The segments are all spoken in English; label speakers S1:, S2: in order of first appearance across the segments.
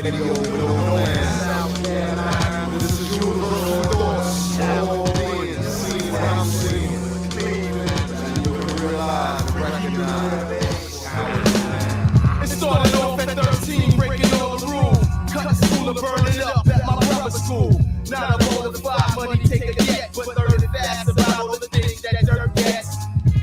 S1: Radio South Carolina. This is Universal Thoughts. All beings see what I'm seeing. Cleveland, you can realize and recognize how it started off at 13, breaking all the rules. Cut school and burn it up at my brother's school. Not a roll of five, money take a yet, but 30 fast about all the things that dirt gets.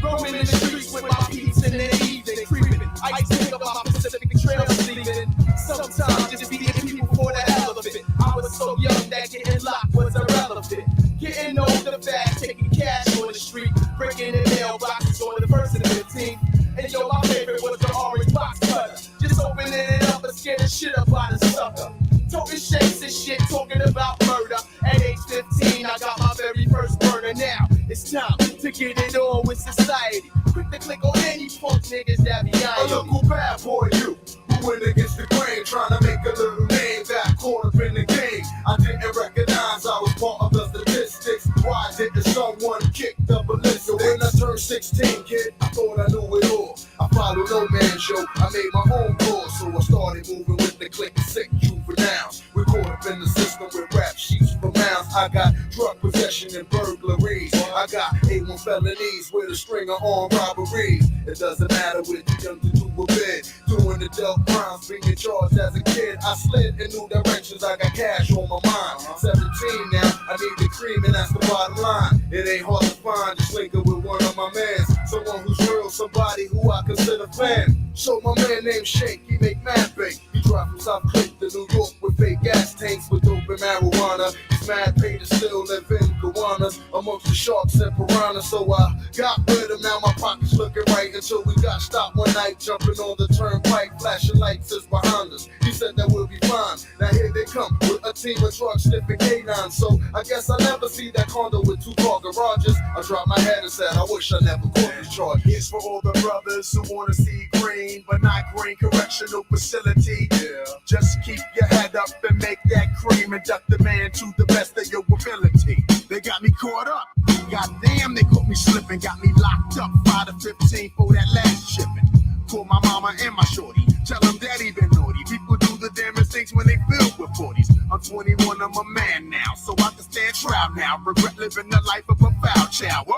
S1: Roaming in the streets with my peeps in the evening, creeping. I think about Pacific Trail sleeping. Sometimes just beating people for the hell of it. I was so young that getting locked was irrelevant. Getting older fast, taking cash on the street, breaking in mailboxes on the 1st and 15th. And yo, my favorite was the orange box cutter. Just opening it up and scaring the shit up out of sucker. Toting shapes and shit, talking about murder. At age 15, I got my very first murder. Now it's time to get it on with society. Quick to click on any punk niggas that behind you.
S2: A local bad boy, you who went against the grain, trying to make a little name. Got caught up in the game. I didn't recognize I was part of the statistics. Why didn't someone kick the ballistic? When I turned 16, kid, I thought I knew it all. I followed no man's show. I made my own course, so I started moving with the click of sick juveniles. We caught up in the system with rap sheets for mounds. I got drug possession and burglaries. I got A1 felonies with a string of armed robberies. It doesn't matter what you young to do a bit. Doing adult crimes, being charged as a kid. I slid in new directions, I got cash on my mind. 17 now, I need the cream and that's the bottom line. It ain't hard to find, just linking with one of my mans. Someone who's real, somebody who I consider fan. So my man named Shake, he make mad bait. He drive from South Cliff to New York with fake gas tanks with dope and marijuana. He's mad paid to still live in Gowanus amongst the sharks and piranhas. So I got rid of now, my pockets looking right until we got stopped one night, jumping on the turnpike, flashing lights is behind us. He said that we'll be fine. Now here they come with a team of trucks sniffing canines. So I guess I'll never see that condo with 2-car garages. I dropped my head and said I wish I never caught this charge.
S3: Here's for all the brothers who wanna see green, but not green correctional facility.
S2: Yeah.
S3: Just keep your head up and make that cream and duck the man to the best of your ability. They got me caught up. Goddamn, they caught me slipping, got me locked up 5 to 15 for that last shipping. Call my mama and my shorty, tell them daddy been naughty. People do the damnest things when they filled with 40s. I'm 21, I'm a man now, so I can stand trial now. Regret living the life of a foul child. Word.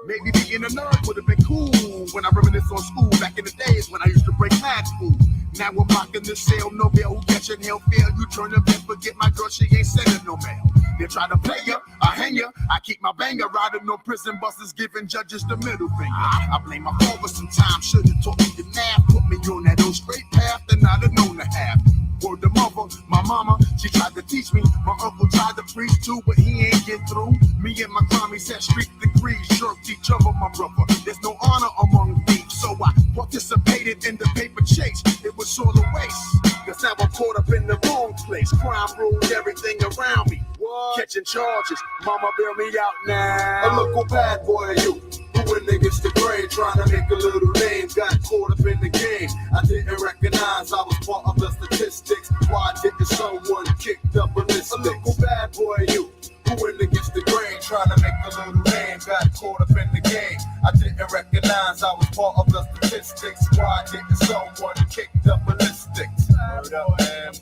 S3: Maybe being a nerd would have been cool when I reminisce on school back in the days when I used to break mad food. Now I'm rocking the sale, no bail, who catching hell fail. You turn up and forget my girl, she ain't sending no mail. They try to play ya, I hang ya. I keep my banger riding on prison buses, giving judges the middle finger. I blame my father sometimes, should've taught me the math. Put me on that old straight path, and I'd have known the half. Word to mother, my mama, she tried to teach me. My uncle tried to preach too, but he ain't get through. Me and my cronies had street degrees, shirked each other, my brother. There's no honor among thieves, so I participated in the paper chase. It was all a waste, cause now I'm caught up in the wrong place. Crime ruled everything around me. What? Catching charges, mama bail me out now.
S2: A local bad boy, you who went against the grain, trying to make a little name. Got caught up in the game. I didn't recognize I was part of the statistics. Why didn't someone kick the ballistic? A local bad boy, you who went against the grain, trying to make a little name. Got caught up in the game. I didn't recognize I was part of the statistics. Why didn't someone kick the ballistics? Word up, man.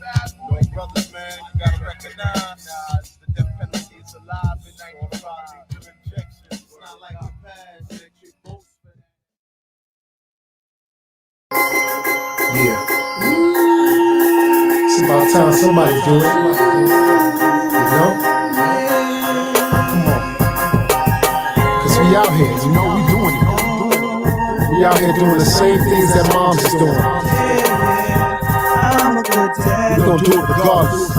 S2: Yo, brothers, man, you gotta recognize the death penalty is alive in 95. It's not like the past. They keep both.
S4: Yeah. It's about time somebody do it. You know? Come on. Cause we out here, you know we doing it. We out here doing the same things that moms is doing. We gon' do it regardless.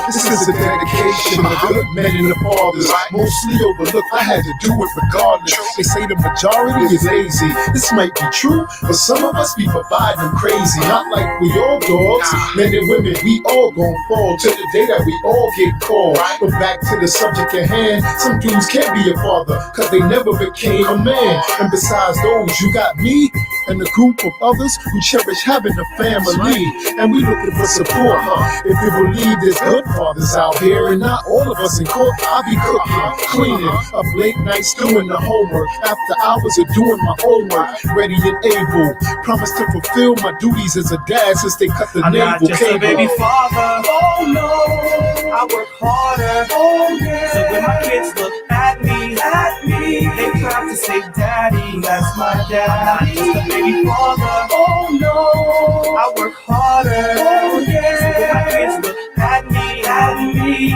S4: This is a dedication to good men and the fathers. Mostly overlooked, I had to do it regardless. They say the majority is lazy. This might be true, but some of us be providing crazy. Not like we all dogs, men and women, we all gon' fall to the day that we all get called. But back to the subject at hand, some dudes can't be a father, cause they never became a man. And besides those, you got me and a group of others who cherish having a family. And we looking for support, If you believe there's good fathers out here, and not all of us in court, I'll be cooking, cleaning, up late nights doing the homework, after hours of doing my homework, ready and able. Promise to fulfill my duties as a dad since they cut the
S5: I'm
S4: navel
S5: not just
S4: cable.
S5: a baby father, oh no, I work harder, oh yeah. So when my kids look at me, they try to say daddy, that's my dad. I'm not just a baby father, oh no, I work harder, oh yeah. So when my kids look at me,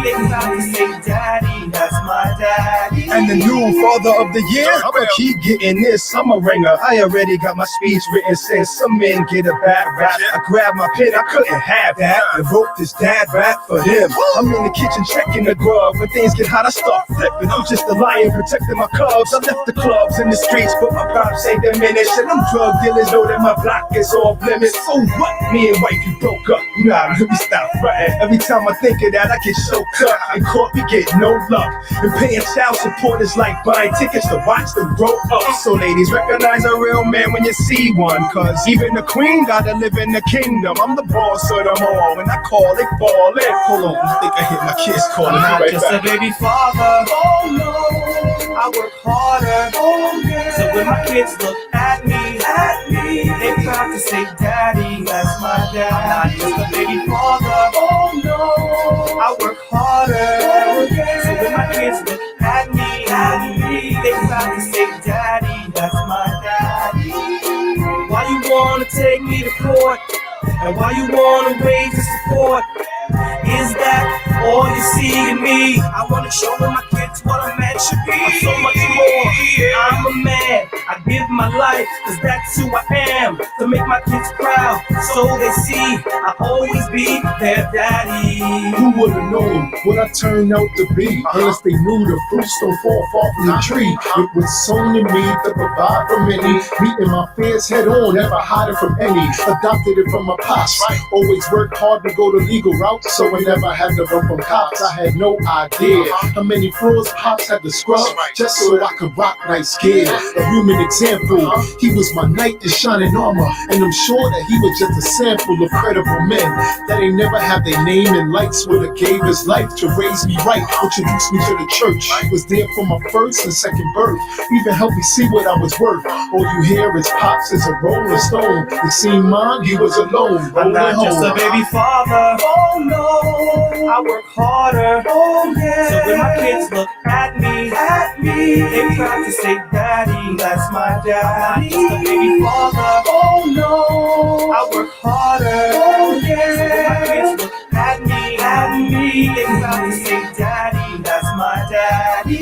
S5: they try to say daddy, that's my daddy.
S6: And the new father of the year, I'ma keep getting this. I'm a ringer. I already got my speech written since some men get a bad rap. I grabbed my pen, I couldn't have that. I wrote this dad rap for him. I'm in the kitchen checking the grub. When things get hot, I start flipping. I'm just a lion protecting my cubs. I left the clubs in the streets, but my pops ain't diminished. And them drug dealers know that my block is off limits. So what? Me and wifey broke up. Nah, let me stop fronting. Every time I think of that, I get choked up. In court, we get no luck. And paying child support is like buying tickets to watch them grow up. So ladies, recognize a real man when you see one, cause even the queen gotta live in the kingdom. I'm the boss of them all. When I call, they fall in. Hold on, I think I hear my kids calling.
S5: I'm not
S6: right
S5: just
S6: back.
S5: a baby father, oh no, I work harder, oh yeah. So when my kids look at me, they try to say daddy, that's my dad. I'm not just a baby father, oh no, I work harder, oh yeah. So when my kids look at me, they try to say daddy, that's my daddy. Why you wanna take me to court? And why you wanna raise the support? Is that all you see in me? I wanna show my kids what a man should be. I'm so much more. I'm a man. I give my life, cause that's who I am. To make my kids proud, so they see I'll always be their daddy.
S4: Who would've known what I turned out to be? Unless they knew the fruits don't fall far from the tree. It was sown in me to provide for many. Meeting my fears head on, never hiding from any. Adopted it from my pops. Always worked hard to go the legal route, so I never had to run from cops. I had no idea how many floors pops had to scrub just so I could rock nice gear. A human example, he was my knight in shining armor, and I'm sure that he was just a sample of credible men that ain't never had their name in lights. Would've gave his life to raise me right, introduced me to the church, was there for my first and second birth, even helped me see what I was worth. All you hear is pops is a rolling stone. You seen mine, he was alone,
S5: I'm not
S4: rolling
S5: just a
S4: home.
S5: baby father, oh no, I work harder, oh yeah. So when my kids look at me, they try to say daddy, that's my dad. I'm not just a baby father, oh no, I work harder, oh yeah. So when my kids look at me, they try to say daddy, that's my daddy.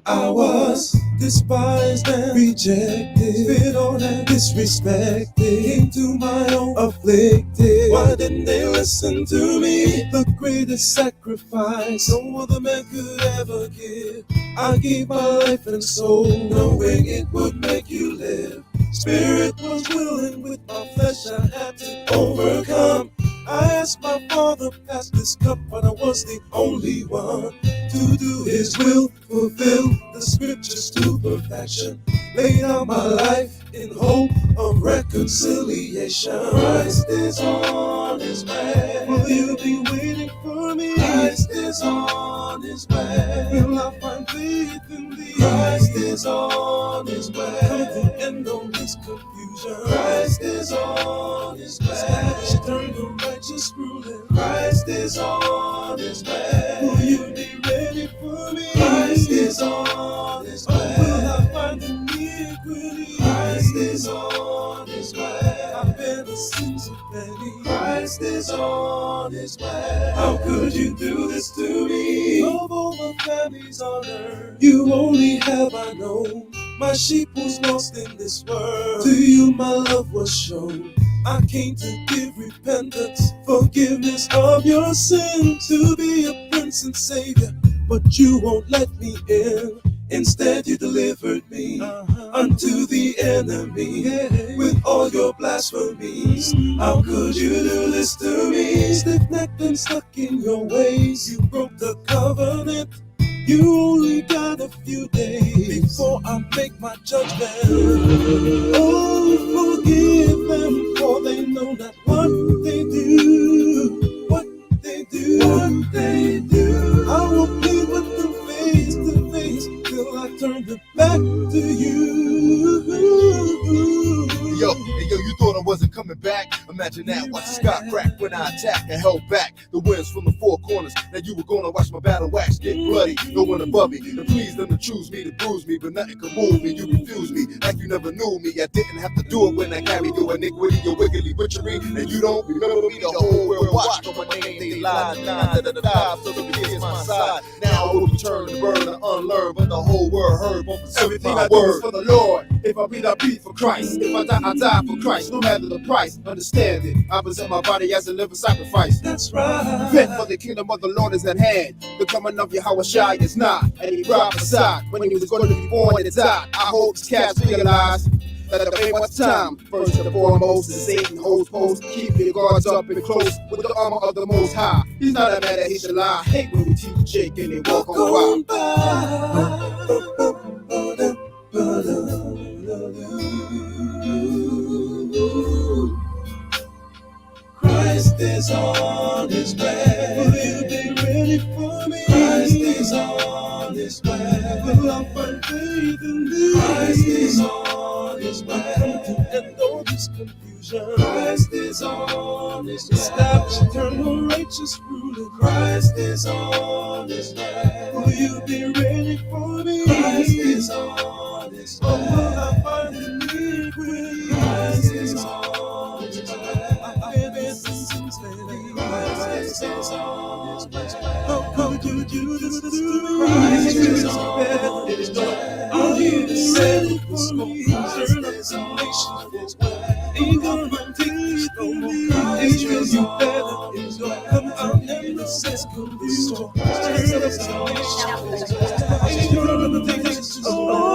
S7: I was despised and rejected, spit on and disrespected, came to my own afflicted. Why didn't they listen to me? The greatest sacrifice no other man could ever give. I gave my life and soul, knowing it would make you live. Spirit was willing, with my flesh I had to overcome. I asked my father, pass this cup, but I was the only one to do his will, fulfill the scriptures to perfection. Lay down my life in hope of reconciliation. Christ is on his way. Will you be waiting for me? Christ is on his way. Will I find faith in thee? Christ is on his way. Come to the end of this confusion. Christ is on his way. Eternal righteous ruling. Christ is on his way. Will you be ready for me? Christ is on Christ is on his way. How could you do this to me? Of all the families on earth, you only have I known. My sheep was lost in this world. To you my love was shown. I came to give repentance, forgiveness of your sin, to be a prince and savior, but you won't let me in. Instead you delivered me unto the enemy with all your blasphemies. How could you do this to me? Stiff-necked and stuck in your ways, you broke the covenant. You only got a few days before I make my judgment. Oh, forgive them, for they know not what they do. What they do, what they do. I will plead with them face to face till I turn it back to you.
S2: Yo, you thought I wasn't coming back? Imagine that, watch the sky crack when I attack and held back the winds from the four corners. Now you were gonna watch my battle wax get bloody. No one above me, and please them to choose me, to bruise me, but nothing could move me. You refused me like you never knew me. I didn't have to do it when I carried your iniquity, your wiggly witchery, and you don't remember me. The whole world watched on my name, they lied, so the begins my side. Now I will return to burn and unlearn, but the whole world heard won't receive
S6: Everything
S2: my
S6: I do is
S2: word.
S6: for the Lord. If I beat for Christ. If I die for Christ. No matter the price, understand it. I present my body as a living sacrifice.
S7: That's right.
S6: Repent, for the kingdom of the Lord is at hand. The coming of Yahushua is not. And he prophesied when he was going to be born and die. I hope these cats realize that there ain't much time. First and foremost, the Satan holds post. Keep your guards up and close with the armor of the Most High. He's not a man that he should lie. Hate when we teach Jake and they walk on by.
S7: Christ is on his way. Will you be ready for me? Christ is on his way. Will I find faith in thee? Christ is on his way. To end all this confusion. Christ is on his way. Establish eternal righteous ruling. Christ is on his way. Will you be ready for me? Christ is on his way. Or will I find iniquity? Christ is on his way. How could you do this to me? Christ is on his way. I'm here to set it for me. Turn up some nations. Ain't gonna take this no more. Israel, you better enjoy. Come out and let's confusion. Turn up some nations. Ain't gonna take this no more.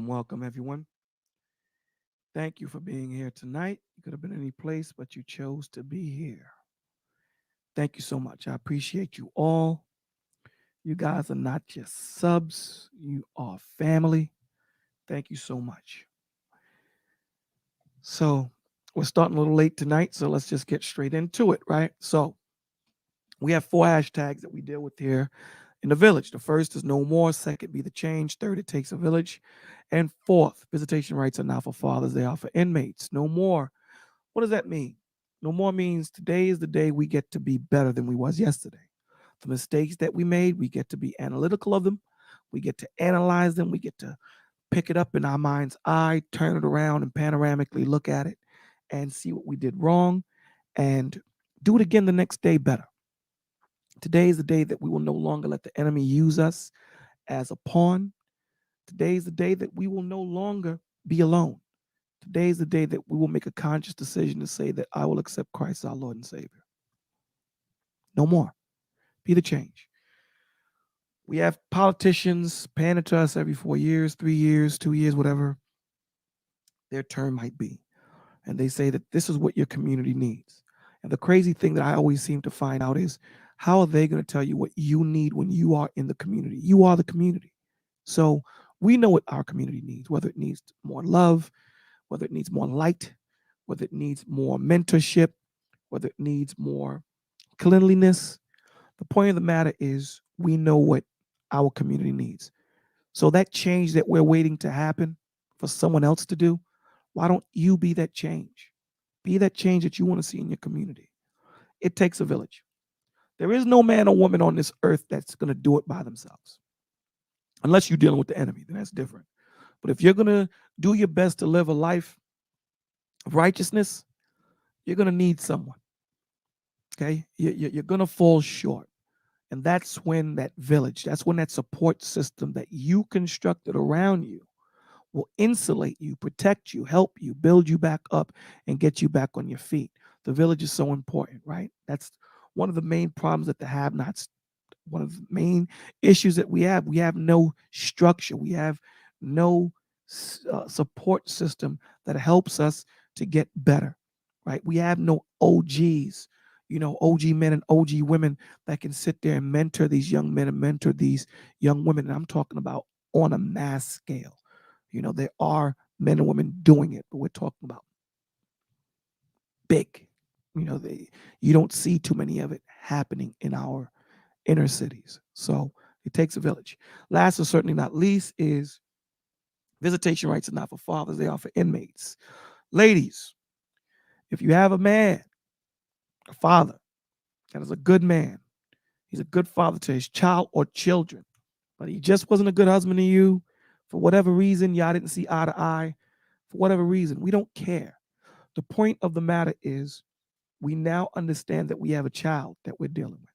S8: Welcome, everyone. Thank you for being here tonight. You could have been any place, but you chose to be here. Thank you so much. I appreciate you all. You guys are not just subs, you are family. Thank you so much. So, we're starting a little late tonight, so let's just get straight into it, right? So, we have 4 hashtags that we deal with here in the village. The first is no more. Second, be the change. Third, it takes a village. And fourth, visitation rights are not for fathers, they are for inmates. No more. What does that mean? No more means today is the day we get to be better than we was yesterday. The mistakes that we made, we get to be analytical of them. We get to analyze them. We get to pick it up in our mind's eye, turn it around and panoramically look at it and see what we did wrong and do it again the next day better. Today is the day that we will no longer let the enemy use us as a pawn. Today is the day that we will no longer be alone. Today is the day that we will make a conscious decision to say that I will accept Christ our Lord and Savior. No more. Be the change. We have politicians pander to us every 4 years, 3 years, 2 years, whatever their term might be. And they say that this is what your community needs. And the crazy thing that I always seem to find out is, how are they going to tell you what you need when you are in the community? You are the community. So we know what our community needs, whether it needs more love, whether it needs more light, whether it needs more mentorship, whether it needs more cleanliness. The point of the matter is, we know what our community needs. So that change that we're waiting to happen for someone else to do, why don't you be that change? Be that change that you want to see in your community. It takes a village. There is no man or woman on this earth that's going to do it by themselves. Unless you're dealing with the enemy, then that's different. But if you're going to do your best to live a life of righteousness, you're going to need someone. Okay? You're going to fall short. And that's when that village, that's when that support system that you constructed around you will insulate you, protect you, help you, build you back up, and get you back on your feet. The village is so important, right? That's one of the main problems that the have-nots, one of the main issues that we have. We have no structure. We have no support system that helps us to get better, right? We have no OGs, OG men and OG women that can sit there and mentor these young men and mentor these young women. And I'm talking about on a mass scale. There are men and women doing it, but we're talking about big. You don't see too many of it happening in our inner cities. So it takes a village. Last and certainly not least is visitation rights are not for fathers, they are for inmates. Ladies, if you have a man, a father, that is a good man, he's a good father to his child or children, but he just wasn't a good husband to you, for whatever reason, y'all didn't see eye to eye, for whatever reason, we don't care. The point of the matter is, we now understand that we have a child that we're dealing with.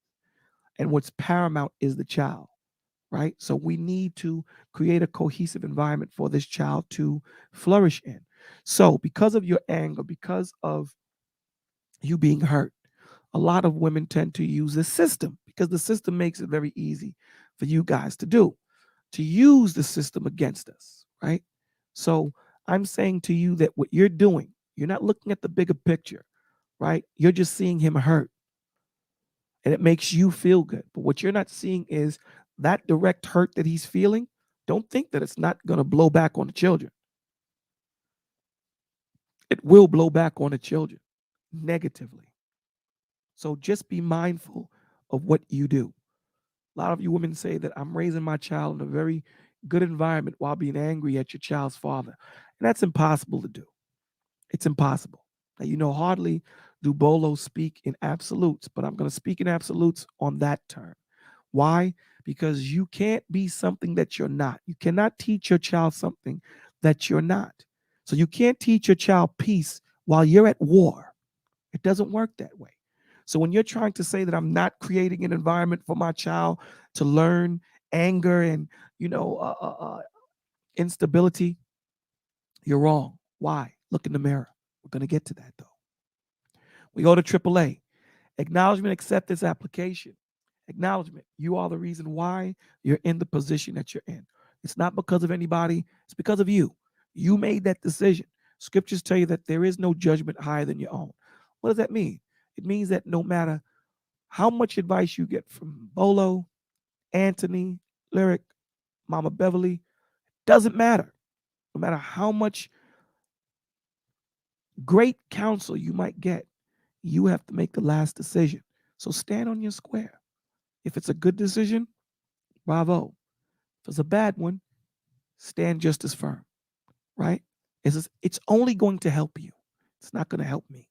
S8: And what's paramount is the child, right? So we need to create a cohesive environment for this child to flourish in. So because of your anger, because of you being hurt, a lot of women tend to use the system, because the system makes it very easy for you guys to use the system against us, right? So I'm saying to you that what you're doing, you're not looking at the bigger picture, right? You're just seeing him hurt. And it makes you feel good. But what you're not seeing is that direct hurt that he's feeling. Don't think that it's not going to blow back on the children. It will blow back on the children negatively. So just be mindful of what you do. A lot of you women say that I'm raising my child in a very good environment while being angry at your child's father. And that's impossible to do. It's impossible. Now, hardly do Bolos speak in absolutes, but I'm going to speak in absolutes on that term. Why? Because you can't be something that you're not. You cannot teach your child something that you're not. So you can't teach your child peace while you're at war. It doesn't work that way. So when you're trying to say that I'm not creating an environment for my child to learn anger and, instability, you're wrong. Why? Look in the mirror. We're going to get to that, though. We go to AAA. Acknowledgement, acceptance, application. Acknowledgement. You are the reason why you're in the position that you're in. It's not because of anybody. It's because of you. You made that decision. Scriptures tell you that there is no judgment higher than your own. What does that mean? It means that no matter how much advice you get from Bolo, Anthony, Lyric, Mama Beverly, doesn't matter. No matter how much great counsel you might get, you have to make the last decision. So stand on your square. If it's a good decision, bravo. If it's a bad one, stand just as firm, right? It's only going to help you. It's not going to help me.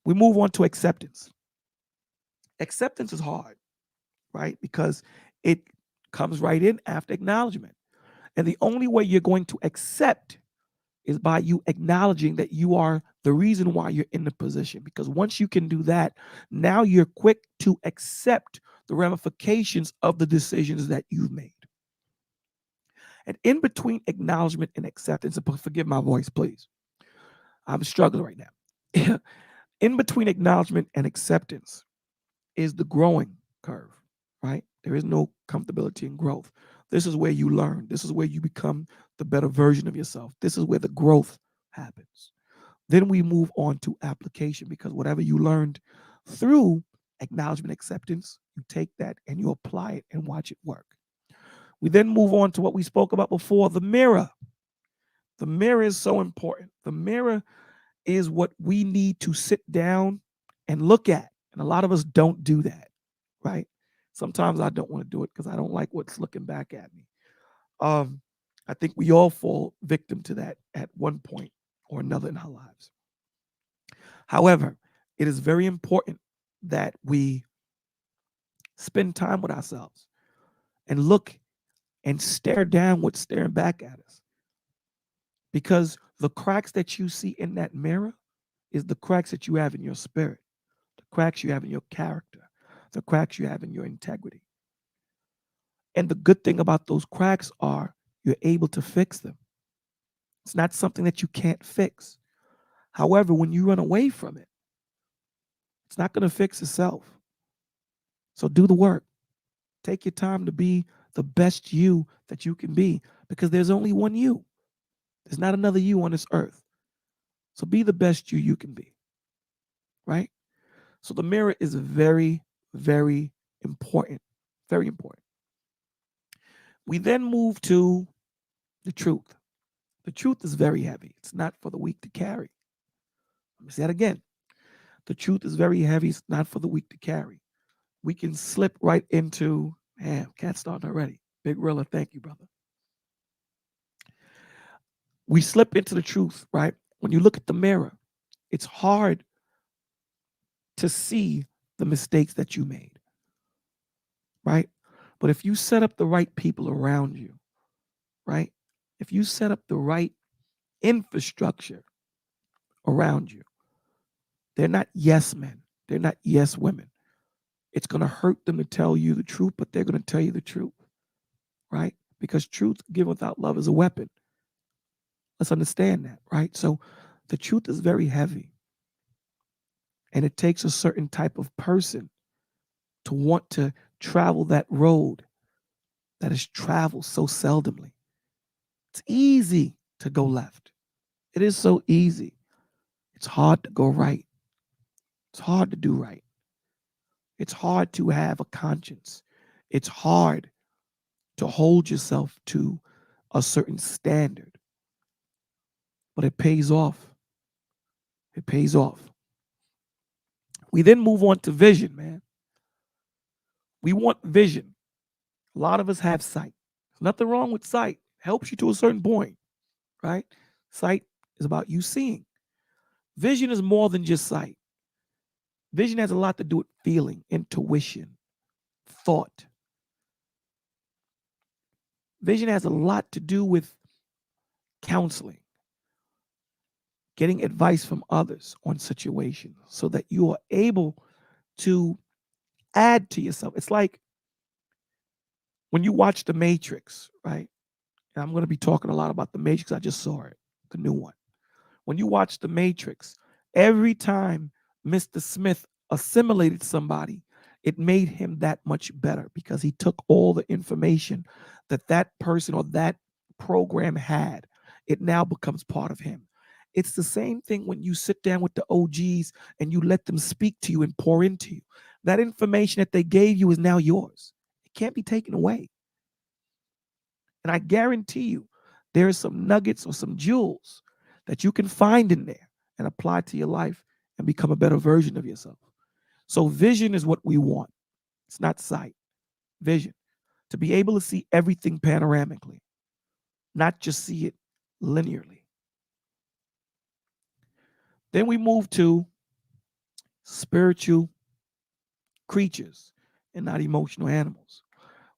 S8: We move on to acceptance. Acceptance is hard, right? Because it comes right in after acknowledgement. And the only way you're going to accept is by you acknowledging that you are the reason why you're in the position. Because once you can do that, now you're quick to accept the ramifications of the decisions that you've made. And in between acknowledgement and acceptance, and forgive my voice, please. I'm struggling right now. In between acknowledgement and acceptance is the growing curve, right? There is no comfortability in growth. This is where you learn. This is where you become the better version of yourself. This is where the growth happens. Then we move on to application, because whatever you learned through acknowledgement, acceptance, you take that and you apply it and watch it work. We then move on to what we spoke about before, the mirror. The mirror is so important. The mirror is what we need to sit down and look at. And a lot of us don't do that, right? Sometimes I don't want to do it because I don't like what's looking back at me. I think we all fall victim to that at one point or another in our lives. However, it is very important that we spend time with ourselves and look and stare down what's staring back at us. Because the cracks that you see in that mirror is the cracks that you have in your spirit, the cracks you have in your character, the cracks you have in your integrity. And the good thing about those cracks are you're able to fix them. It's not something that you can't fix. However, when you run away from it, it's not going to fix itself. So do the work. Take your time to be the best you that you can be, because there's only one you. There's not another you on this earth. So be the best you can be, right? So the mirror is very, very important, very important. We then move to the truth. The truth is very heavy. It's not for the weak to carry. Let me say that again. The truth is very heavy. It's not for the weak to carry. We can slip right into, man, cat's starting already. Big Rilla, thank you, brother. We slip into the truth, right? When you look at the mirror, it's hard to see the mistakes that you made, right? But if you set up the right people around you, right? If you set up the right infrastructure around you, they're not yes men. They're not yes women. It's going to hurt them to tell you the truth, but they're going to tell you the truth, right? Because truth given without love is a weapon. Let's understand that, right? So the truth is very heavy. And it takes a certain type of person to want to travel that road that is traveled so seldomly. It's easy to go left. It is so easy. It's hard to go right. It's hard to do right. It's hard to have a conscience. It's hard to hold yourself to a certain standard. But it pays off. It pays off. We then move on to vision, man. We want vision. A lot of us have sight. There's nothing wrong with sight. It helps you to a certain point, right? Sight is about you seeing. Vision is more than just sight. Vision has a lot to do with feeling, intuition, thought. Vision has a lot to do with counseling, getting advice from others on situations so that you are able to add to yourself. It's like when you watch The Matrix, right? And I'm going to be talking a lot about The Matrix. I just saw it, the new one. When you watch The Matrix, every time Mr. Smith assimilated somebody, it made him that much better because he took all the information that that person or that program had. It now becomes part of him. It's the same thing when you sit down with the OGs and you let them speak to you and pour into you. That information that they gave you is now yours. It can't be taken away. And I guarantee you, there are some nuggets or some jewels that you can find in there and apply to your life and become a better version of yourself. So vision is what we want. It's not sight. Vision. To be able to see everything panoramically, not just see it linearly. Then we move to spiritual creatures and not emotional animals.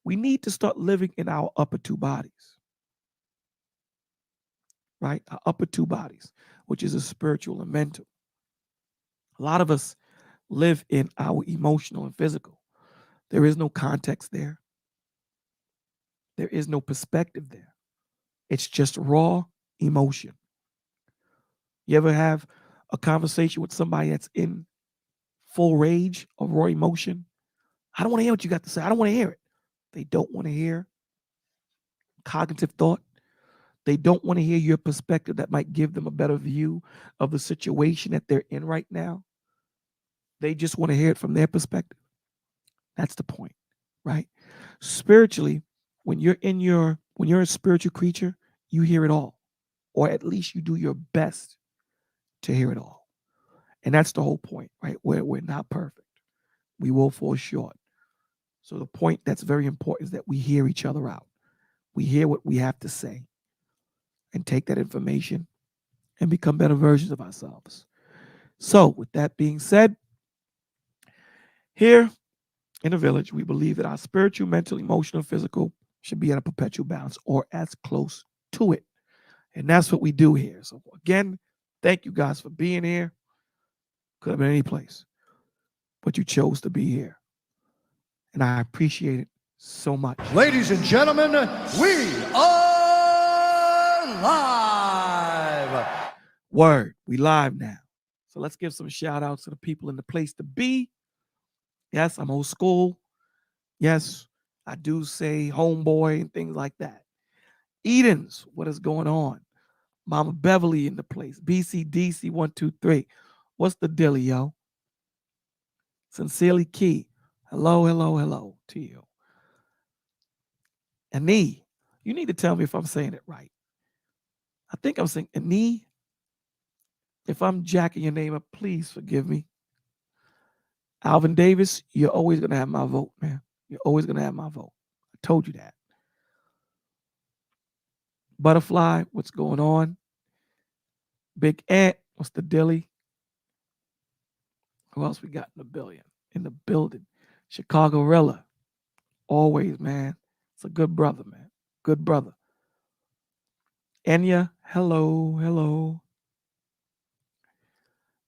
S8: We need to start living in our upper two bodies, right? Our upper two bodies, which is a spiritual and mental. A lot of us live in our emotional and physical. There is no context there. There is no perspective there. It's just raw emotion. You ever have a conversation with somebody that's in full rage of raw emotion I don't want to hear what you got to say. I don't want to hear it. They don't want to hear cognitive thought. They don't want to hear your perspective that might give them a better view of the situation that they're in right now. They just want to hear it from their perspective. That's the point, right? Spiritually, when you're a spiritual creature, you hear it all, or at least you do your best to hear it all. And that's the whole point, right? We're not perfect. We will fall short. So the point that's very important is that we hear each other out. We hear what we have to say and take that information and become better versions of ourselves. So with that being said, here in the village, we believe that our spiritual, mental, emotional, physical should be at a perpetual balance or as close to it. And that's what we do here. So again, thank you guys for being here. Could have been any place, but you chose to be here. And I appreciate it so much.
S1: Ladies and gentlemen, we are live.
S8: Word, we live now. So let's give some shout outs to the people in the place to be. Yes, I'm old school. Yes, I do say homeboy and things like that. Edens, what is going on? Mama Beverly in the place. BCDC 123. What's the dilly, yo? Sincerely Key. Hello, hello, hello to you. Ani, you need to tell me if I'm saying it right. I think I'm saying Ani. If I'm jacking your name up, please forgive me. Alvin Davis, you're always going to have my vote, man. You're always going to have my vote. I told you that. Butterfly, what's going on? Big Ant, what's the dilly? Who else we got in the building? Chicago Rella. Always, man. It's a good brother, man. Good brother. Enya, hello, hello.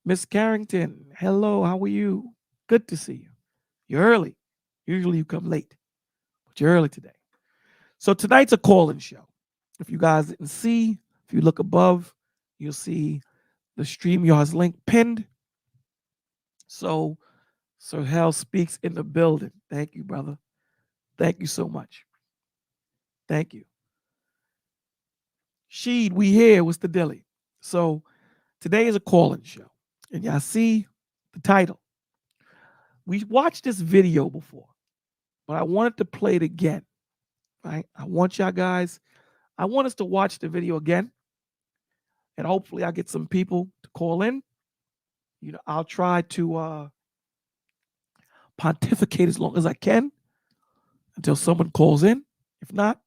S8: Miss Carrington, hello, how are you? Good to see you. You're early. Usually you come late, but you're early today. So tonight's a call-in show. If you guys didn't see, if you look above, you'll see the StreamYard's link pinned. So Sir Hell Speaks in the building. Thank you, brother. Thank you so much. Thank you. Sheed, we here. What's the dilly? So today is a call-in show. And y'all see the title. We watched this video before, but I wanted to play it again. Right? I want us to watch the video again. And hopefully I get some people to call in. You know, I'll try to pontificate as long as I can until someone calls in. If not,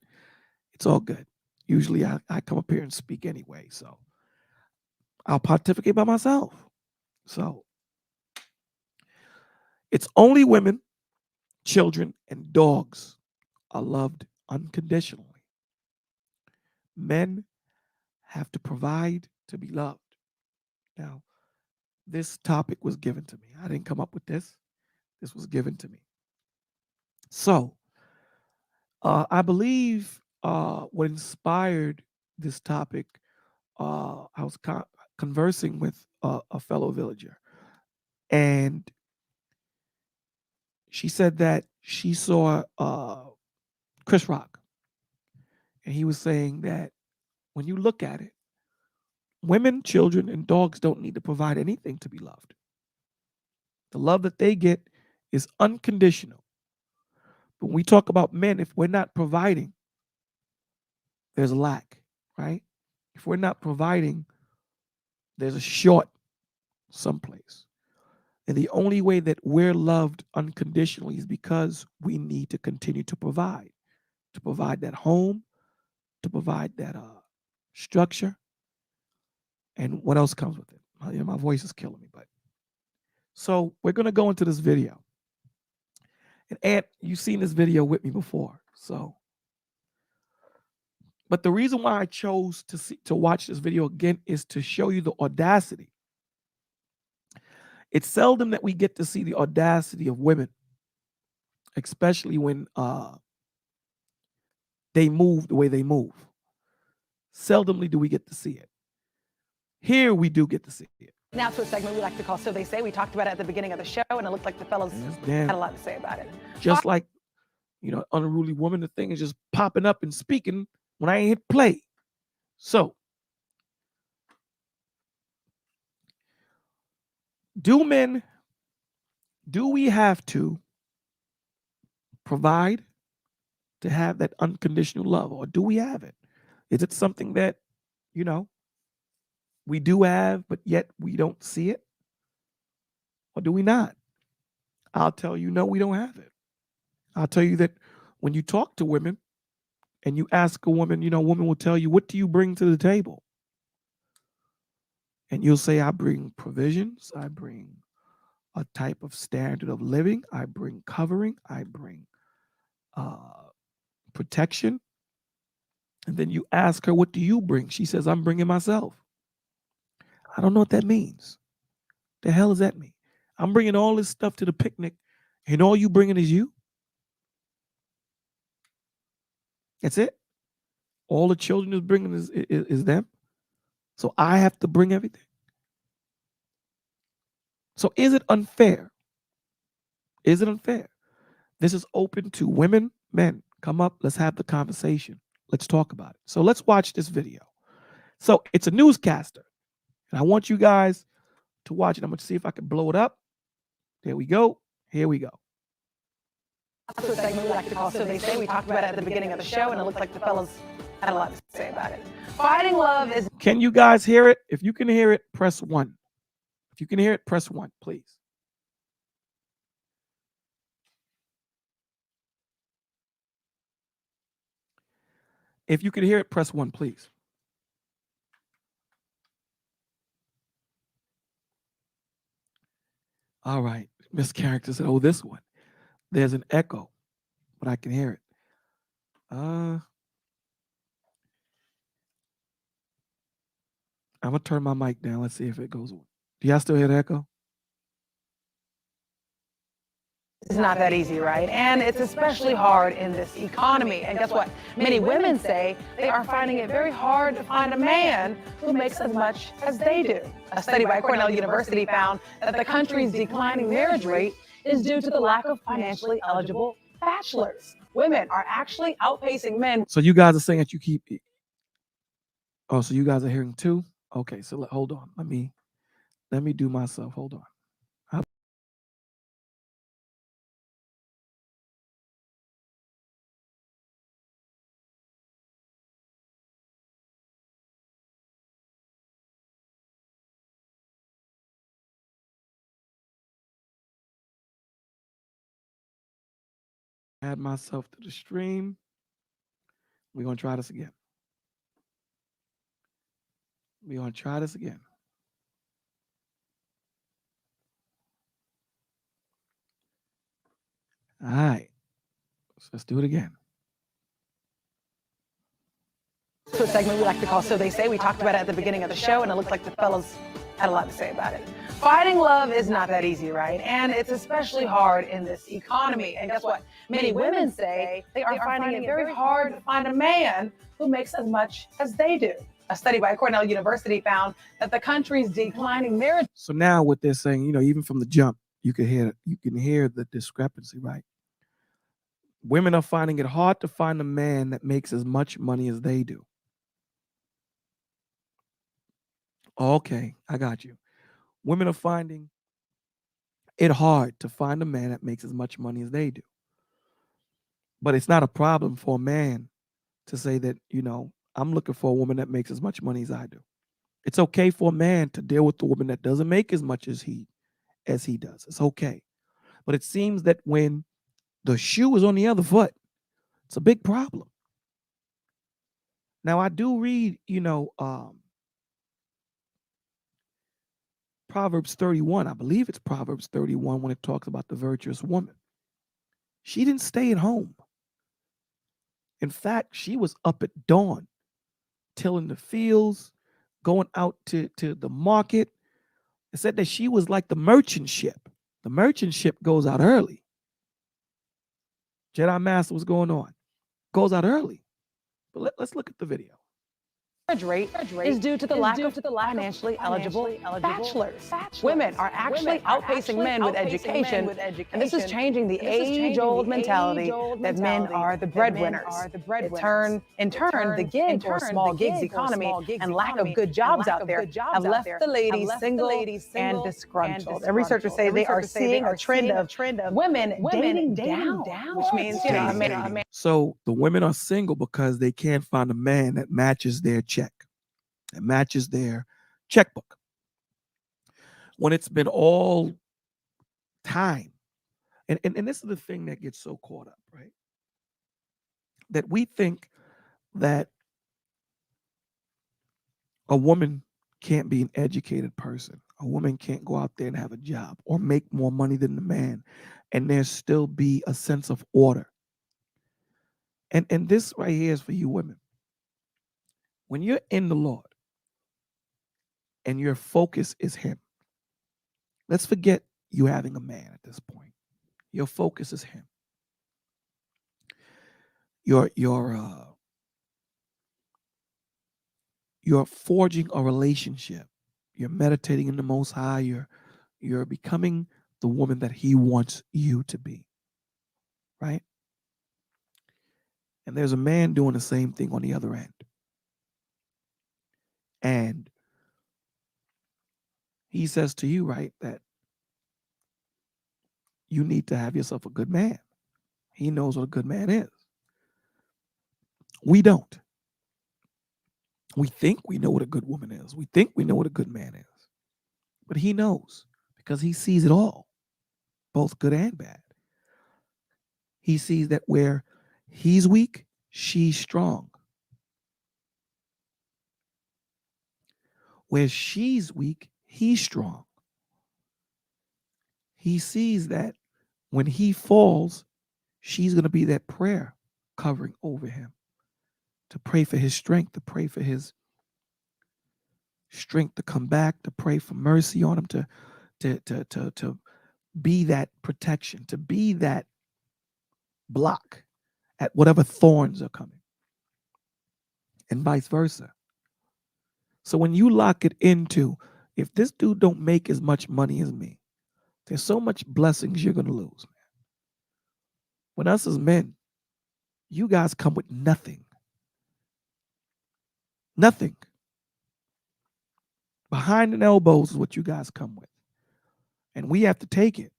S8: it's all good. Usually I come up here and speak anyway, so I'll pontificate by myself. So it's only women, children, and dogs are loved unconditionally. Men have to provide to be loved. Now, this topic was given to me. I didn't come up with this. This was given to me. So, I believe what inspired this topic, I was conversing with a fellow villager, and she said that she saw Chris Rock, and he was saying that when you look at it, women, children, and dogs don't need to provide anything to be loved. The love that they get is unconditional. But when we talk about men, if we're not providing, there's a lack, right? If we're not providing, there's a short someplace. And the only way that we're loved unconditionally is because we need to continue to provide that home, to provide that structure. And what else comes with it? My voice is killing me, but so we're going to go into this video. And Ant, you've seen this video with me before, so. But the reason why I chose to watch this video again is to show you the audacity. It's seldom that we get to see the audacity of women, especially when they move the way they move. Seldomly do we get to see it. Here we do get to see it.
S9: Now to a segment we like to call So They Say. We talked about it at the beginning of the show, and it looked like the fellas had a lot to say about it.
S8: Just like, unruly woman, the thing is just popping up and speaking when I ain't hit play. So, do we have to provide to have that unconditional love, or do we have it? Is it something that, we do have, but yet we don't see it? Or do we not? I'll tell you, no, we don't have it. I'll tell you that when you talk to women and you ask a woman, women will tell you, what do you bring to the table? And you'll say, I bring provisions. I bring a type of standard of living. I bring covering. I bring protection. And then you ask her, what do you bring? She says, I'm bringing myself. I don't know what that means. The hell does that mean? I'm bringing all this stuff to the picnic, and all you bringing is you? That's it? All the children is bringing is them? So I have to bring everything? So is it unfair? Is it unfair? This is open to women, men. Come up, let's have the conversation. Let's talk about it. So let's watch this video. So it's a newscaster, and I want you guys to watch it. I'm going to see if I can blow it up. There we go. Here we go.
S9: To a segment we like to call So They Say. We talked about it at the beginning of the show, and it looked like the fellas had a lot to say about it. Fighting love is...
S8: Can you guys hear it? If you can hear it, press 1. If you can hear it, press 1, please. If you can hear it, press 1, please. All right. Miss Character said, oh, this one. There's an echo, but I can hear it. I'm going to turn my mic down. Let's see if it goes on. Do y'all still hear the echo?
S9: It's not that easy, right? And it's especially hard in this economy. And guess what? Many women say they are finding it very hard to find a man who makes as much as they do. A study by Cornell University found that the country's declining marriage rate is due to the lack of financially eligible bachelors. Women are actually outpacing men.
S8: So you guys are saying that you keep... Oh, so you guys are hearing too? Okay, so hold on. Let me do myself. Hold on. Add myself to the stream. We're going to try this again. We're going to try this again. All right. So let's do it again.
S9: To a segment we like to call So They Say. We talked about it at the beginning of the show, and it looked like the fellas had a lot to say about it. Fighting love is not that easy, right? And it's especially hard in this economy. And guess what? Many women say they are finding it very hard to find a man who makes as much as they do. A study by Cornell University found that the country's declining marriage...
S8: So now what they're saying, even from the jump, you can hear the discrepancy, right? Women are finding it hard to find a man that makes as much money as they do. Okay, I got you. Women are finding it hard to find a man that makes as much money as they do. But it's not a problem for a man to say that, I'm looking for a woman that makes as much money as I do. It's okay for a man to deal with a woman that doesn't make as much as he does. It's okay. But it seems that when the shoe is on the other foot, it's a big problem. Now, I do read, Proverbs 31. I believe it's Proverbs 31 when it talks about the virtuous woman. She didn't stay at home. In fact, she was up at dawn, tilling the fields, going out to the market. It said that she was like the merchant ship. The merchant ship goes out early. Jedi Master, what's going on? Goes out early. But let's look at the video.
S9: rate is due to the lack of financially eligible bachelors. Women are actually outpacing men with education, and this is changing the age-old mentality that men are the breadwinners. In turn, the gig or small gigs economy and lack of good jobs out there have left the ladies single and disgruntled. And researchers say they are seeing a trend of women dating down, which means,
S8: So the women are single because they can't find a man that matches their check, that matches their checkbook. When it's been all time. And this is the thing that gets so caught up, right? That we think that a woman can't be an educated person. A woman can't go out there and have a job or make more money than the man, and there still be a sense of order. And this right here is for you women. When you're in the Lord and your focus is Him, let's forget you having a man at this point. Your focus is Him. You're forging a relationship. You're meditating in the Most High. You're becoming the woman that He wants you to be, right? And there's a man doing the same thing on the other end. And he says to you, right, that you need to have yourself a good man. He knows what a good man is. We don't. We think we know what a good woman is. We think we know what a good man is. But He knows because He sees it all, both good and bad. He sees that where he's weak, she's strong. Where she's weak, he's strong. He sees that when he falls, she's going to be that prayer covering over him, to pray for his strength, to pray for his strength to come back, to pray for mercy on him, to be that protection, to be that block at whatever thorns are coming, and vice versa. So when you lock it into, if this dude don't make as much money as me, there's so much blessings you're going to lose, man. When us as men, you guys come with nothing. Nothing. Behind the elbows is what you guys come with. And we have to take it,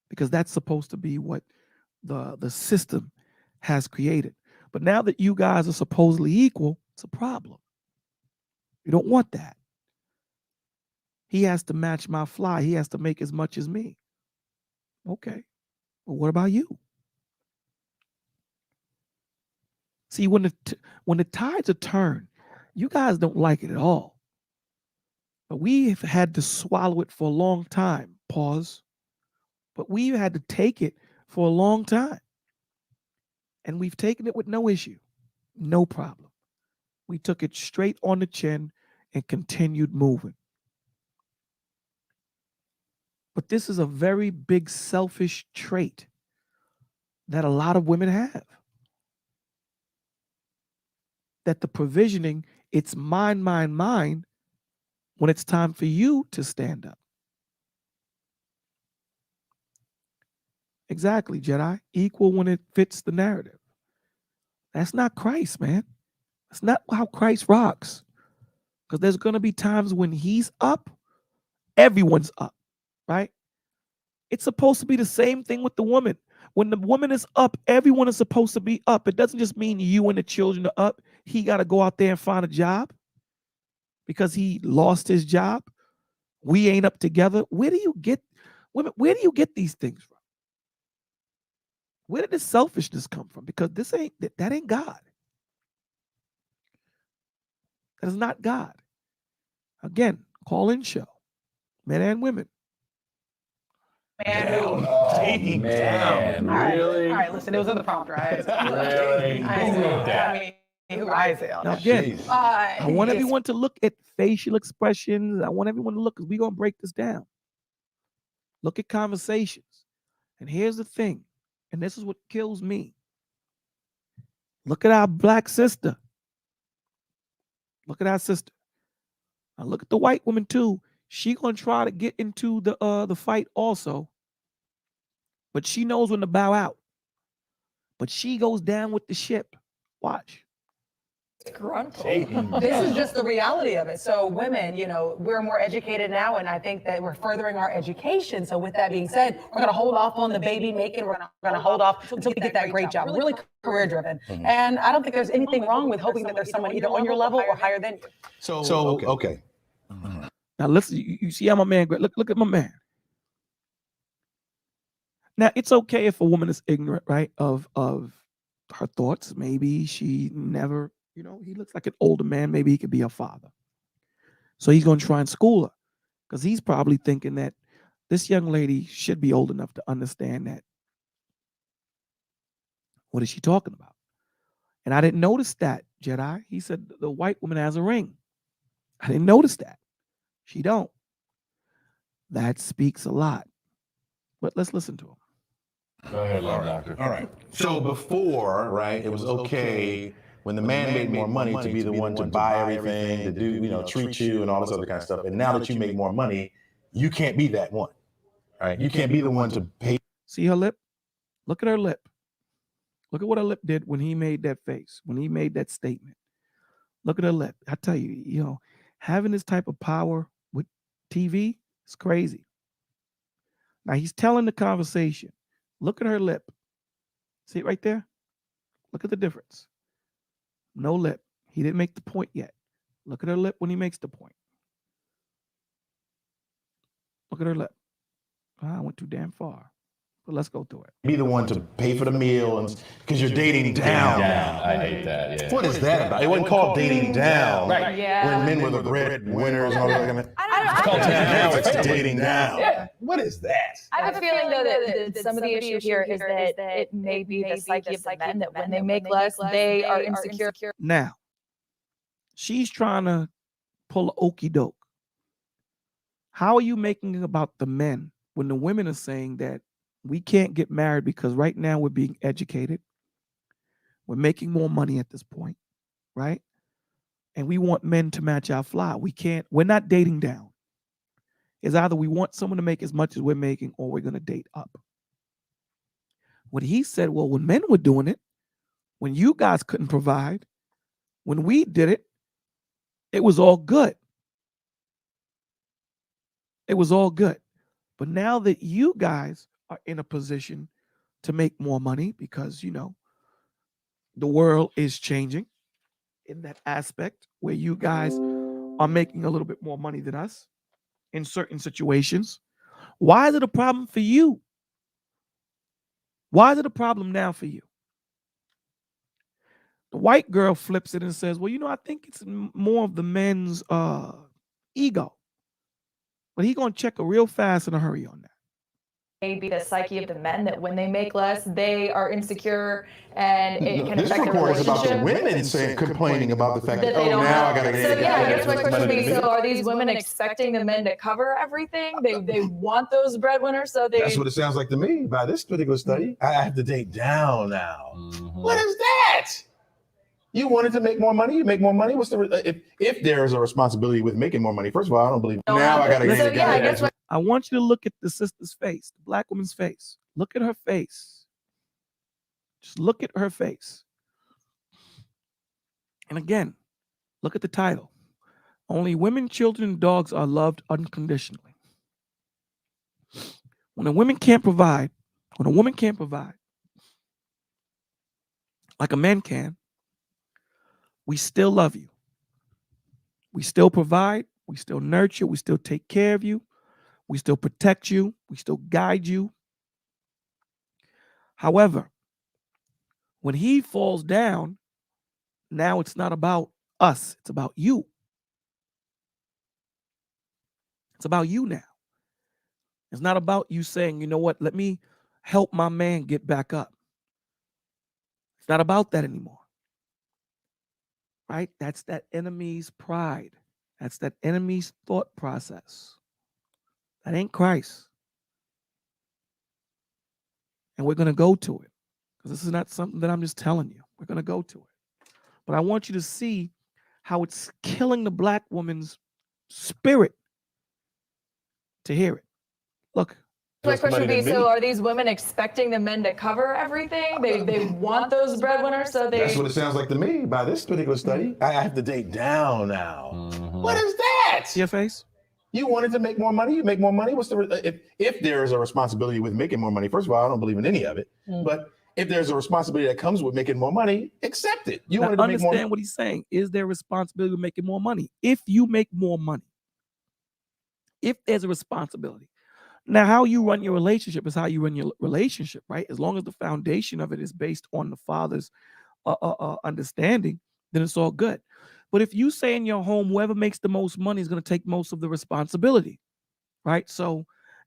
S8: because that's supposed to be what the system has created. But now that you guys are supposedly equal, it's a problem. You don't want that. He has to match my fly. He has to make as much as me. Okay. Well, what about you? See, when the tides are turned, you guys don't like it at all. But we've had to swallow it for a long time. Pause. But we've had to take it for a long time. And we've taken it with no issue. No problem. We took it straight on the chin and continued moving. But this is a very big selfish trait that a lot of women have. That the provisioning, it's mine, mine, mine, when it's time for you to stand up. Exactly, Jedi. Equal when it fits the narrative. That's not Christ, man. That's not how Christ rocks. Because there's going to be times when He's up, everyone's up, right? It's supposed to be the same thing with the woman. When the woman is up, everyone is supposed to be up. It doesn't just mean you and the children are up. He got to go out there and find a job because he lost his job. We ain't up together. Where do you get women? Where do you get these things from? Where did this selfishness come from? Because that ain't God. That is not God. Again, call in show, men and women.
S9: Man,
S10: really?
S9: All right, listen, it was in the prompt, right?
S10: Really? Who wrote that?
S8: Now again, I want everyone to look at facial expressions. I want everyone to look, because we're going to break this down. Look at conversations. And here's the thing, and this is what kills me. Look at our black sister. Look at our sister. Now look at the white woman too. She gonna try to get into the fight also, but she knows when to bow out. But she goes down with the ship. Watch.
S9: This is just the reality of it. So women, we're more educated now, and I think that we're furthering our education. So with that being said, we're going to hold off on the baby making. We're going to hold off until we get that great job. We're really career driven. And I don't think there's anything wrong with hoping that there's someone either on your level or higher than you.
S3: So okay.
S8: Now listen, you see how my man, look at my man. Now it's okay if a woman is ignorant, right, of her thoughts. Maybe she never, he looks like an older man. Maybe he could be a father. So he's going to try and school her because he's probably thinking that this young lady should be old enough to understand that. What is she talking about? And I didn't notice that, Jedi. He said the white woman has a ring. I didn't notice that. She don't. That speaks a lot. But let's listen to him.
S10: Go ahead, doctor.
S3: All right. So before, right, it was okay when the man made more money to be the one to buy everything, to do, treat you and all this other kind of stuff. And now that you make more money, you can't be that one, right? You can't be the one to pay.
S8: See her lip? Look at her lip. Look at what her lip did when he made that face, when he made that statement. Look at her lip. I tell you, having this type of power with TV is crazy. Now he's telling the conversation. Look at her lip. See it right there? Look at the difference. No lip. He didn't make the point yet. Look at her lip when he makes the point. Look at her lip. I went too damn far. But let's go through it.
S3: Be the one to pay for the meal because you're dating down.
S10: I hate that. Yeah.
S3: What is that about? It wasn't called dating down.
S10: Right.
S9: Yeah.
S3: When men were the breadwinners and all that.
S10: It's called
S3: Now it's
S10: dating
S3: dating down.
S10: Yeah.
S3: What is that?
S11: I have a feeling though that some of the issue here is that it may be the psyche of the men that when they make less, they are insecure.
S8: Now, she's trying to pull an okey doke. How are you making it about the men when the women are saying that we can't get married because right now we're being educated. We're making more money at this point, right? And we want men to match our fly. We're not dating down. It's either we want someone to make as much as we're making or we're going to date up. When he said, well, when men were doing it, when you guys couldn't provide, when we did it, it was all good. It was all good. But now that you guys are in a position to make more money because, the world is changing in that aspect where you guys are making a little bit more money than us in certain situations. Why is it a problem for you? Why is it a problem now for you? The white girl flips it and says, well, I think it's more of the men's ego. But he's going to check her real fast in a hurry on that.
S11: Maybe the psyche of the men that when they make less, they are insecure and it can
S3: This
S11: affect their
S3: report is about the
S11: relationship.
S3: women complaining about the fact that,
S11: They don't
S3: now I
S11: have.
S3: got to
S11: So
S3: get
S11: yeah, I guess my
S3: this
S11: question would
S3: money
S11: be,
S3: to
S11: so
S3: me.
S11: are these women expecting the men to cover everything? They want those breadwinners, so they.
S3: That's what it sounds like to me by this particular study. I have to date down now. What is that? You wanted to make more money. You make more money. What's the if there is a responsibility with making more money? First of all, I don't believe. Now I got to
S11: So
S3: get.
S11: yeah, I guess what
S8: I want you to look at the sister's face, the black woman's face. Look at her face. Just look at her face. And again, look at the title. Only women, children, and dogs are loved unconditionally. When a woman can't provide, like a man can, we still love you. We still provide. We still nurture. We still take care of you. We still protect you. We still guide you. However, when he falls down, now it's not about us. It's about you. It's about you now. It's not about you saying, you know what, let me help my man get back up. It's not about that anymore. Right? That's that enemy's pride. That's that enemy's thought process. That ain't Christ. And we're going to go to it. Because this is not something that I'm just telling you. We're going to go to it. But I want you to see how it's killing the black woman's spirit to hear it. Look.
S11: My question would be, so are these women expecting the men to cover everything? They want those breadwinners, so they...
S3: That's what it sounds like to me by this particular study. I have to date down now. What is that?
S8: See your face?
S3: You wanted to make more money, you make more money. What's the if there is a responsibility with making more money? First of all, I don't believe in any of it. But if there's a responsibility that comes with making more money, accept it. You wanted to make more.
S8: Understand what he's saying. Is there responsibility with making more money? If you make more money, if there's a responsibility. Now, how you run your relationship is how you run your relationship, right? As long as the foundation of it is based on the father's understanding, then it's all good. But if you say in your home, whoever makes the most money is going to take most of the responsibility, right? So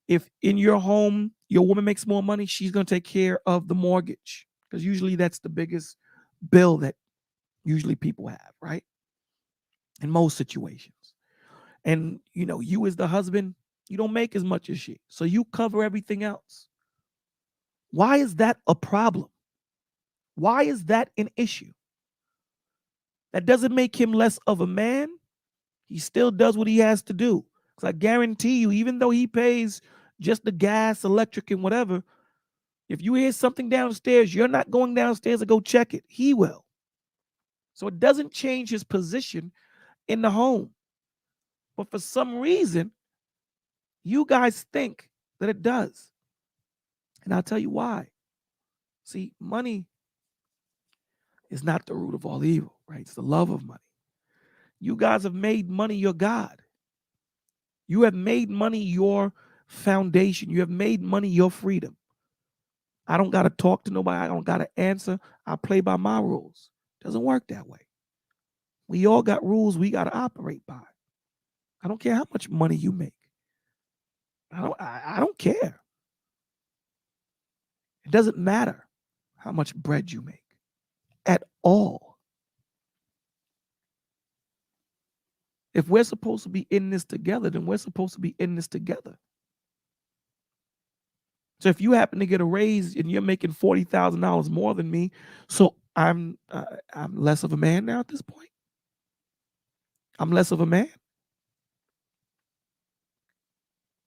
S8: if in your home, your woman makes more money, she's going to take care of the mortgage, because usually that's the biggest bill that usually people have, right? In most situations. And, you know, you as the husband, you don't make as much as she, so you cover everything else. Why is that a problem? Why is that an issue? That doesn't make him less of a man. He still does what he has to do. Because I guarantee you, even though he pays just the gas, electric, and whatever, if you hear something downstairs, you're not going downstairs to go check it. He will. So it doesn't change his position in the home. But for some reason, you guys think that it does. And I'll tell you why. See, money is not the root of all evil, right? It's the love of money. You guys have made money your God. You have made money your foundation. You have made money your freedom. I don't got to talk to nobody. I don't got to answer. I play by my rules. Doesn't work that way. We all got rules we got to operate by. I don't care how much money you make. I don't care. It doesn't matter how much bread you make at all. If we're supposed to be in this together, then we're supposed to be in this together. So if you happen to get a raise and you're making $40,000 more than me, so I'm less of a man now at this point. I'm less of a man.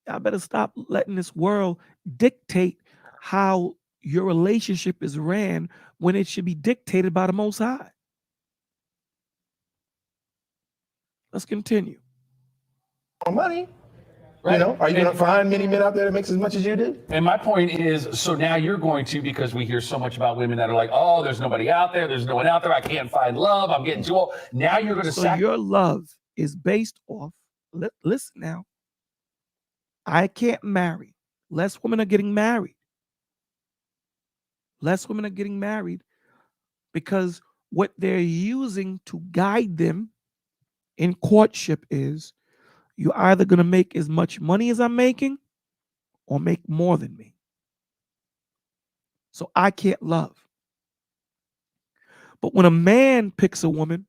S8: I better stop letting this world dictate how your relationship is ran when it should be dictated by the Most High. Let's continue.
S3: More money.
S10: Right.
S3: You know, are you going to find many men out there that makes as much as you do?
S10: And my point is, so now you're going to, because we hear so much about women that are like, oh, there's nobody out there. There's no one out there. I can't find love. I'm getting too old. Now you're going to
S8: So your love is based off, listen now, I can't marry. Less women are getting married. Less women are getting married because what they're using to guide them in courtship is, you're either going to make as much money as I'm making or make more than me. So I can't love. But when a man picks a woman,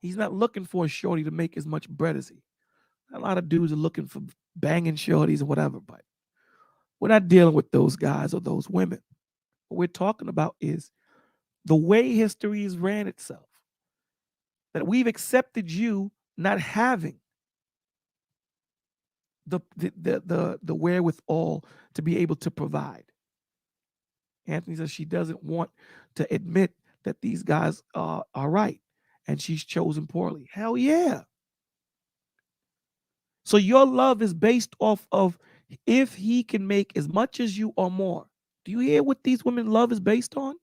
S8: he's not looking for a shorty to make as much bread as he. A lot of dudes are looking for banging shorties or whatever, but we're not dealing with those guys or those women. What we're talking about is the way history has ran itself. That we've accepted you not having the wherewithal to be able to provide. Anthony says she doesn't want to admit that these guys are right and she's chosen poorly. Hell yeah. So your love is based off of if he can make as much as you or more. Do you hear what these women love is based on?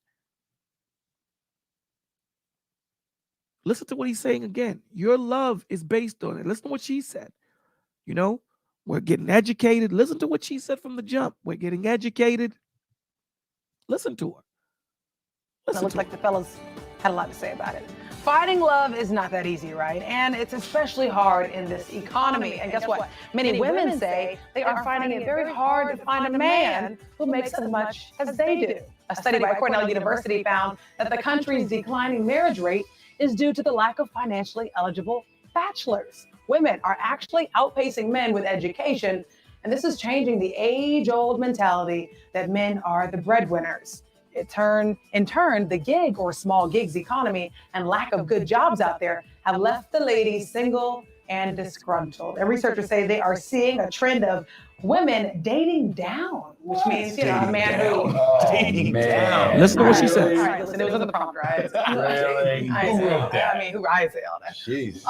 S8: Listen to what he's saying again. Your love is based on it. Listen to what she said. You know, we're getting educated. Listen to what she said from the jump. We're getting educated. Listen to her.
S9: It looks like the fellas had a lot to say about it. Finding love is not that easy, right? And it's especially hard in this economy. And guess what? Many women say they are finding it very hard to find a man who makes as much as they do. A study by Cornell University found that the country's declining marriage rate is due to the lack of financially eligible bachelors. Women are actually outpacing men with education, and this is changing the age-old mentality that men are the breadwinners. In turn, the gig or small gigs economy and lack of good jobs out there have left the ladies single and disgruntled. And researchers say they are seeing a trend of women dating down, which means, you know, a man who
S10: dating down.
S8: Listen to what she said.
S9: All right, listen, it was in the prompt, right?
S10: Really? Who wrote that?
S9: I mean, who I say all that.
S1: Jeez.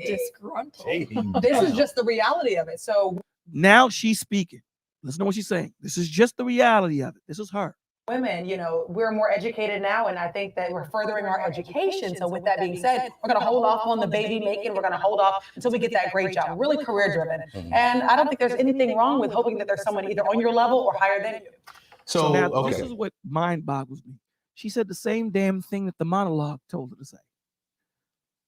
S11: Disgruntled.
S12: This is just the reality of it. So
S8: Now she's speaking. Listen to what she's saying. This is just the reality of it. This is her.
S9: Women, you know, we're more educated now, and I think that we're furthering our education. So with that being said, we're going to hold off on the baby making. We're going to hold off until we get that great job. We're really career driven. And I don't think there's anything wrong with hoping that there's someone either on your level or higher than you.
S1: So,
S8: now,
S1: okay.
S8: this is what mind boggles me. She said the same damn thing that the monologue told her to say.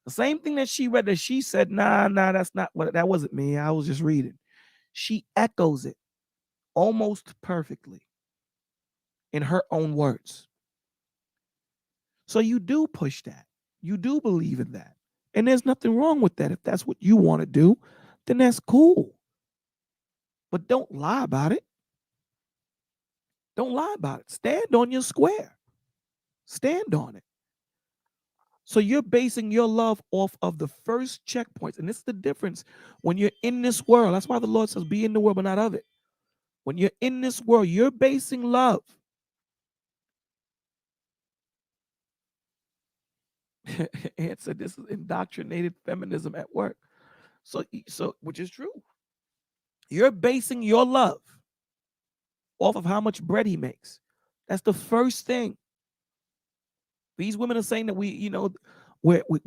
S8: The same thing that she read that she said, nah, that's not what, that wasn't me. I was just reading. She echoes it almost perfectly in her own words. So you do push that. You do believe in that. And there's nothing wrong with that. If that's what you want to do, then that's cool. But don't lie about it. Don't lie about it. Stand on your square. Stand on it. So you're basing your love off of the first checkpoints. And this is the difference when you're in this world. That's why the Lord says, be in the world, but not of it. When you're in this world, you're basing love. Ant said this is indoctrinated feminism at work. So which is true. You're basing your love off of how much bread he makes. That's the first thing. These women are saying that we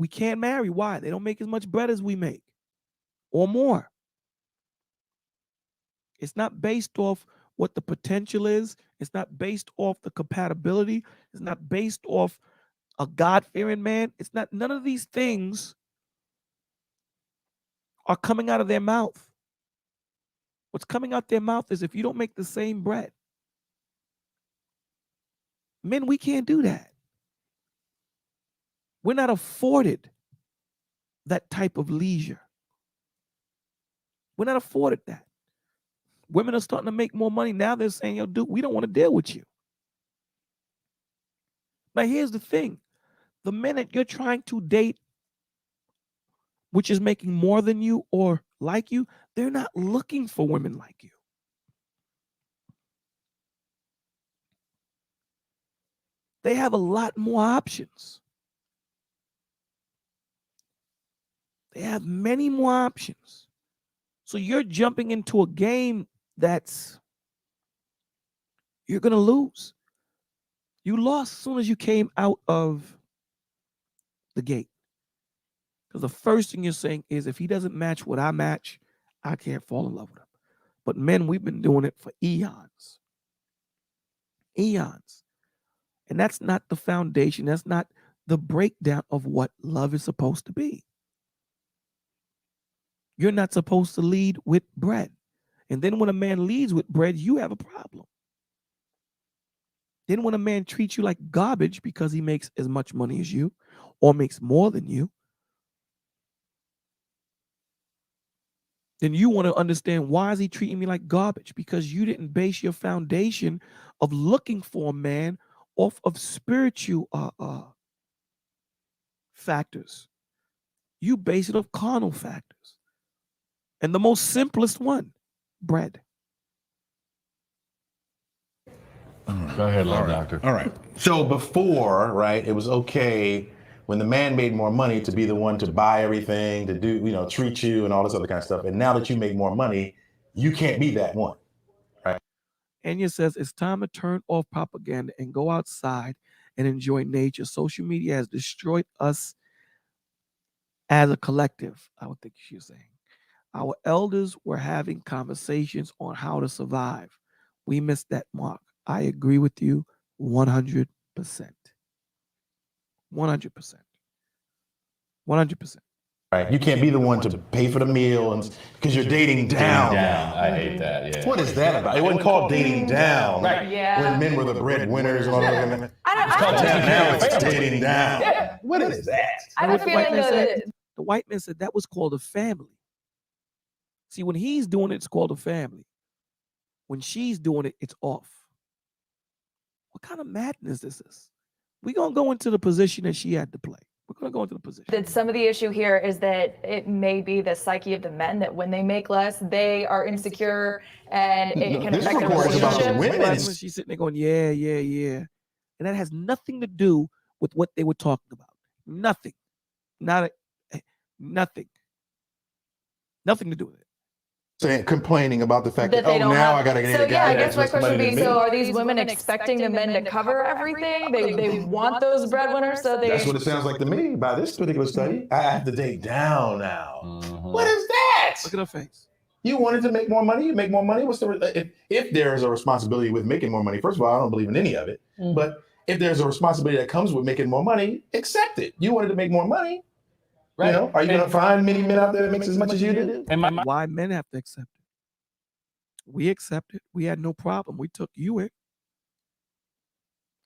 S8: can't marry. Why? They don't make as much bread as we make or more. It's not based off what the potential is. It's not based off the compatibility. It's not based off a God-fearing man. It's not, none of these things are coming out of their mouth. What's coming out their mouth is if you don't make the same bread. Men, we can't do that. We're not afforded that type of leisure. We're not afforded that. Women are starting to make more money. Now they're saying, yo, dude, we don't want to deal with you. But here's the thing. The minute you're trying to date, which is making more than you or like you, they're not looking for women like you. They have a lot more options. They have many more options. So you're jumping into a game that's, you're going to lose. You lost as soon as you came out of the gate. Because the first thing you're saying is if he doesn't match what I match, I can't fall in love with him. But men, we've been doing it for eons. Eons. And that's not the foundation. That's not the breakdown of what love is supposed to be. You're not supposed to lead with bread. And then when a man leads with bread, you have a problem. Then when a man treats you like garbage because he makes as much money as you or makes more than you, then you want to understand, why is he treating me like garbage? Because you didn't base your foundation of looking for a man off of spiritual factors. You base it off carnal factors. And the most simplest one, bread.
S10: Go ahead, love doctor.
S1: All right. So before, right, it was okay when the man made more money to be the one to buy everything, to do, you know, treat you and all this other kind of stuff. And now that you make more money, you can't be that one, right?
S8: Anya says it's time to turn off propaganda and go outside and enjoy nature. Social media has destroyed us as a collective, I would think she was saying. Our elders were having conversations on how to survive. We missed that mark. I agree with you 100%. 100%. 100%.
S1: Right. You can't be the one to pay for the meal and because you're dating down.
S10: I hate that. Yeah.
S1: What is that about? It wasn't called dating down.
S10: Right.
S11: Yeah.
S1: When men were the breadwinners and all that.
S11: I
S1: Called
S11: don't
S1: now it's dating down. What is that?
S11: I have a feeling that
S8: The white man said that was called a family. See, when he's doing it, it's called a family. When she's doing it, it's off. What kind of madness is this? We're going to go into the position that she had to play. We're going to go into the position.
S11: That some of the issue here is that it may be the psyche of the men that when they make less, they are insecure and it can
S1: This
S11: affect their
S1: report is about the
S11: relationship.
S1: women.
S8: She's sitting there going, yeah. And that has nothing to do with what they were talking about. Nothing. Nothing. Nothing to do with it.
S1: Saying, complaining about the fact
S11: That
S1: that,
S11: they
S1: oh,
S11: don't
S1: now
S11: have.
S1: I got to get
S11: So
S1: a
S11: yeah,
S1: guy.
S11: I guess my
S1: that's
S11: question would
S1: money
S11: be:
S1: than
S11: so
S1: me.
S11: are these women expecting the men to cover everything? They want those breadwinners, so they.
S1: That's what it sounds like to me by this particular study. I have to date down now. What is that?
S8: Look at her face.
S1: You wanted to make more money, you make more money. What's the if there's a responsibility with making more money? First of all, I don't believe in any of it. But if there's a responsibility that comes with making more money, accept it. You wanted to make more money. Right. You know, are you going to find many men out there that makes as much as you do?
S8: And why men have to accept it? We accept it. We had no problem. We took you in.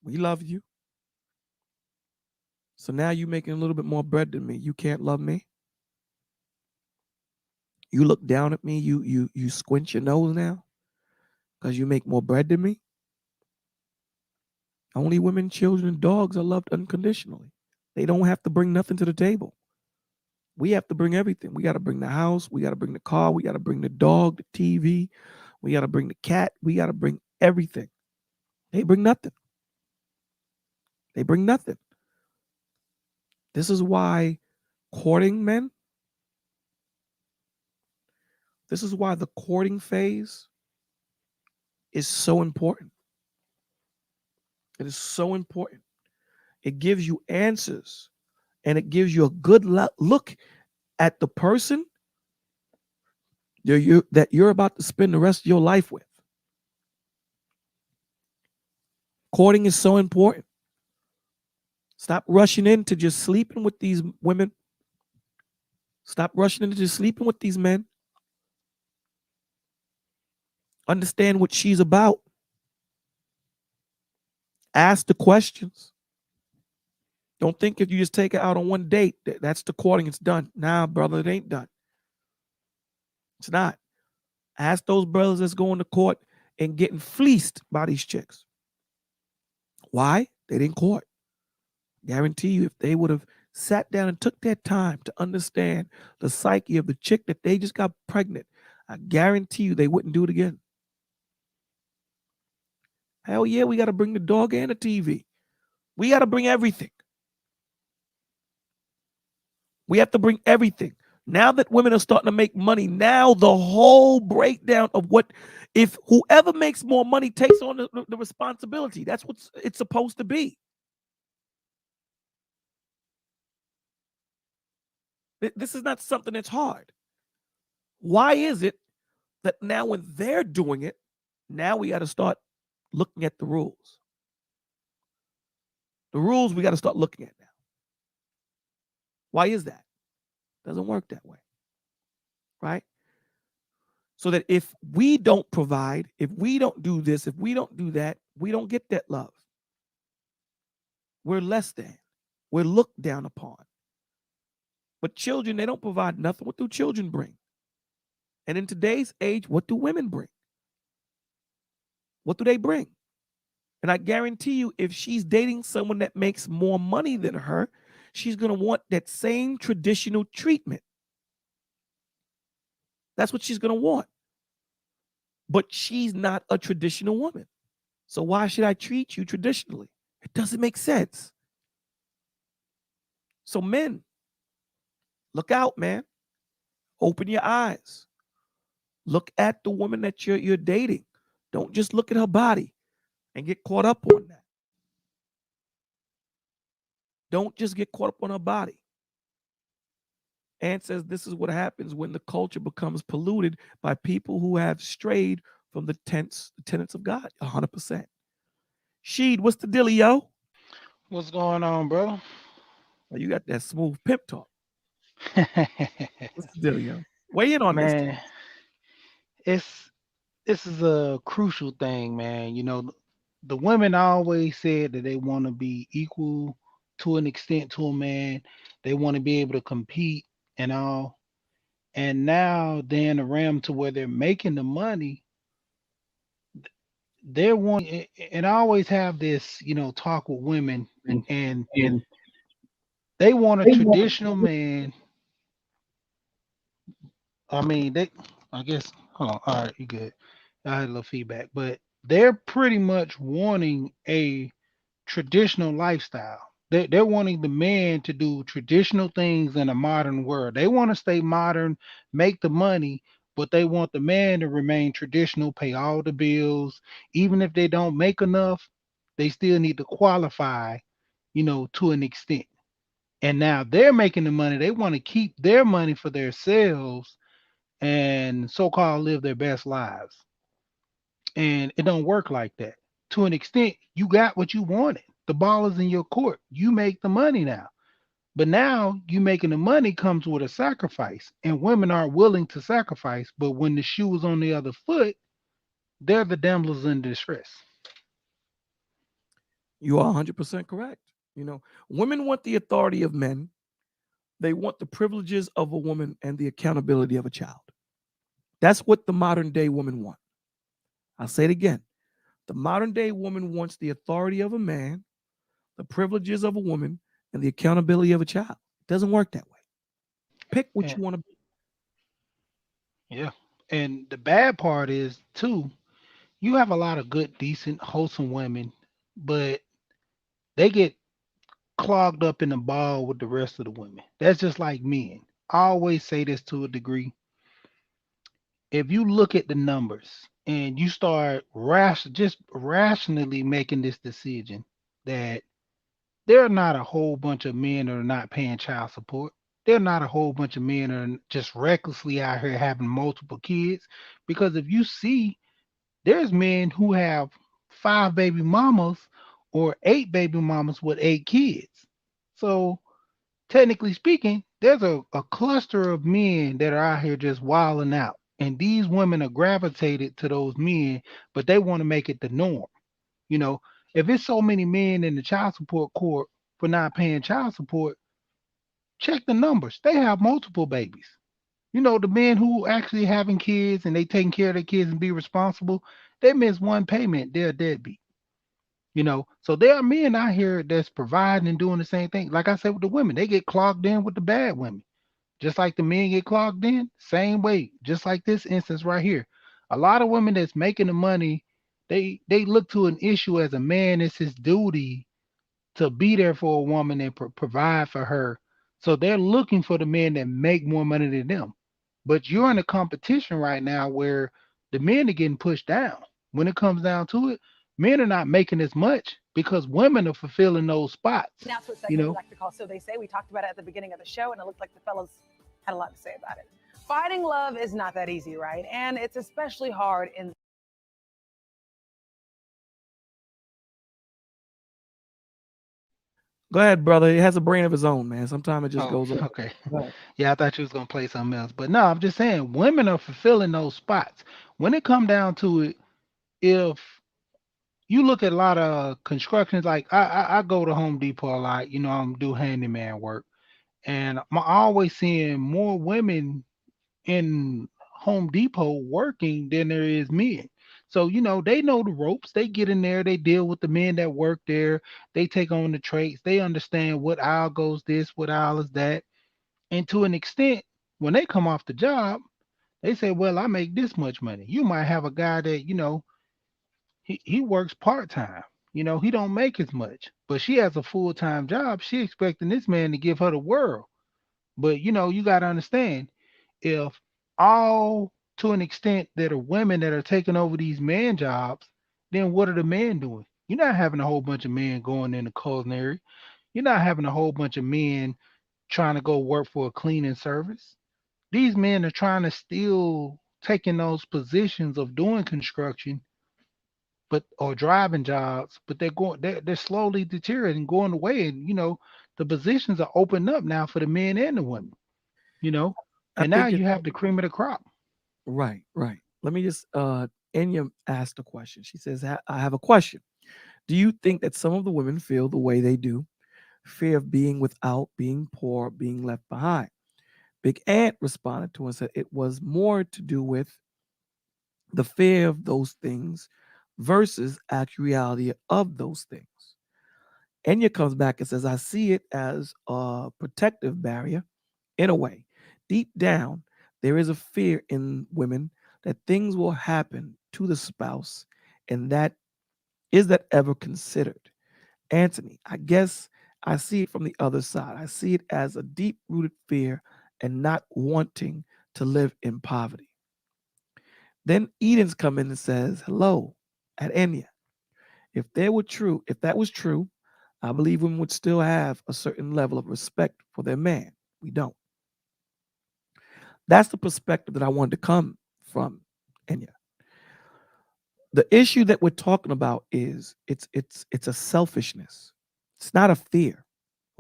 S8: We love you. So now you making a little bit more bread than me. You can't love me. You look down at me. You squint your nose now because you make more bread than me. Only women, children, and dogs are loved unconditionally. They don't have to bring nothing to the table. We have to bring everything. We got to bring the house. We got to bring the car. We got to bring the dog, the TV. We got to bring the cat. We got to bring everything. They bring nothing. They bring nothing. This is why courting men, this is why the courting phase is so important. It is so important. It gives you answers and it gives you a good look at the person that you're about to spend the rest of your life with. Courting is so important. Stop rushing into just sleeping with these women. Stop rushing into just sleeping with these men. Understand what she's about. Ask the questions. Don't think if you just take her out on one date, that's the courting, it's done. Nah, brother, it ain't done. It's not. Ask those brothers that's going to court and getting fleeced by these chicks. Why? They didn't court. Guarantee you, if they would have sat down and took their time to understand the psyche of the chick that they just got pregnant, I guarantee you they wouldn't do it again. Hell yeah, we got to bring the dog and the TV. We got to bring everything. We have to bring everything. Now that women are starting to make money, now the whole breakdown of what, if whoever makes more money takes on the responsibility. That's what it's supposed to be. This is not something that's hard. Why is it that now when they're doing it, now we got to start looking at the rules? The rules we got to start looking at now. Why is that? Doesn't work that way, right? So that if we don't provide, if we don't do this, if we don't do that, we don't get that love. We're less than. We're looked down upon. But children, they don't provide nothing. What do children bring? And in today's age, what do women bring? What do they bring? And I guarantee you, if she's dating someone that makes more money than her, she's going to want that same traditional treatment. That's what she's going to want. But she's not a traditional woman. So why should I treat you traditionally? It doesn't make sense. So men, look out, man. Open your eyes. Look at the woman that you're dating. Don't just look at her body and get caught up on that. Don't just get caught up on her body. Ann says this is what happens when the culture becomes polluted by people who have strayed from the tenets of God. 100%. Sheed, what's the deal, yo?
S13: What's going on, brother?
S8: Oh, you got that smooth pimp talk. What's the deal, yo? Weigh in on
S13: Man,
S8: this.
S13: this is a crucial thing, man. You know, the women always said that they want to be equal to an extent to a man. They want to be able to compete and all. And now they're in a realm to where they're making the money. they're one, and I always have this, talk with women, and they want a traditional man. I mean, I guess, hold on. All right, you good. I had a little feedback, but they're pretty much wanting a traditional lifestyle. They're wanting the man to do traditional things in a modern world. They want to stay modern, make the money, but they want the man to remain traditional, pay all the bills. Even if they don't make enough, they still need to qualify, to an extent. And now they're making the money. They want to keep their money for themselves and so-called live their best lives. And it don't work like that. To an extent, you got what you wanted. The ball is in your court. You make the money now. But now you making the money comes with a sacrifice. And women are willing to sacrifice. But when the shoe is on the other foot, they're the damsels in distress.
S8: You are 100% correct. Women want the authority of men. They want the privileges of a woman and the accountability of a child. That's what the modern day woman want. I'll say it again. The modern day woman wants the authority of a man, the privileges of a woman, and the accountability of a child. It doesn't work that way. Pick what
S13: And
S8: you want to be.
S13: yeah. And the bad part is too, you have a lot of good, decent, wholesome women, but they get clogged up in the ball with the rest of the women. That's just like men. I always say this to a degree. If you look at the numbers and you start just rationally making this decision that there are not a whole bunch of men that are not paying child support. There are not a whole bunch of men that are just recklessly out here having multiple kids. Because if you see, there's men who have 5 baby mamas or 8 baby mamas with 8 kids. So technically speaking, there's a cluster of men that are out here just wilding out. And these women are gravitated to those men, but they want to make it the norm. You know, if it's so many men in the child support court for not paying child support, check the numbers. They have multiple babies. The men who actually having kids and they taking care of their kids and be responsible, they miss one payment, they're a deadbeat. So there are men out here that's providing and doing the same thing. Like I said with the women, they get clogged in with the bad women. Just like the men get clogged in, same way. Just like this instance right here. A lot of women that's making the money, they look to an issue as a man. It's his duty to be there for a woman and provide for her. So they're looking for the men that make more money than them. But you're in a competition right now where the men are getting pushed down. When it comes down to it, men are not making as much because women are fulfilling those spots.
S9: Now it's what
S13: You
S9: segment we
S13: know,
S9: like to call So They Say. We talked about it at the beginning of the show, and it looked like the fellas had a lot to say about it. Finding love is not that easy, right? And it's especially hard in
S8: Go ahead, brother. It has a brain of its own, man. Sometimes it just
S13: oh,
S8: goes up.
S13: okay.
S8: Go ahead.
S13: Yeah, I thought you was gonna play something else, but no, I'm just saying women are fulfilling those spots. When it come down to it, if you look at a lot of constructions, like I go to Home Depot a lot. I'm do handyman work, and I'm always seeing more women in Home Depot working than there is men. So, they know the ropes. They get in there, they deal with the men that work there, they take on the trades, they understand what aisle goes this, what aisle is that. And to an extent, when they come off the job, they say, well, I make this much money. You might have a guy that, he works part-time. He don't make as much. But she has a full-time job. She expecting this man to give her the world. But you gotta understand, if all to an extent that are women that are taking over these man jobs, then what are the men doing? You're not having a whole bunch of men going in the culinary. You're not having a whole bunch of men trying to go work for a cleaning service. These men are trying to still taking those positions of doing construction, but or driving jobs, but they're slowly deteriorating, going away. And the positions are opening up now for the men and the women, you know,
S8: I
S13: and now
S8: think
S13: you
S8: it's
S13: have the cream of the crop.
S8: right, right. Let me just Enya asked a question. She says, I have a question. Do you think that some of the women feel the way they do? Fear of being without, being poor, being left behind. Big Ant responded to and said it was more to do with the fear of those things versus actual reality of those things. Enya comes back and says, I see it as a protective barrier in a way. Deep down, there is a fear in women that things will happen to the spouse, and that is that ever considered? Anthony, I guess I see it from the other side. I see it as a deep rooted fear and not wanting to live in poverty. Then Eden's come in and says, hello, at Enya. If that was true, I believe women would still have a certain level of respect for their man. We don't. That's the perspective that I wanted to come from, Enya. The issue that we're talking about is it's a selfishness. It's not a fear.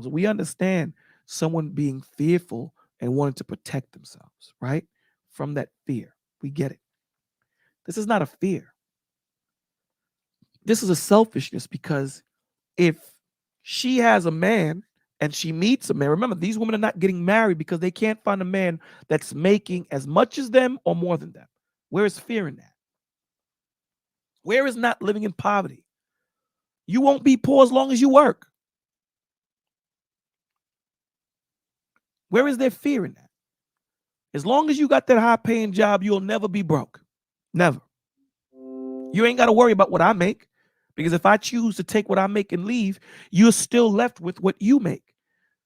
S8: So we understand someone being fearful and wanting to protect themselves, right? From that fear. We get it. This is not a fear. This is a selfishness, because if she has a man and she meets a man, remember, these women are not getting married because they can't find a man that's making as much as them or more than them. Where is fear in that? Where is not living in poverty? You won't be poor as long as you work. Where is there fear in that? As long as you got that high paying job, you'll never be broke. Never. You ain't got to worry about what I make, because if I choose to take what I make and leave, you're still left with what you make.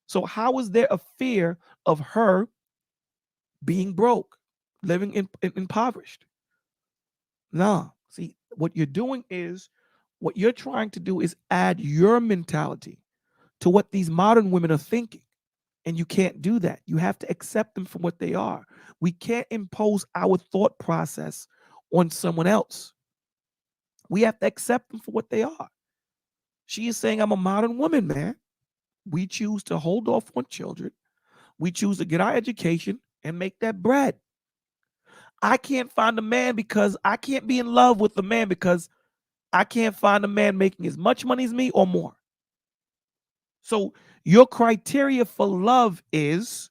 S8: So how is there a fear of her being broke, living impoverished? No. See, what you're doing is, what you're trying to do is add your mentality to what these modern women are thinking. And you can't do that. You have to accept them for what they are. We can't impose our thought process on someone else. We have to accept them for what they are. She is saying, I'm a modern woman, man. We choose to hold off on children. We choose to get our education and make that bread. I can't find a man because I can't be in love with the man because I can't find a man making as much money as me or more. So your criteria for love is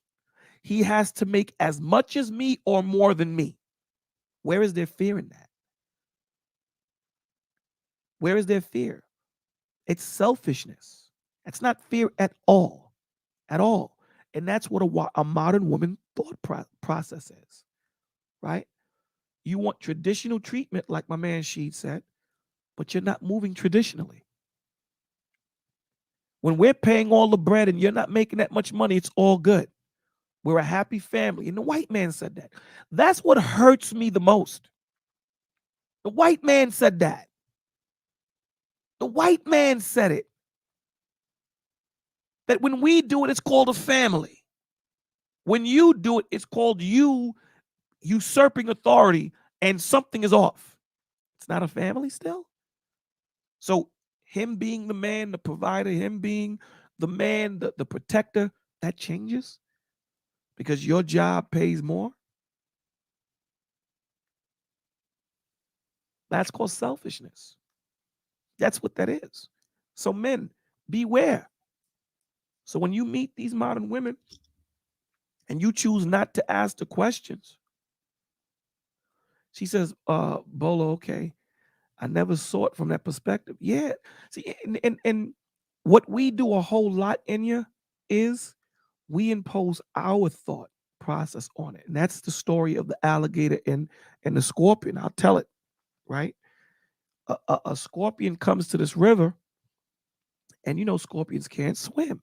S8: he has to make as much as me or more than me. Where is their fear in that? Where is their fear? It's selfishness. That's not fear at all. At all. And that's what a modern woman thought process is, right? You want traditional treatment, like my man Sheed said, but you're not moving traditionally. When we're paying all the bread and you're not making that much money, it's all good. We're a happy family. And the white man said that. That's what hurts me the most. The white man said that. The white man said it. That when we do it, it's called a family. When you do it, it's called you usurping authority, and something is off. It's not a family still. So him being the man, the provider, him being the man, the protector, that changes because your job pays more. That's called selfishness. That's what that is. So men, beware. So when you meet these modern women and you choose not to ask the questions, she says, Bolo, okay, I never saw it from that perspective. Yeah. See, and what we do a whole lot, Enya, is we impose our thought process on it. And that's the story of the alligator and the scorpion. I'll tell it, right? A scorpion comes to this river, and you know scorpions can't swim.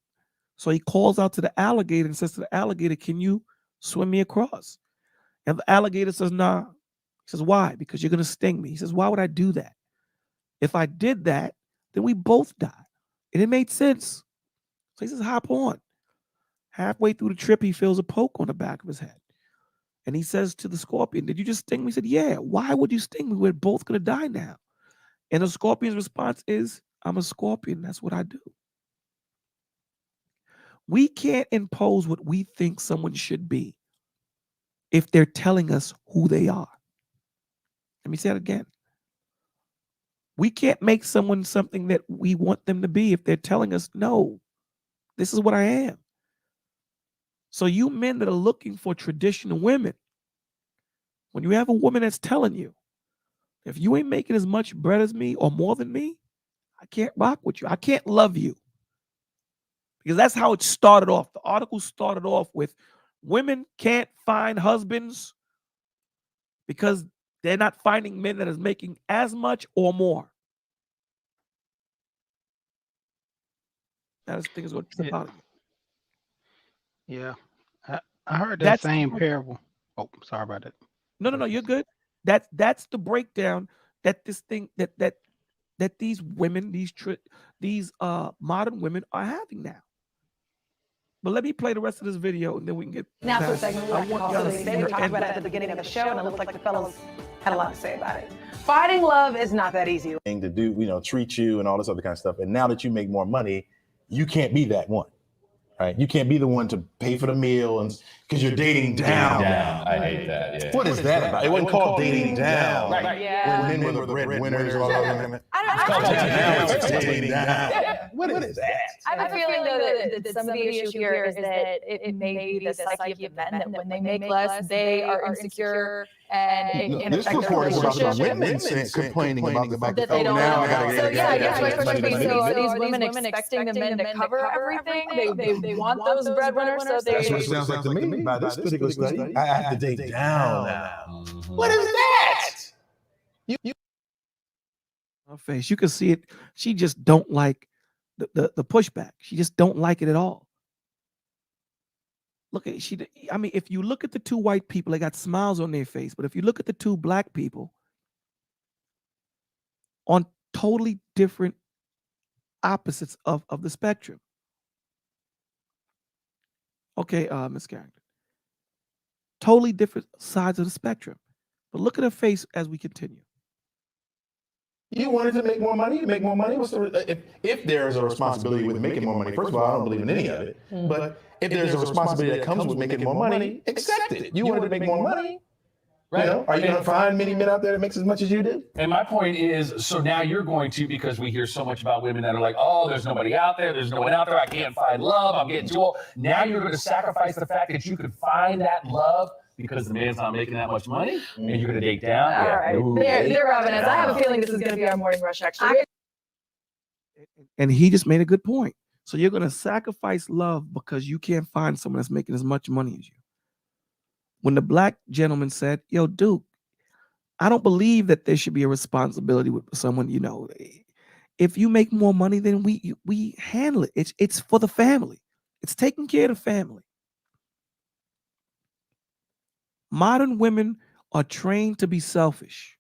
S8: So he calls out to the alligator and says to the alligator, can you swim me across? And the alligator says, nah. He says, why? Because you're going to sting me. He says, why would I do that? If I did that, then we both die. And it made sense. So he says, hop on. Halfway through the trip, he feels a poke on the back of his head. And he says to the scorpion, did you just sting me? He said, yeah. Why would you sting me? We're both going to die now. And the scorpion's response is, I'm a scorpion. That's what I do. We can't impose what we think someone should be if they're telling us who they are. Let me say that again. We can't make someone something that we want them to be if they're telling us, no, this is what I am. So you men that are looking for traditional women, when you have a woman that's telling you If you ain't making as much bread as me or more than me, I can't rock with you. I can't love you. Because that's how it started off. The article started off with women can't find husbands because they're not finding men that is making as much or more. That is things what it's about.
S13: Yeah. I heard that
S8: That's
S13: same parable. Oh, sorry about that.
S8: no, you're good. That's the breakdown that this thing that these women, these modern women are having now. But let me play the rest of this video and then we can get
S9: Now to the
S8: past it.
S9: segment we
S8: I
S9: like to
S8: want
S9: call
S8: y'all
S9: So
S8: to
S9: They
S8: see
S9: Say. We
S8: her
S9: talked
S8: end
S9: about it
S8: with
S9: at the beginning of the show, and it looked like the fellas had a lot to say about it. Fighting love is not that easy.
S14: To do, treat you and all this other kind of stuff. And now that you make more money, you can't be that one, right? You can't be the one to pay for the meal and because you're dating down.
S10: I hate that. Yeah.
S14: What is that about? It wasn't called dating down.
S10: Right.
S11: Yeah.
S14: When men were the breadwinners and all that.
S11: I
S14: Now
S11: don't
S14: it's dating down. What is that?
S11: I have a feeling though that some of the issue here is that it may be the psyche of the men that when they make less, they are insecure and it can
S14: This
S11: affect their
S14: report is about the
S11: relationship.
S14: women complaining about the fact
S11: That they don't
S14: now I
S11: know.
S14: gotta
S11: So
S14: get
S11: yeah, my
S14: it.
S11: question would be, so are these women expecting the men to cover everything? They want those breadwinners, so they.
S14: That's what it sounds like to me. By this particular study, I have to date down now. What is that?
S8: her face. You can see it. She just don't like the pushback. She just don't like it at all. Look at I mean, if you look at the two white people, they got smiles on their face. But if you look at the two black people on totally different opposites of the spectrum. Okay, Miss Carrington. Totally different sides of the spectrum. But look at her face as we continue.
S14: You wanted to make more money, you make more money. What's if there's a responsibility with making more money, first of all, I don't believe in any of it. But if there's a responsibility that comes with making more money, accept it. You wanted to make more money. Right. Are you going to find many men out there that makes as much as you do?
S10: And my point is, so now you're going to, because we hear so much about women that are like, oh, there's nobody out there, there's no one out there, I can't find love, I'm getting too old. Now you're going to sacrifice the fact that you could find that love because the man's not making that much money, and you're going to date down.
S11: All right. They're rubbing us. I have a feeling this is going to be our morning rush, actually.
S8: And he just made a good point. So you're going to sacrifice love because you can't find someone that's making as much money as you. When the black gentleman said, yo, Duke, I don't believe that there should be a responsibility with someone, if you make more money, then we handle it. It's for the family. It's taking care of the family. Modern women are trained to be selfish.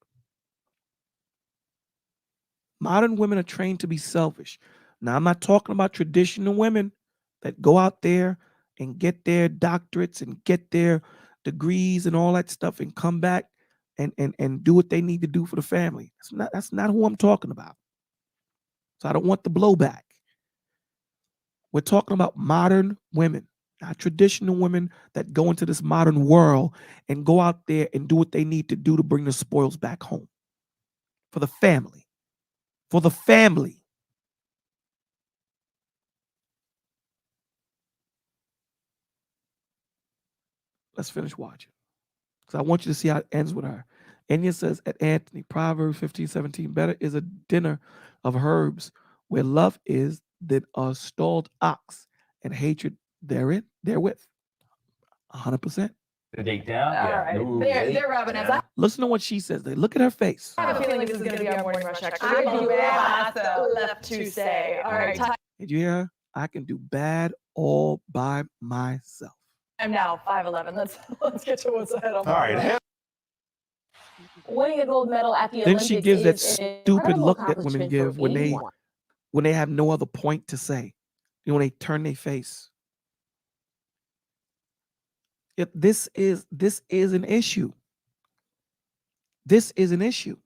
S8: Modern women are trained to be selfish. Now, I'm not talking about traditional women that go out there and get their doctorates and get their degrees and all that stuff and come back and do what they need to do for the family. That's not who I'm talking about. So I don't want the blowback. We're talking about modern women, not traditional women that go into this modern world and go out there and do what they need to do to bring the spoils back home for the family. For the family. Let's finish watching. Because I want you to see how it ends with her. Enya says at Anthony, Proverbs 15:17, better is a dinner of herbs where love is than a stalled ox and hatred therewith. 100%.
S10: To date down?
S11: All right. They're rubbing us.
S8: Listen to what she says. Look at her face.
S11: I have a feeling this is going to be our morning rush, actually. I do have left to say. All right.
S8: Did you hear her? I can do bad all by myself.
S11: I'm now 5'11". Let's get to what's ahead of me.
S14: All right.
S15: Winning a gold medal at the
S8: Then
S15: Olympics
S8: she gives that
S15: is an
S8: stupid
S15: incredible
S8: look that women
S15: accomplishment
S8: give
S15: for
S8: when
S15: anyone.
S8: they have no other point to say. When they turn their face. This is an issue. This is an issue.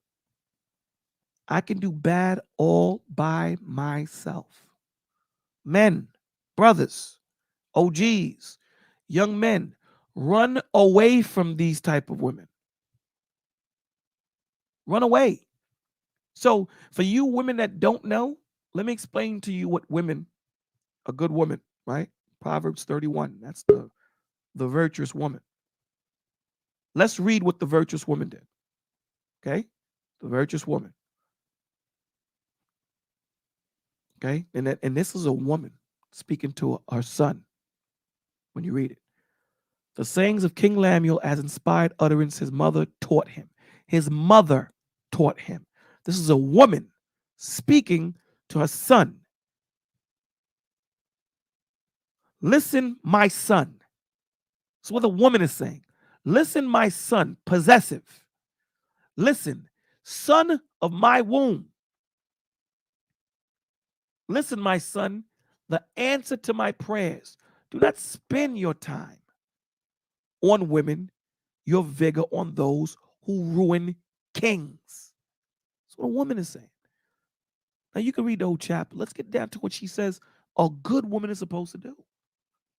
S8: I can do bad all by myself. Men, brothers, OGs, young men, run away from these type of women. Run away. So for you women that don't know, let me explain to you what a good woman, right? Proverbs 31. That's the virtuous woman. Let's read what the virtuous woman did. Okay? The virtuous woman. Okay? And this is a woman speaking to her son when you read it. The sayings of King Lemuel as inspired utterance his mother taught him. His mother taught him. This is a woman speaking to her son. Listen, my son. That's what the woman is saying. Listen, my son, possessive. Listen, son of my womb. Listen, my son, the answer to my prayers. Do not spend your time on women, your vigor on those who ruin kings. That's what a woman is saying. Now you can read the whole chapter. Let's get down to what she says a good woman is supposed to do.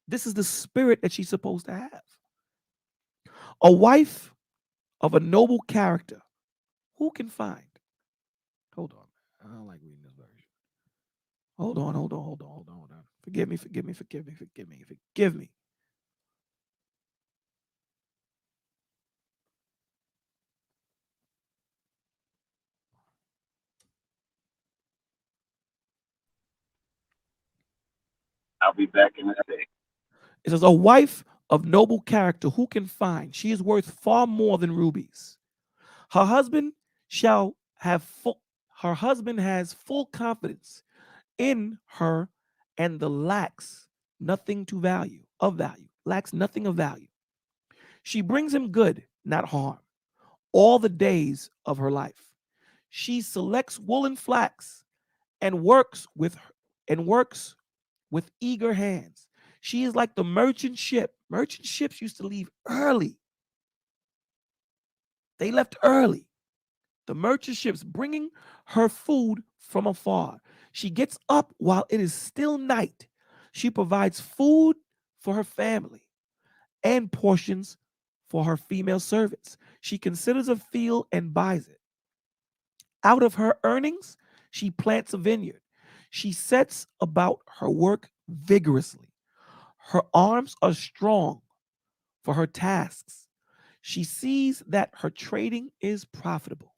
S8: This is the spirit that she's supposed to have. A wife of a noble character. Who can find? Hold on. I don't like reading this version. Hold on. Forgive me.
S16: I'll be back in a day.
S8: It says, a wife of noble character, who can find? She is worth far more than rubies. Her husband has full confidence in her and lacks nothing of value. She brings him good, not harm, all the days of her life. She selects wool and flax and works with eager hands. She is like the merchant ship. Merchant ships used to leave early. They left early. The merchant ships bringing her food from afar. She gets up while it is still night. She provides food for her family and portions for her female servants. She considers a field and buys it. Out of her earnings, she plants a vineyard. She sets about her work vigorously. Her arms are strong for her tasks. She sees that her trading is profitable,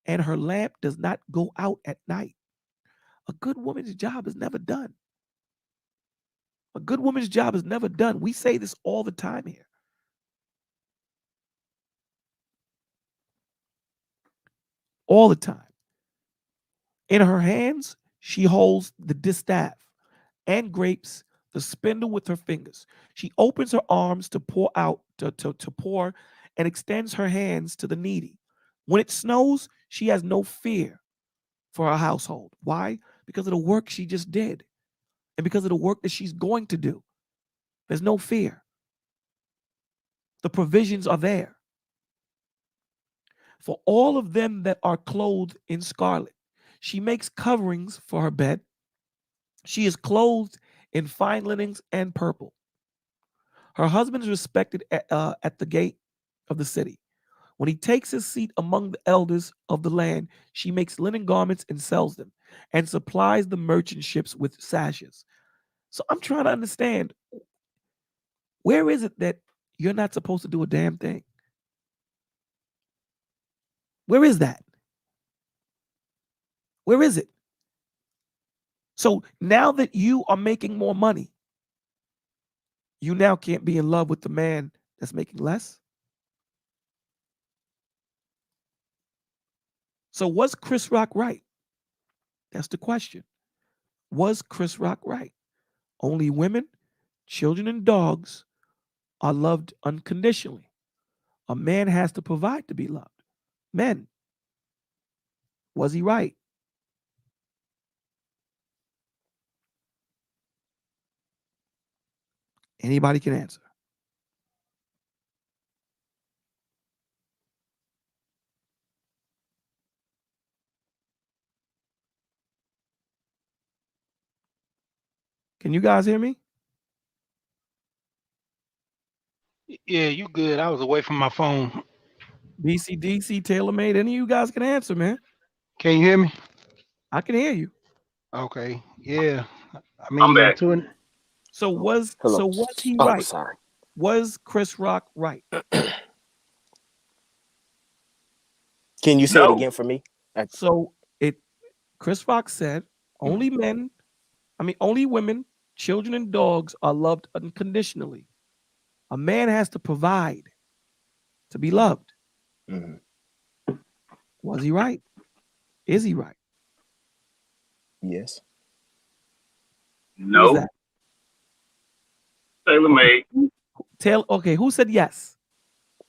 S8: and her lamp does not go out at night. A good woman's job is never done. A good woman's job is never done. We say this all the time here. All the time. In her hands, she holds the distaff and grapes the spindle with her fingers. She opens her arms to pour out, to pour, and extends her hands to the needy. When it snows, she has no fear for her household. Why? Because of the work she just did and because of the work that she's going to do. There's no fear. The provisions are there. For all of them that are clothed in scarlet, she makes coverings for her bed. She is clothed in fine linens and purple. Her husband is respected at the gate of the city. When he takes his seat among the elders of the land, she makes linen garments and sells them and supplies the merchant ships with sashes. So I'm trying to understand, where is it that you're not supposed to do a damn thing? Where is that? Where is it? So now that you are making more money, you now can't be in love with the man that's making less? So was Chris Rock right? That's the question. Was Chris Rock right? Only women, children, and dogs are loved unconditionally. A man has to provide to be loved. Men. Was he right? Anybody can answer. Can you guys hear me?
S13: Yeah, you good. I was away from my phone.
S8: BCDC, TaylorMade, any of you guys can answer, man.
S13: Can you hear me?
S8: I can hear you.
S13: Okay. Yeah. I mean,
S16: I'm back.
S8: So was he
S17: Oh,
S8: right?
S17: sorry.
S8: Was Chris Rock right?
S17: Can you say it again for me?
S8: So Chris Rock said only men, only women, children, and dogs are loved unconditionally. A man has to provide to be loved. Was he right? Is he right?
S17: Yes.
S16: No.
S8: Who is that?
S16: Taylor made.
S8: Okay, who said yes?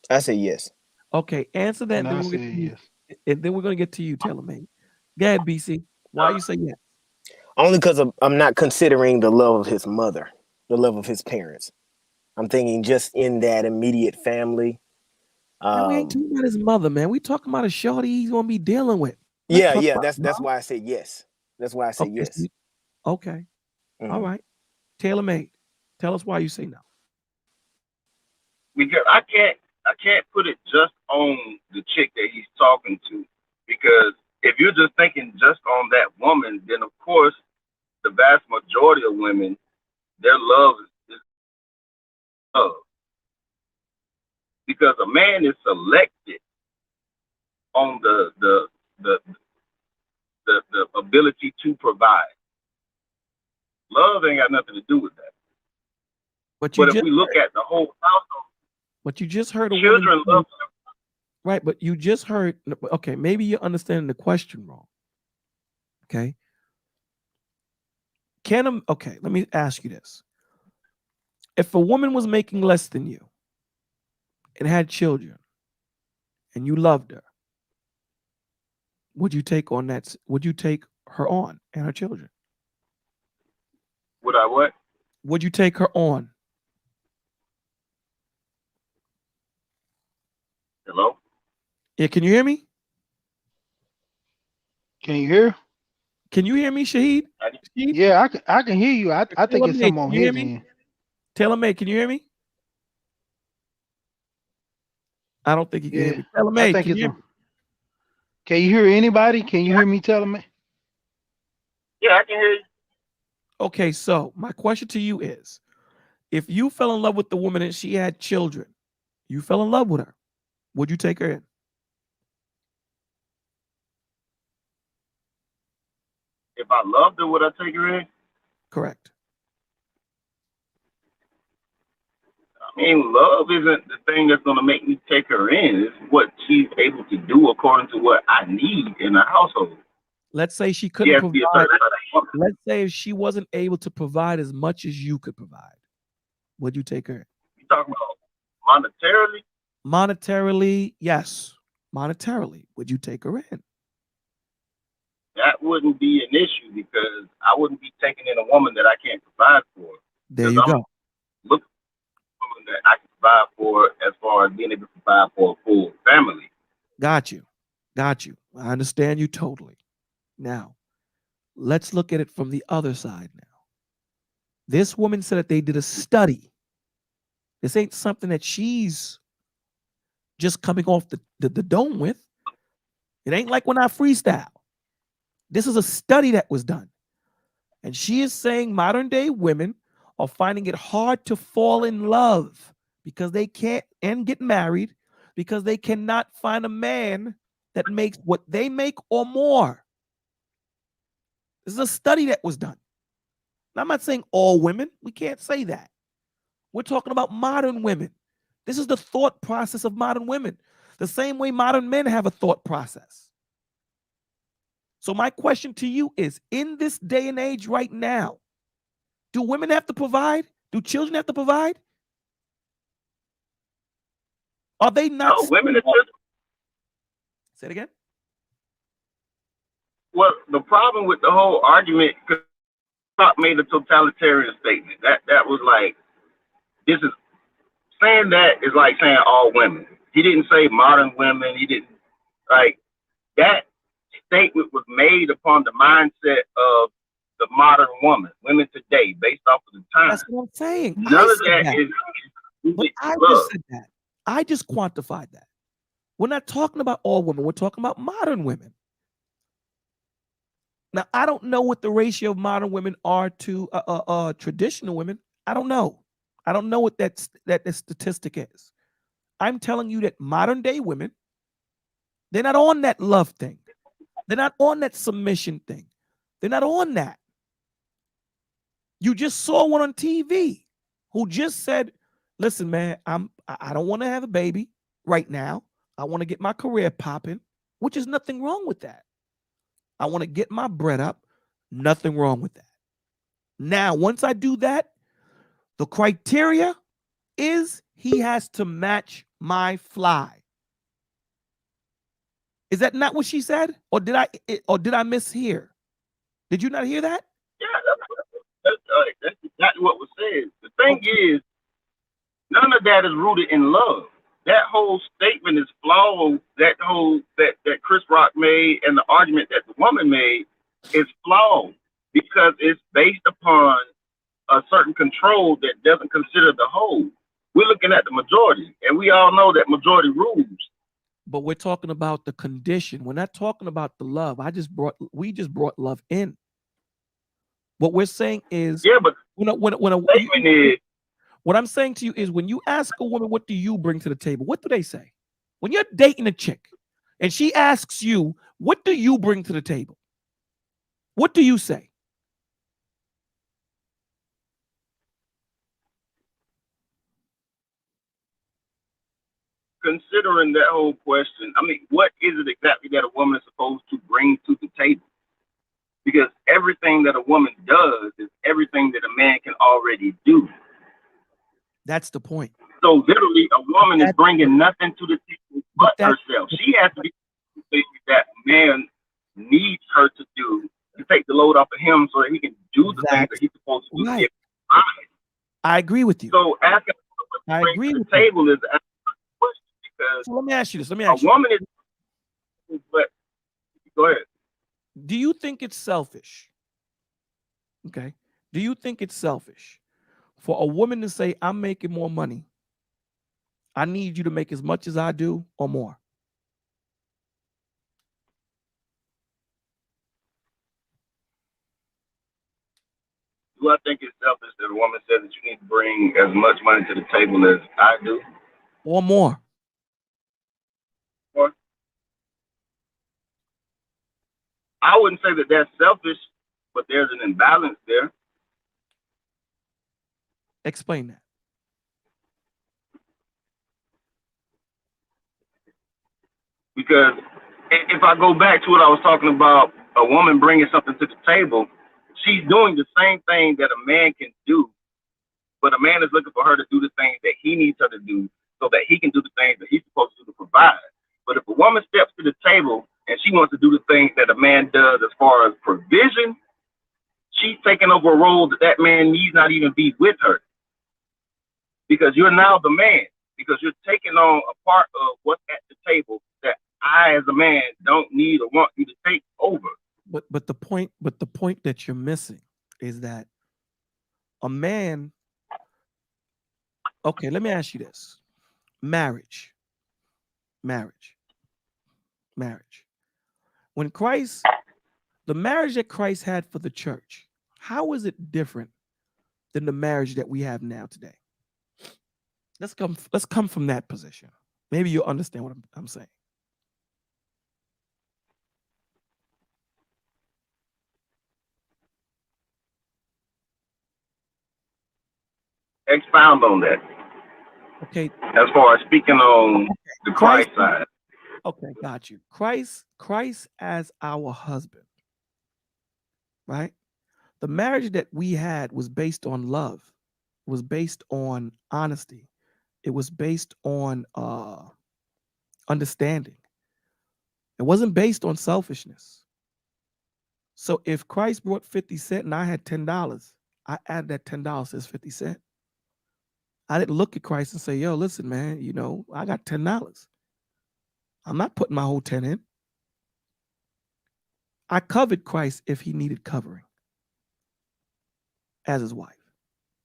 S17: I say yes.
S8: Okay, answer that.
S13: And
S8: Then
S13: I
S8: we'll get
S13: said
S8: to you.
S13: yes.
S8: And then we're gonna get to you, Taylor May. Go ahead, BC. Why you say yes?
S17: Only because I'm not considering the love of his mother, the love of his parents. I'm thinking just in that immediate family.
S8: Man, we ain't talking about his mother, man. We talking about a shorty he's gonna be dealing with.
S17: Yeah. That's why I say yes. That's why I say
S8: Okay,
S17: yes.
S8: Okay. All right. Taylor May, tell us why you say no.
S16: Because I can't put it just on the chick that he's talking to, because if you're just thinking just on that woman, then of course the vast majority of women, their love is love, because a man is selected on the ability to provide. Love ain't got nothing to do with that.
S8: But
S16: if we look at the whole household,
S8: but you just heard a
S16: children
S8: woman.
S16: love them.
S8: Right, but you just heard. Okay, maybe you're understanding the question wrong. Okay. Okay, let me ask you this. If a woman was making less than you and had children and you loved her, would you take on that? Would you take her on and her children?
S16: Would I what?
S8: Would you take her on?
S16: Hello?
S8: Yeah, can you hear me?
S13: Can you hear?
S8: Can you hear me, Shahid?
S13: Yeah, I can hear you. I think it's something on
S8: Can you hear
S13: his
S8: me?
S13: end.
S8: Taylor May, can you hear me? I don't think you can hear
S13: Yeah,
S8: me. Taylor
S13: I
S8: May,
S13: think
S8: can
S13: it's
S8: you hear
S13: on.
S8: me?
S13: Can you hear anybody? Can you hear me, Taylor May?
S16: Yeah, I can hear you.
S8: Okay, so my question to you is, if you fell in love with the woman and she had children, you fell in love with her, would you take her in?
S16: If I loved her, would I take her in?
S8: Correct.
S16: I mean, love isn't the thing that's going to make me take her in. It's what she's able to do according to what I need in a household.
S8: Let's say she
S16: She
S8: couldn't
S16: has to be a
S8: provide.
S16: certain type of woman.
S8: Let's say if she wasn't able to provide as much as you could provide, would you take her in?
S16: You talking about monetarily?
S8: Monetarily, yes. Monetarily, would you take her in?
S16: That wouldn't be an issue, because I wouldn't be taking in a woman that I can't provide for.
S8: There you go.
S16: Look at a woman that I can provide for as far as being able to provide for a full family.
S8: Got you. Got you. I understand you totally. Now, let's look at it from the other side now. This woman said that they did a study. This ain't something that she's just coming off the dome with. It ain't like when I freestyle. This is a study that was done. And she is saying modern day women are finding it hard to fall in love because they can't and get married because they cannot find a man that makes what they make or more. This is a study that was done. Now, I'm not saying all women. We can't say that. We're talking about modern women. This is the thought process of modern women. The same way modern men have a thought process. So my question to you is, in this day and age right now, do women have to provide? Do children have to provide? Are they not?
S16: No, women are just.
S8: Say it again.
S16: Well, the problem with the whole argument, because Trump made a totalitarian statement. That was like, this is saying that is like saying all women. He didn't say modern women. He didn't, like, that statement was made upon the mindset of the modern woman, women today, based off of the time.
S8: That's what I'm saying.
S16: None of that is
S8: but I
S16: love.
S8: just said that. I just quantified that. We're not talking about all women. We're talking about modern women. Now, I don't know what the ratio of modern women are to traditional women. I don't know. I don't know what that statistic is. I'm telling you that modern day women, They're not on that love thing. They're not on that submission thing. They're not on that. You just saw one on TV who just said, listen, man, I don't want to have a baby right now. I want to get my career popping, which is nothing wrong with that. I want to get my bread up. Nothing wrong with that. Now, once I do that, the criteria is he has to match my fly. Is that not what she said? Or did I mishear? Did you not hear that?
S16: Yeah, that's exactly what was said. The thing is, none of that is rooted in love. That whole statement is flawed. That Chris Rock made and the argument that the woman made is flawed because it's based upon a certain control that doesn't consider the whole. We're looking at the majority, and we all know that majority rules.
S8: But we're talking about the condition. We're not talking about the love. We just brought love in. What we're saying is,
S16: yeah, but
S8: what I'm saying to you is, when you ask a woman, what do you bring to the table? What do they say? When you're dating a chick and she asks you, what do you bring to the table? What do you say?
S16: Considering that whole question, I mean, what is it exactly that a woman is supposed to bring to the table? Because everything that a woman does is everything that a man can already do.
S8: That's the point.
S16: So literally, a woman is bringing nothing to the table but herself. She has to be things that man needs her to do to take the load off of him so that he can do the things that he's supposed to do.
S8: Right. I agree with you.
S16: So asking what to bring to the table is asking a question, because
S8: so let me ask you this.
S16: A woman is, but go ahead.
S8: Do you think it's selfish? Okay. Do you think it's selfish for a woman to say, I'm making more money, I need you to make as much as I do or more?
S16: Do I think it's selfish that a woman says that you need to bring as much money to the table as I do?
S8: Or more?
S16: Or I wouldn't say that that's selfish, but there's an imbalance there.
S8: Explain that.
S16: Because if I go back to what I was talking about, a woman bringing something to the table, she's doing the same thing that a man can do, but a man is looking for her to do the things that he needs her to do so that he can do the things that he's supposed to do to provide. But if a woman steps to the table and she wants to do the things that a man does as far as provision, she's taking over a role that man needs not even be with her. Because you're now the man, because you're taking on a part of what's at the table that I, as a man, don't need or want you to take over.
S8: But the point that you're missing is that a man. Okay, let me ask you this: marriage. When Christ, the marriage that Christ had for the church, how is it different than the marriage that we have now today? Let's come from that position. Maybe you'll understand what I'm saying.
S16: Expound on that.
S8: Okay.
S16: As far as speaking on the Christ side.
S8: Okay, got you. Christ as our husband, right? The marriage that we had was based on love. It was based on honesty. It was based on understanding. It wasn't based on selfishness. So if Christ brought 50 cents and I had $10, I added that $10 as 50 cents. I didn't look at Christ and say, yo, listen, man, I got $10. I'm not putting my whole 10 in. I covered Christ if he needed covering as his wife.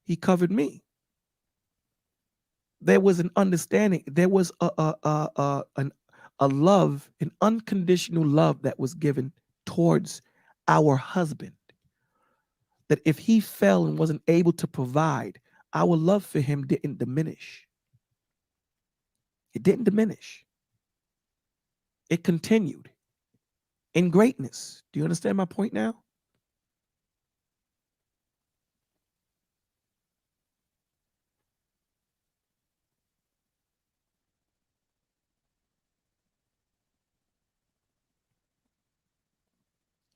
S8: He covered me. There was an understanding. There was a love, an unconditional love that was given towards our husband. That if he fell and wasn't able to provide, our love for him didn't diminish. It didn't diminish. it continued in greatness. Do you understand my point now?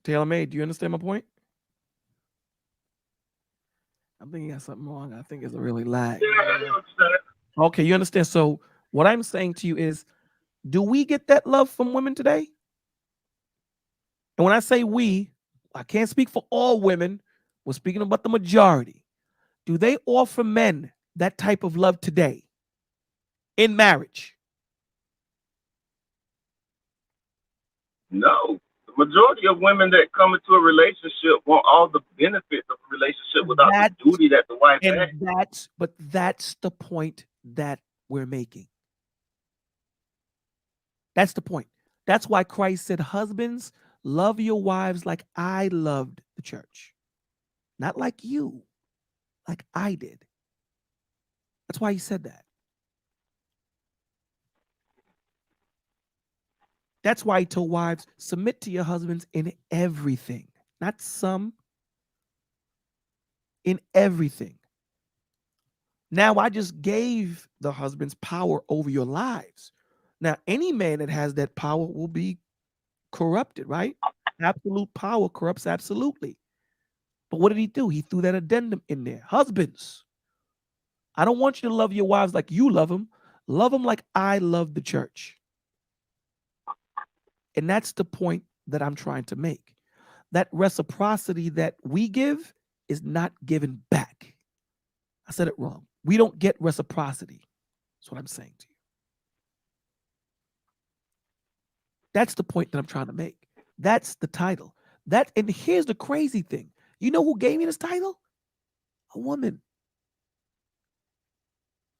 S8: Taylor May, do you understand my point? I'm thinking I got something wrong. I think it's a really lag. Okay, you understand. So what I'm saying to you is, do we get that love from women today? And when I say we, I can't speak for all women. We're speaking about the majority. Do they offer men that type of love today in marriage?
S16: No. The majority of women that come into a relationship want all the benefits of a relationship without the duty that the wife has.
S8: That's the point that we're making. That's the point. That's why Christ said, husbands, love your wives like I loved the church. Not like you, like I did. That's why he said that. That's why he told wives, submit to your husbands in everything. Not some, in everything. Now, I just gave the husbands power over your lives. Now, any man that has that power will be corrupted, right? Absolute power corrupts absolutely. But what did he do? He threw that addendum in there. Husbands, I don't want you to love your wives like you love them. Love them like I love the church. And that's the point that I'm trying to make. That reciprocity that we give is not given back. I said it wrong. We don't get reciprocity. That's what I'm saying to you. That's the point that I'm trying to make. That's the title. And here's the crazy thing. You know who gave me this title? A woman.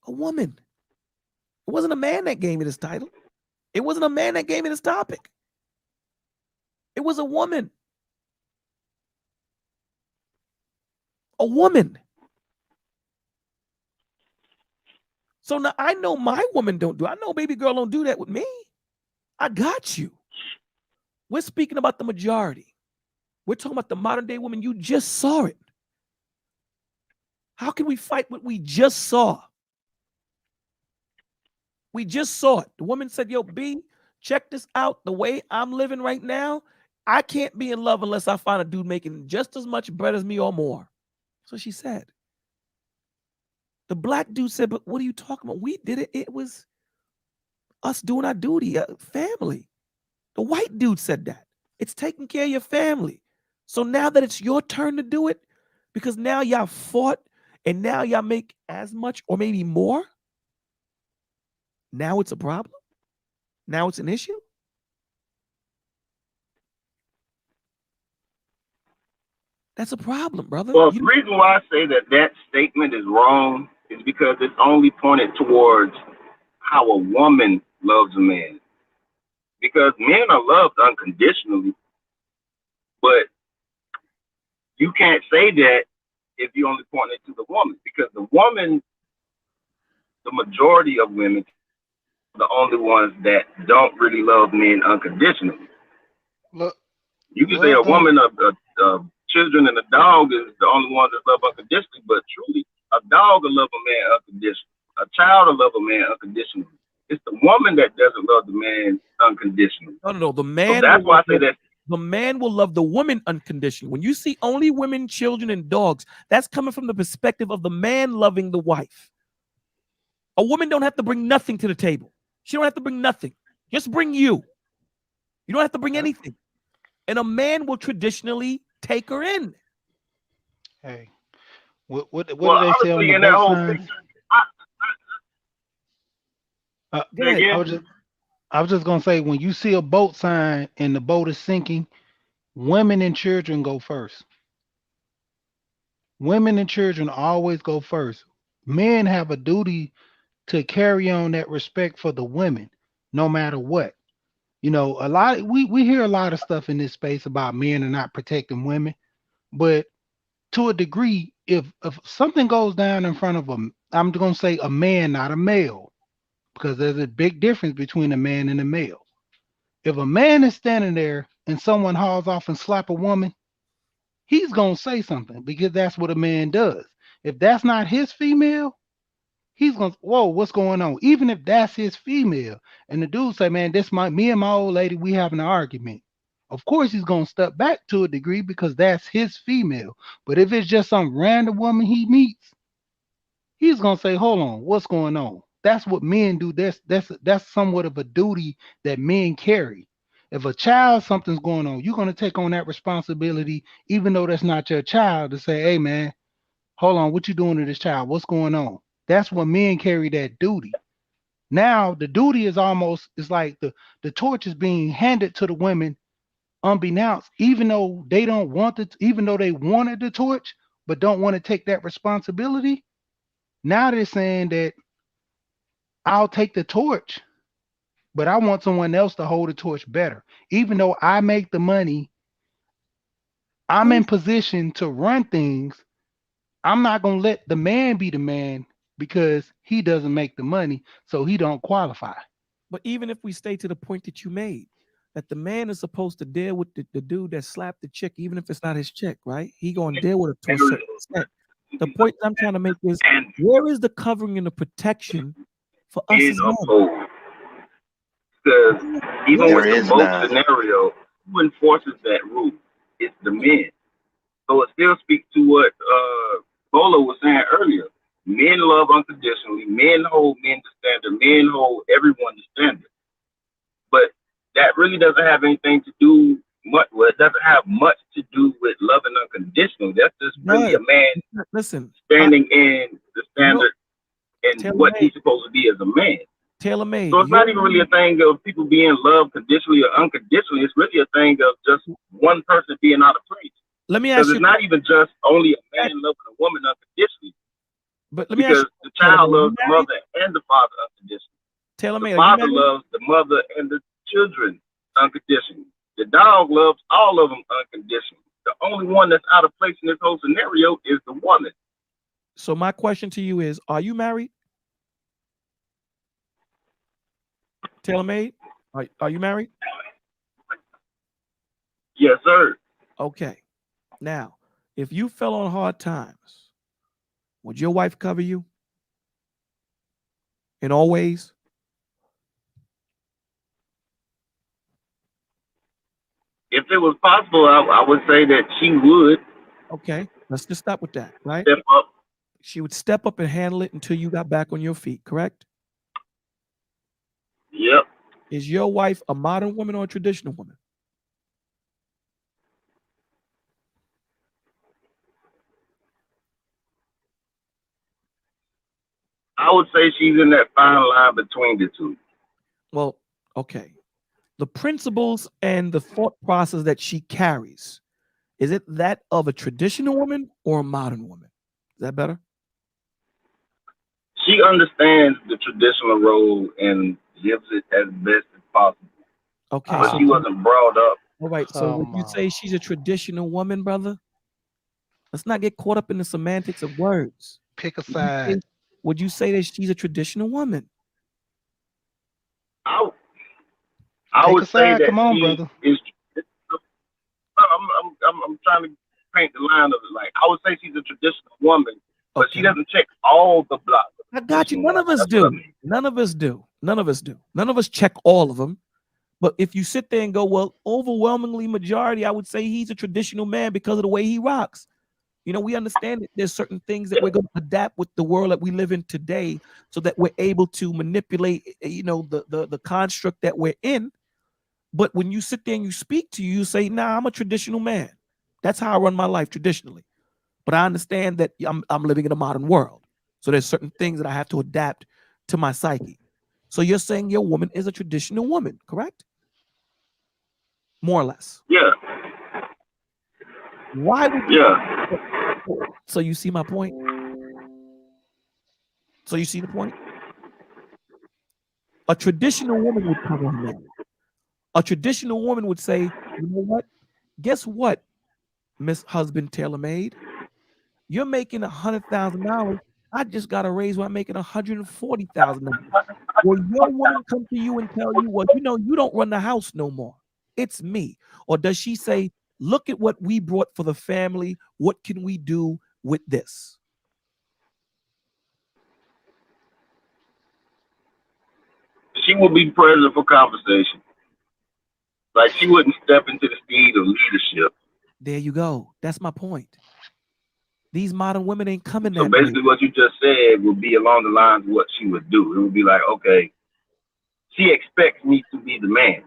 S8: A woman. It wasn't a man that gave me this title. It wasn't a man that gave me this topic. It was a woman. A woman. So now I know my woman don't do. I know baby girl don't do that with me. I got you. We're speaking about the majority. We're talking about the modern day woman. You just saw it. How can we fight what we just saw? We just saw it. The woman said, yo, B, check this out. The way I'm living right now, I can't be in love unless I find a dude making just as much bread as me or more. So she said. The black dude said, but what are you talking about? We did it. It was us doing our duty, family. The white dude said that. It's taking care of your family. So now that it's your turn to do it, because now y'all fought and now y'all make as much or maybe more, now it's a problem? Now it's an issue? That's a problem, brother.
S16: Well, the reason why I say that statement is wrong is because it's only pointed towards how a woman loves a man. Because men are loved unconditionally, but you can't say that if you only point it to the woman. Because the woman, the majority of women, are the only ones that don't really love men unconditionally.
S13: Look,
S16: you can say a woman, children, and a dog is the only ones that love unconditionally, but truly, a dog will love a man unconditionally. A child will love a man unconditionally. It's the woman that doesn't love the man unconditionally.
S8: No. The man.
S16: So that's why I say that
S8: the man will love the woman unconditionally. When you see only women, children, and dogs, that's coming from the perspective of the man loving the wife. A woman don't have to bring nothing to the table. She don't have to bring nothing. Just bring you. You don't have to bring anything. And a man will traditionally take her in.
S13: Hey, what do they say on the boat signs? I was just gonna say, when you see a boat sign and the boat is sinking, women and children go first. Women and children always go first. Men have a duty to carry on that respect for the women, no matter what. You know, we hear a lot of stuff in this space about men are not protecting women, but to a degree, if something goes down in front of them, I'm gonna say a man, not a male, because there's a big difference between a man and a male. If a man is standing there and someone hauls off and slap a woman, he's gonna say something because that's what a man does. If that's not his female, he's gonna, whoa, what's going on? Even if that's his female, and the dude say, man, this me and my old lady, we having an argument. Of course, he's gonna step back to a degree because that's his female. But if it's just some random woman he meets, he's gonna say, hold on, what's going on? That's what men do. That's somewhat of a duty that men carry. If a child, something's going on, you're gonna take on that responsibility, even though that's not your child, to say, hey man, hold on, what you doing to this child? What's going on? That's what men carry, that duty. Now the duty is almost, it's like the torch is being handed to the women unbeknownst, even though they don't want it, even though they wanted the torch, but don't want to take that responsibility. Now they're saying that I'll take the torch, but I want someone else to hold the torch better. Even though I make the money, I'm in position to run things. I'm not gonna let the man be the man because he doesn't make the money, so he don't qualify.
S8: But even if we stay to the point that you made, that the man is supposed to deal with the dude that slapped the chick, even if it's not his chick, right? He gonna deal with it to a certain extent. The point I'm trying to make is, where is the covering and the protection for us as men?
S16: Because even with the both scenario, who enforces that rule? It's the men. So it still speaks to what Bolo was saying earlier. Men love unconditionally. Men hold men to standard. Men hold everyone to standard. But that really doesn't have anything to do much. Well, it doesn't have much to do with loving unconditionally. That's just really a man standing in the standard and what he's supposed to be as a man.
S8: Tailor-made.
S16: So it's not even really a thing of people being loved conditionally or unconditionally. It's really a thing of just one person being out of place.
S8: Let me ask you.
S16: Because it's not even just only a man loving a woman unconditionally.
S8: But let me ask you,
S16: the child loves the mother and the father unconditionally.
S8: Tailor-made.
S16: The father loves the mother and the children unconditionally. The dog loves all of them unconditionally. The only one that's out of place in this whole scenario is the woman.
S8: So my question to you is, are you married? Tailor-made, are you married?
S16: Yes, sir.
S8: Okay. Now, if you fell on hard times, would your wife cover you in all ways?
S16: If it was possible, I would say that she would.
S8: Okay, let's just stop with that, right?
S16: Step up.
S8: She would step up and handle it until you got back on your feet, correct?
S16: Yep.
S8: Is your wife a modern woman or a traditional woman?
S16: I would say she's in that fine line between the two.
S8: Well, okay. The principles and the thought process that she carries, is it that of a traditional woman or a modern woman? Is that better?
S16: She understands the traditional role and gives it as best as possible.
S8: Okay.
S16: But
S8: So
S16: she wasn't brought up.
S8: all right. So would you say she's a traditional woman, brother? Let's not get caught up in the semantics of words.
S13: Pick a side.
S8: Would you say that she's a traditional woman?
S16: I
S13: Take
S16: would
S13: a
S16: say
S13: side.
S16: that
S13: Come on,
S16: she
S13: brother.
S16: is. I'm trying to paint the line of it. Like, I would say she's a traditional woman, but she doesn't check all the blocks.
S8: I got you. None of us do. None of us do. None of us do. None of us check all of them. But if you sit there and go, well, overwhelmingly majority, I would say he's a traditional man because of the way he rocks. You know, we understand that there's certain things that we're going to adapt with the world that we live in today so that we're able to manipulate, you know, the construct that we're in. But when you sit there and you speak to you say, nah, I'm a traditional man. That's how I run my life traditionally. But I understand that I'm living in a modern world. So there's certain things that I have to adapt to my psyche. So you're saying your woman is a traditional woman, correct? More or less.
S16: Yeah.
S8: Why would you?
S16: Yeah.
S8: So you see my point? So you see the point? A traditional woman would cover her man. A traditional woman would say, you know what? Guess what, Miss Husband Tailor-Made? You're making $100,000. I just got a raise where I'm making $140,000. Will your woman come to you and tell you, well, you know, you don't run the house no more. It's me. Or does she say, look at what we brought for the family. What can we do with this?
S16: She would be present for conversation. Like she wouldn't step into the seat of leadership.
S8: There you go. That's my point. These modern women ain't coming
S16: So
S8: that
S16: basically
S8: way.
S16: what you just said would be along the lines of what she would do. It would be like, okay, she expects me to be the man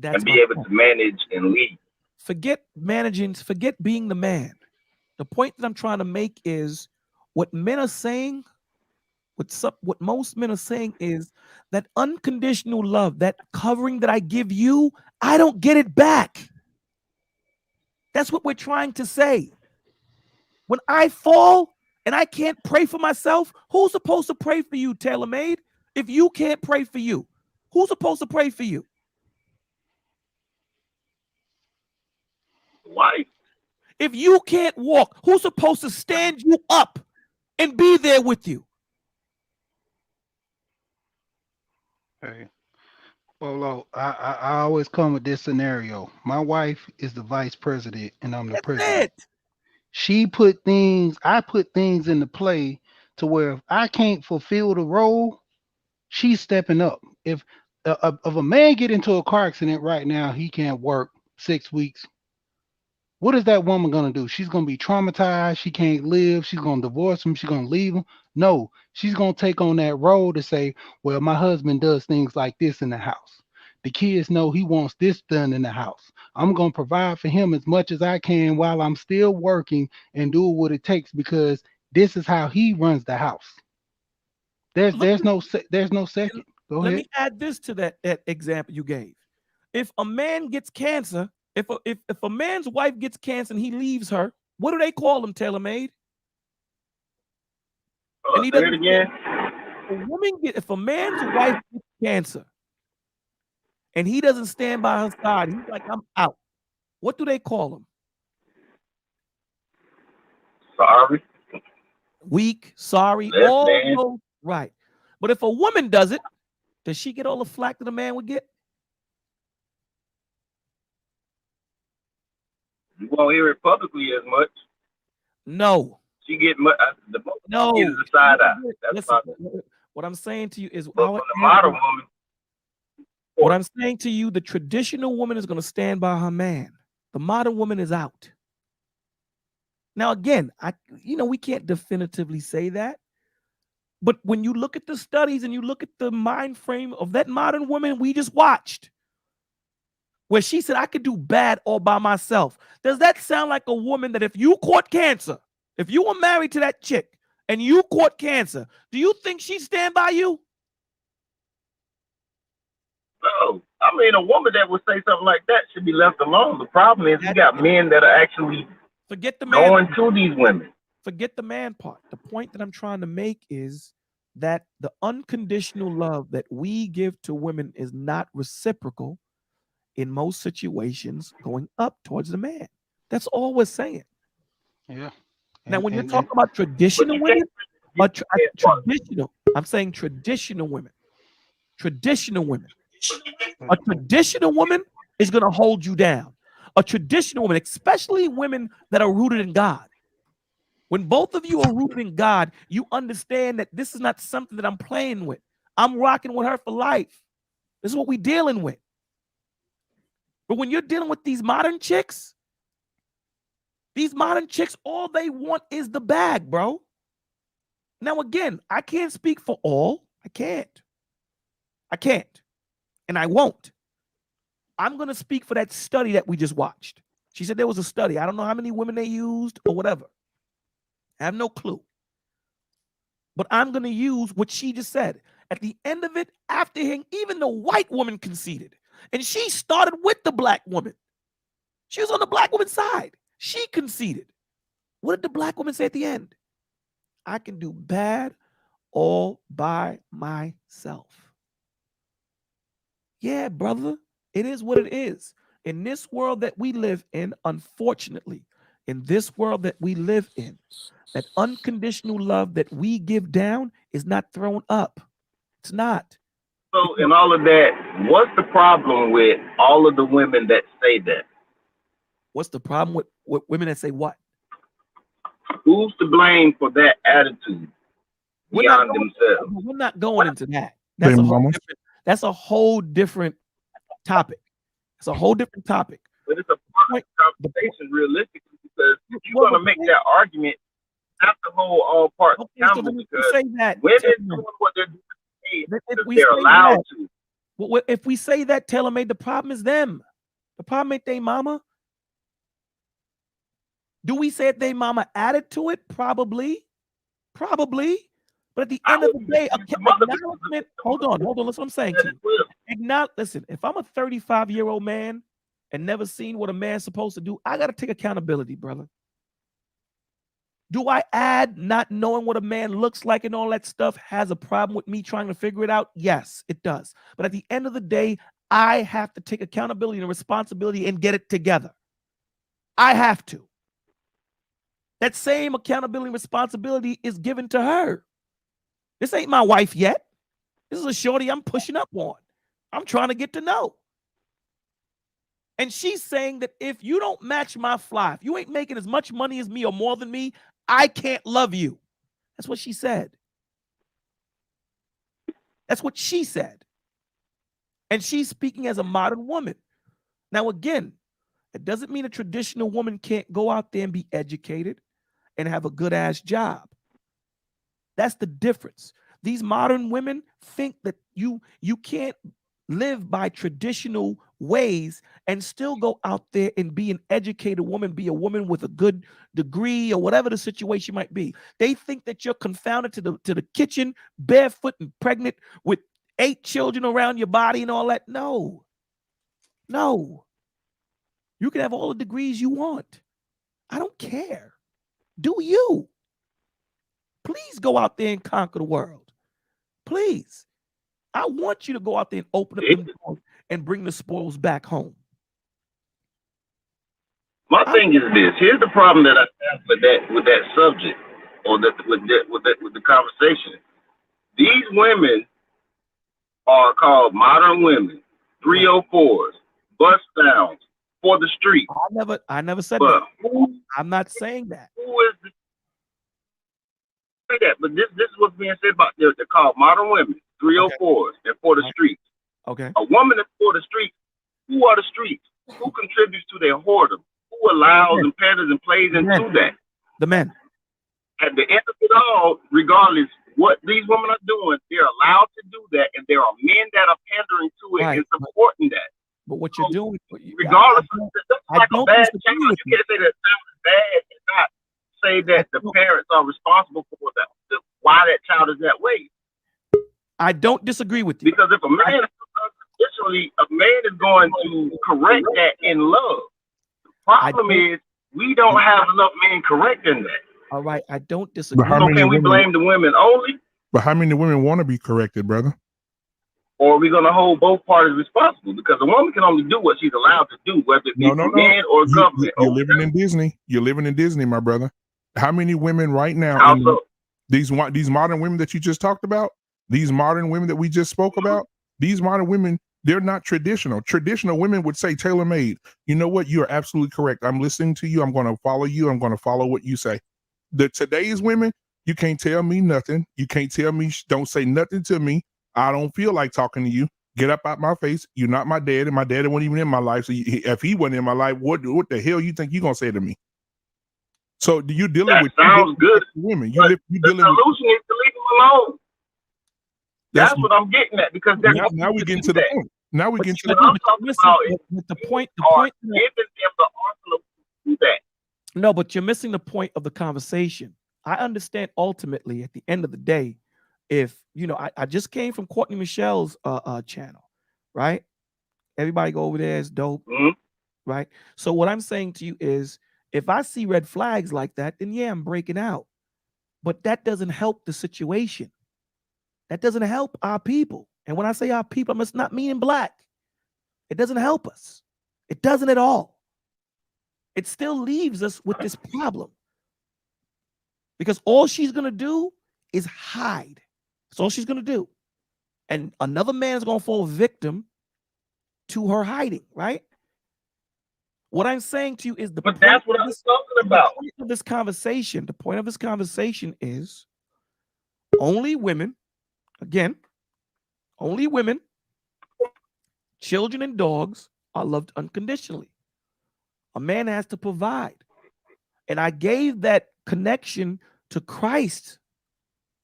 S16: and be able to manage and lead.
S8: Forget managing, forget being the man. The point that I'm trying to make is what men are saying, what most men are saying is that unconditional love, that covering that I give you, I don't get it back. That's what we're trying to say. When I fall and I can't pray for myself, who's supposed to pray for you, TaylorMade? If you can't pray for you, who's supposed to pray for you?
S16: Wife.
S8: If you can't walk, who's supposed to stand you up and be there with you?
S13: Hey, Bolo, I always come with this scenario. My wife is the vice president and I'm the president. She put things, I put things into play to where if I can't fulfill the role, she's stepping up. If a man get into a car accident right now, he can't work 6 weeks. What is that woman gonna do? She's gonna be traumatized. She can't live. She's gonna divorce him. She's gonna leave him. No, she's gonna take on that role to say, well, my husband does things like this in the house. The kids know he wants this done in the house. I'm gonna provide for him as much as I can while I'm still working and do what it takes because this is how he runs the house. There's no second. Go
S8: Let
S13: ahead.
S8: me add this to that example you gave. If a man gets cancer, if a man's wife gets cancer and he leaves her, what do they call him, TaylorMade? And he
S16: Say it
S8: doesn't.
S16: again.
S8: If a man's wife gets cancer and he doesn't stand by her side, he's like, I'm out. What do they call him?
S16: Sorry.
S8: Weak, sorry,
S16: Less
S8: all
S16: than.
S8: those, right. But if a woman does it, does she get all the flack that a man would get?
S16: You won't hear it publicly as much.
S8: No.
S16: She get much. The most
S8: No.
S16: she gets is a side eye. That's
S8: Listen,
S16: about
S8: what I'm saying to you is
S16: but from the modern woman.
S8: What I'm saying to you, the traditional woman is going to stand by her man. The modern woman is out. Now, again, we can't definitively say that. But when you look at the studies and you look at the mind frame of that modern woman we just watched, where she said, I could do bad all by myself. Does that sound like a woman that if you caught cancer, if you were married to that chick and you caught cancer, do you think she'd stand by you?
S16: No. I mean, a woman that would say something like that should be left alone. The problem is you got men that are actually going to these women.
S8: Forget the man part. The point that I'm trying to make is that the unconditional love that we give to women is not reciprocal in most situations going up towards the man. That's all we're saying.
S13: Yeah.
S8: Now, when you're talking about traditional women, I'm saying traditional women. Traditional women. A traditional woman is going to hold you down. A traditional woman, especially women that are rooted in God. When both of you are rooted in God, you understand that this is not something that I'm playing with. I'm rocking with her for life. This is what we're dealing with. But when you're dealing with these modern chicks, all they want is the bag, bro. Now, again, I can't speak for all. I can't. And I won't. I'm going to speak for that study that we just watched. She said there was a study. I don't know how many women they used or whatever. I have no clue. But I'm going to use what she just said. At the end of it, after hearing, even the white woman conceded. And she started with the black woman. She was on the black woman's side. She conceded. What did the black woman say at the end? I can do bad all by myself. Yeah, brother, it is what it is. In this world that we live in, unfortunately, in this world that we live in, that unconditional love that we give down is not thrown up. It's not.
S16: So, in all of that, what's the problem with all of the women that say that?
S8: What's the problem with women that say what?
S16: Who's to blame for that attitude beyond themselves?
S8: We're not going into that. That's a whole different topic. It's a whole different topic.
S16: But it's a part of the conversation, realistically, because if you're going to make that argument, not the whole all parts accountable, because women doing what they're doing because they're allowed to.
S8: Well, if we say that, Taylor made, the problem is them. The problem ain't they mama. Do we say they mama added to it? Probably. But at the end of the day, acknowledgement. Hold on. That's what I'm saying to you. Listen, if I'm a 35-year-old man and never seen what a man's supposed to do, I got to take accountability, brother. Do I add not knowing what a man looks like and all that stuff has a problem with me trying to figure it out? Yes, it does. But at the end of the day, I have to take accountability and responsibility and get it together. I have to. That same accountability and responsibility is given to her. This ain't my wife yet. This is a shorty I'm pushing up on. I'm trying to get to know. And she's saying that if you don't match my fly, if you ain't making as much money as me or more than me, I can't love you. That's what she said. That's what she said. And she's speaking as a modern woman. Now, again, it doesn't mean a traditional woman can't go out there and be educated and have a good-ass job. That's the difference. These modern women think that you can't live by traditional ways and still go out there and be an educated woman, be a woman with a good degree or whatever the situation might be. They think that you're confounded to the kitchen, barefoot and pregnant with 8 children around your body and all that. No. You can have all the degrees you want. I don't care. Do you? Please go out there and conquer the world. Please. I want you to go out there and open up the doors and bring the spoils back home.
S16: My thing is this. Here's the problem that I have with that subject, or with the conversation. These women are called modern women, 304s, bust downs, for the street.
S8: I never said that. I'm not saying that.
S16: Who is the that? But this is what's being said about they're called modern women, 304s, and for the streets.
S8: Okay.
S16: A woman that's for the streets. Who are the streets? Who contributes to their whoredom? Who allows and panders and plays into that?
S8: The men.
S16: At the end of it all, regardless what these women are doing, they're allowed to do that, and there are men that are pandering to it and supporting that.
S8: But what you're doing,
S16: regardless, that's like a bad child. You can't say that child is bad and not say that the parents are responsible for why that child is that way.
S8: I don't disagree with you.
S16: Because if a man is going to correct that in love. The problem is we don't have enough men correcting that.
S8: All right, I don't disagree.
S16: So can we blame the women only?
S14: But how many women want to be corrected, brother?
S16: Or are we going to hold both parties responsible? Because a woman can only do what she's allowed to do, whether it be men or government.
S14: You're living in Disney. You're living in Disney, my brother. How many women right now? These modern women that you just talked about, these modern women that we just spoke about, these modern women, they're not traditional. Traditional women would say tailor-made. You know what? You're absolutely correct. I'm listening to you. I'm going to follow you. I'm going to follow what you say. Today's women, you can't tell me nothing. You can't tell me, don't say nothing to me. I don't feel like talking to you. Get up out my face. You're not my dad, and my dad wasn't even in my life. So if he wasn't in my life, what the hell you think you're going to say to me? So you're dealing with women. The
S16: solution is to leave them alone. That's what I'm getting at, because
S14: now we get to the point. Now we get to the
S8: point. No, but you're missing the point of the conversation. I understand ultimately at the end of the day, if I just came from Courtney Michelle's channel, right? Everybody go over there, it's dope, right? So what I'm saying to you is, if I see red flags like that, then yeah, I'm breaking out. But that doesn't help the situation. That doesn't help our people. And when I say our people, I'm not meaning black. It doesn't help us. It doesn't at all. It still leaves us with this problem. Because all she's going to do is hide. That's all she's going to do. And another man is going to fall victim to her hiding, right? What I'm saying to you is
S16: but that's what I was talking about.
S8: The point of this conversation is only women, again, only women, children, and dogs are loved unconditionally. A man has to provide. And I gave that connection to Christ's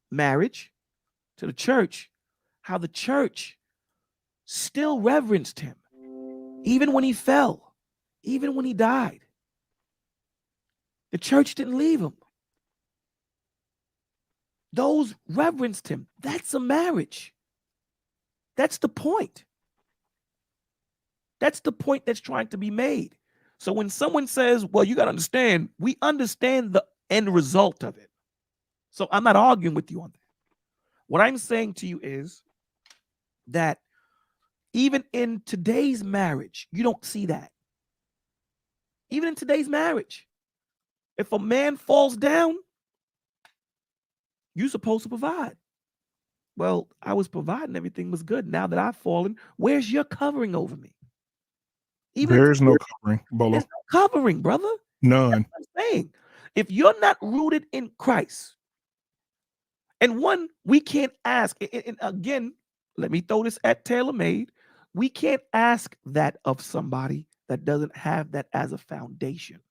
S8: marriage, to the church, how the church still reverenced him, even when he fell, even when he died. The church didn't leave him. Those reverenced him. That's a marriage. That's the point. That's the point that's trying to be made. So when someone says, well, you got to understand, we understand the end result of it. So I'm not arguing with you on that. What I'm saying to you is that even in today's marriage, you don't see that. Even in today's marriage, if a man falls down, you're supposed to provide. Well, I was providing, everything was good. Now that I've fallen, where's your covering over me?
S14: There's no covering, Bolo.
S8: There's no covering, brother.
S14: None.
S8: That's what I'm saying. If you're not rooted in Christ, and one, we can't ask, and again, let me throw this at TaylorMade. We can't ask that of somebody that doesn't have that as a foundation.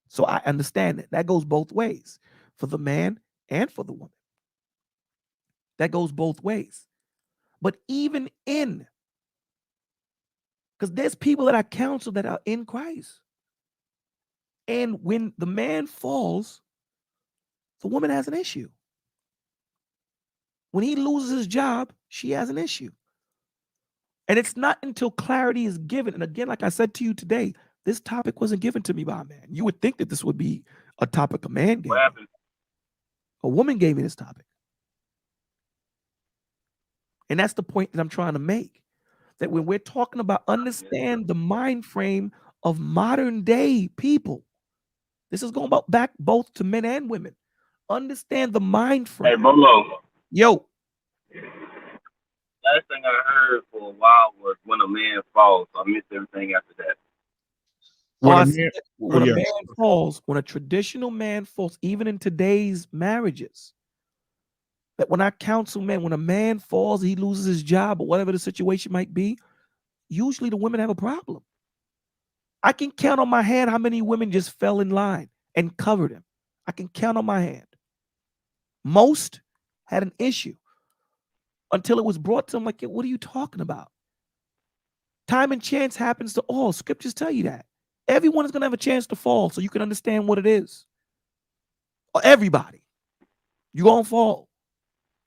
S8: So I understand that. That goes both ways for the man and for the woman. That goes both ways. But even in, because there's people that I counsel that are in Christ. And when the man falls, the woman has an issue. When he loses his job, she has an issue. And it's not until clarity is given. And again, like I said to you today, this topic wasn't given to me by a man. You would think that this would be a topic a man gave me. A woman gave me this topic. And that's the point that I'm trying to make. That when we're talking about understand the mind frame of modern day people, this is going back both to men and women. Understand the mind frame.
S16: Hey, Bolo.
S8: Yo.
S16: Last thing I heard for a while was when a man falls. I missed everything after that.
S8: When a man falls, when a traditional man falls, even in today's marriages, that when I counsel men, when a man falls, he loses his job or whatever the situation might be, usually the women have a problem. I can count on my hand how many women just fell in line and covered him. I can count on my hand. Most had an issue until it was brought to them like, what are you talking about? Time and chance happens to all. Scriptures tell you that. Everyone is going to have a chance to fall so you can understand what it is. Everybody. You're going to fall.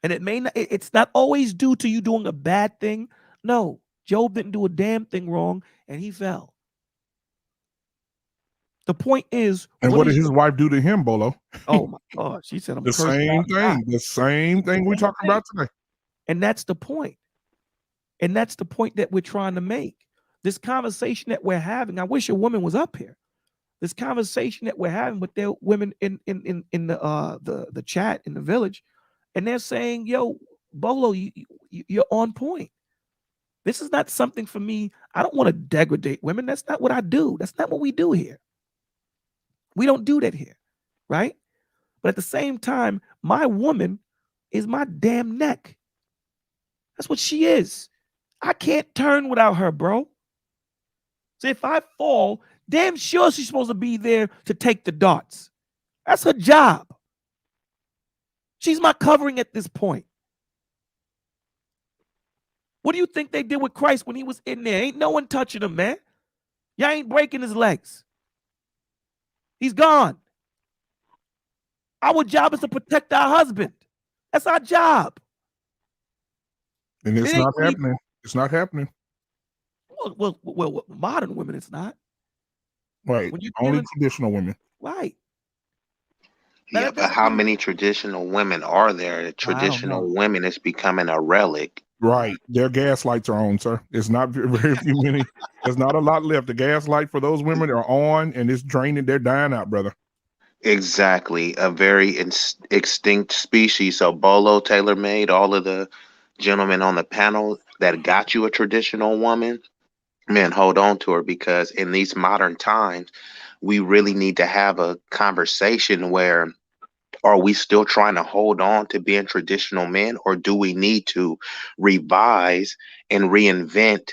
S8: And it may not, it's not always due to you doing a bad thing. No, Job didn't do a damn thing wrong and he fell. The point is,
S14: and what did his wife do to him, Bolo?
S8: Oh my God, she said, "I'm
S14: the same thing. The same thing we're talking about today."
S8: And that's the point. And that's the point that we're trying to make. This conversation that we're having. I wish a woman was up here. This conversation that we're having with their women in the chat in the village, and they're saying, "Yo, Bolo, you're on point. This is not something for me. I don't want to degrade women. That's not what I do. That's not what we do here. We don't do that here, right? But at the same time, my woman is my damn neck. That's what she is. I can't turn without her, bro. So if I fall, damn sure she's supposed to be there to take the darts. That's her job. She's my covering at this point. What do you think they did with Christ when he was in there? Ain't no one touching him, man. Y'all ain't breaking his legs. He's gone. Our job is to protect our husband. That's our job.
S14: And it's not happening. It's not happening.
S8: Well, modern women, it's not.
S14: Right. Only traditional women.
S8: Right.
S18: Yeah, but how many traditional women are there? Traditional women is becoming a relic.
S14: Right. Their gas lights are on, sir. It's not very few many. There's not a lot left. The gas light for those women are on and it's draining. They're dying out, brother.
S18: Exactly. A very extinct species. So Bolo, TaylorMade, all of the gentlemen on the panel that got you a traditional woman, man, hold on to her, because in these modern times, we really need to have a conversation where, are we still trying to hold on to being traditional men, or do we need to revise and reinvent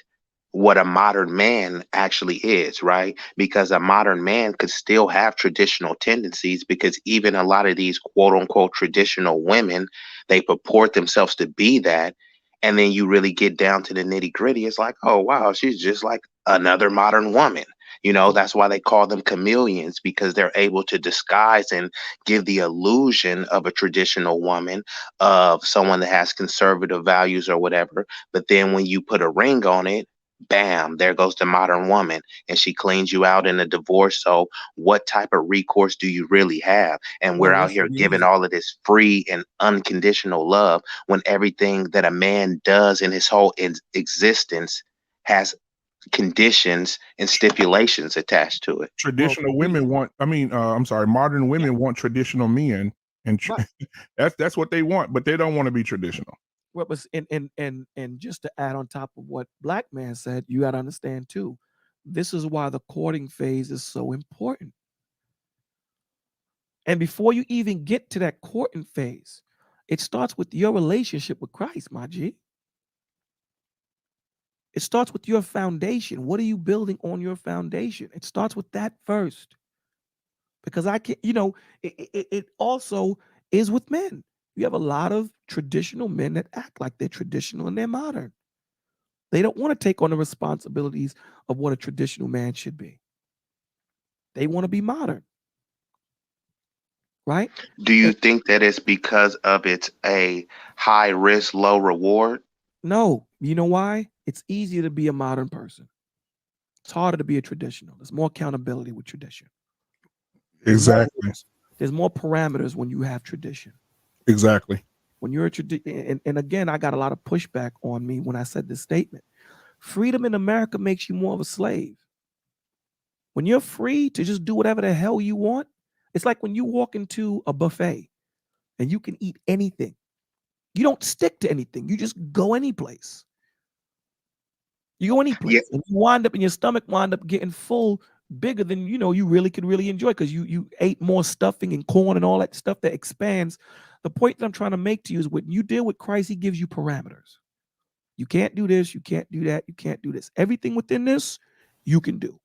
S18: what a modern man actually is, right? Because a modern man could still have traditional tendencies, because even a lot of these quote unquote traditional women, they purport themselves to be that. And then you really get down to the nitty gritty. It's like, oh, wow, she's just like another modern woman. You know, that's why they call them chameleons, because they're able to disguise and give the illusion of a traditional woman, of someone that has conservative values or whatever. But then when you put a ring on it, bam, there goes the modern woman, and she cleans you out in a divorce. So what type of recourse do you really have? And we're
S8: Well,
S18: out
S8: what's
S18: here
S8: the
S18: giving
S8: reason?
S18: all of this free and unconditional love, when everything that a man does in his whole existence has conditions and stipulations attached to it.
S8: Well,
S14: Traditional
S8: we
S14: women want, I'm sorry, modern women want traditional men, and
S8: right.
S14: that's what they want, but they don't want to be traditional.
S8: Well, but and just to add on top of what Black Man said, you got to understand too. This is why the courting phase is so important. And before you even get to that courting phase, it starts with your relationship with Christ, my G. It starts with your foundation. What are you building on your foundation? It starts with that first. Because I can, it also is with men. You have a lot of traditional men that act like they're traditional and they're modern. They don't want to take on the responsibilities of what a traditional man should be. They want to be modern, right?
S18: Do you think that it's because of it's a high risk, low reward?
S8: No, you know why? It's easier to be a modern person. It's harder to be a traditional. There's more accountability with tradition. There's
S14: Exactly.
S8: There's more parameters when you have tradition.
S14: Exactly.
S8: When you're a tradition, and again, I got a lot of pushback on me when I said this statement. Freedom in America makes you more of a slave. When you're free to just do whatever the hell you want, it's like when you walk into a buffet and you can eat anything. You don't stick to anything. You just go any place. You go any
S18: Yeah.
S8: place, and you wind up, and your stomach wind up getting full, bigger than you really could really enjoy, because you ate more stuffing and corn and all that stuff that expands. The point that I'm trying to make to you is, when you deal with Christ, He gives you parameters. You can't do this. You can't do that. You can't do this. Everything within this, you can do.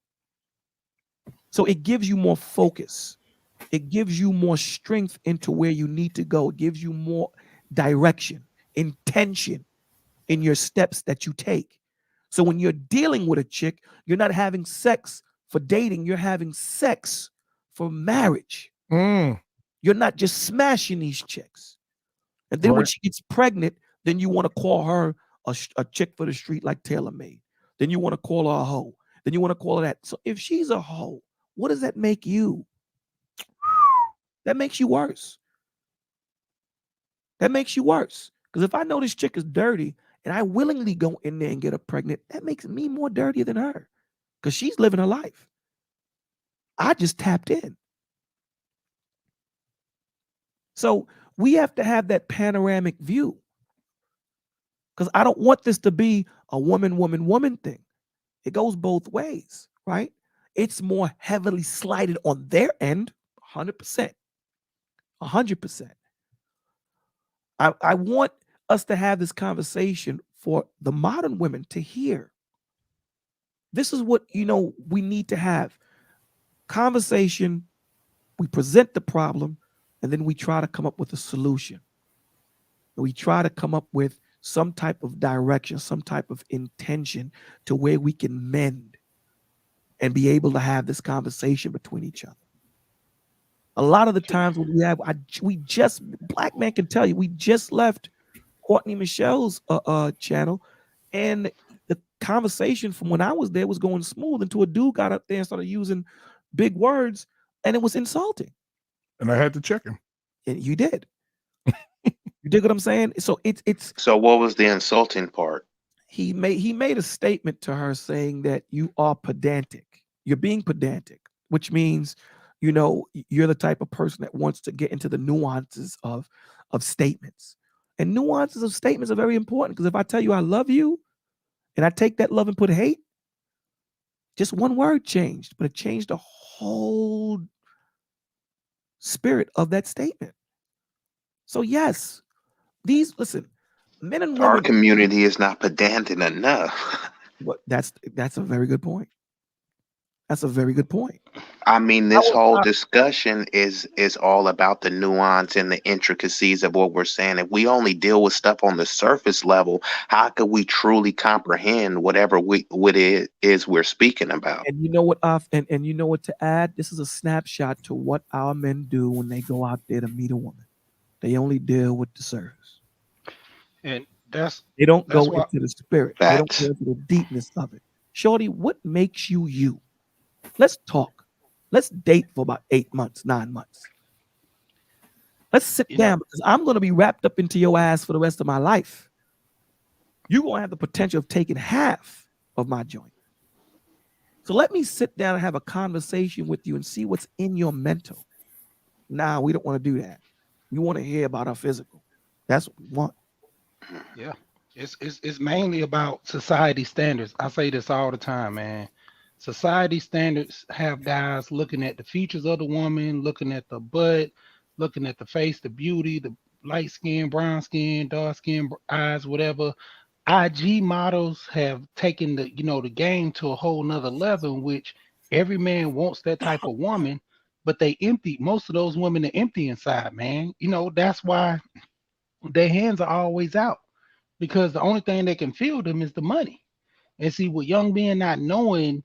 S8: So it gives you more focus. It gives you more strength into where you need to go. It gives you more direction, intention in your steps that you take. So when you're dealing with a chick, you're not having sex for dating, you're having sex for marriage. You're not just smashing these chicks. And then when she gets pregnant, then you want to call her a chick for the street like Taylor made. Then you want to call her a hoe. Then you want to call her that. So if she's a hoe, what does that make you? That makes you worse. That makes you worse. Because if I know this chick is dirty and I willingly go in there and get her pregnant, that makes me more dirty than her, because she's living her life. I just tapped in. So we have to have that panoramic view, because I don't want this to be a woman, woman, woman thing. It goes both ways, right? It's more heavily slighted on their end, 100%. 100%. I want us to have this conversation for the modern women to hear. This is what we need to have. Conversation, we present the problem, and then we try to come up with a solution. We try to come up with some type of direction, some type of intention to where we can mend and be able to have this conversation between each other. A lot of the times when Black Man can tell you, we just left Courtney Michelle's channel, and the conversation from when I was there was going smooth until a dude got up there and started using big words, and it was insulting.
S14: And I had to check him.
S8: And you did. You dig what I'm saying? So it's.
S18: So what was the insulting part?
S8: He made a statement to her saying that you are pedantic. You're being pedantic, which means you're the type of person that wants to get into the nuances of statements. And nuances of statements are very important, because if I tell you I love you and I take that love and put hate, just one word changed, but it changed the whole spirit of that statement. So yes, listen, men and
S18: Our
S8: women.
S18: community is not pedantic enough.
S8: But that's a very good point. That's a very good point.
S18: I mean, this whole discussion is all about the nuance and the intricacies of what we're saying. If we only deal with stuff on the surface level, how could we truly comprehend whatever what it is we're speaking about?
S8: And you know what, and you know what to add? This is a snapshot to what our men do when they go out there to meet a woman. They only deal with the surface.
S13: And
S8: they don't
S13: that's
S8: go
S13: why,
S8: into the spirit. They don't go into the deepness of it. Shorty, what makes you you? Let's talk. Let's date for about 8 months, 9 months. Let's sit down, because I'm going to be wrapped up into your ass for the rest of my life. You're going to have the potential of taking half of my joint. So let me sit down and have a conversation with you and see what's in your mental. Nah, we don't want to do that. We want to hear about our physical. That's what we want.
S13: Yeah. It's mainly about society standards. I say this all the time, man. Society standards have guys looking at the features of the woman, looking at the butt, looking at the face, the beauty, the light skin, brown skin, dark skin, eyes, whatever. IG models have taken the the game to a whole nother level, in which every man wants that type of woman, but they empty. Most of those women are empty inside, man. That's why their hands are always out, because the only thing that can fill them is the money. And see, with young men not knowing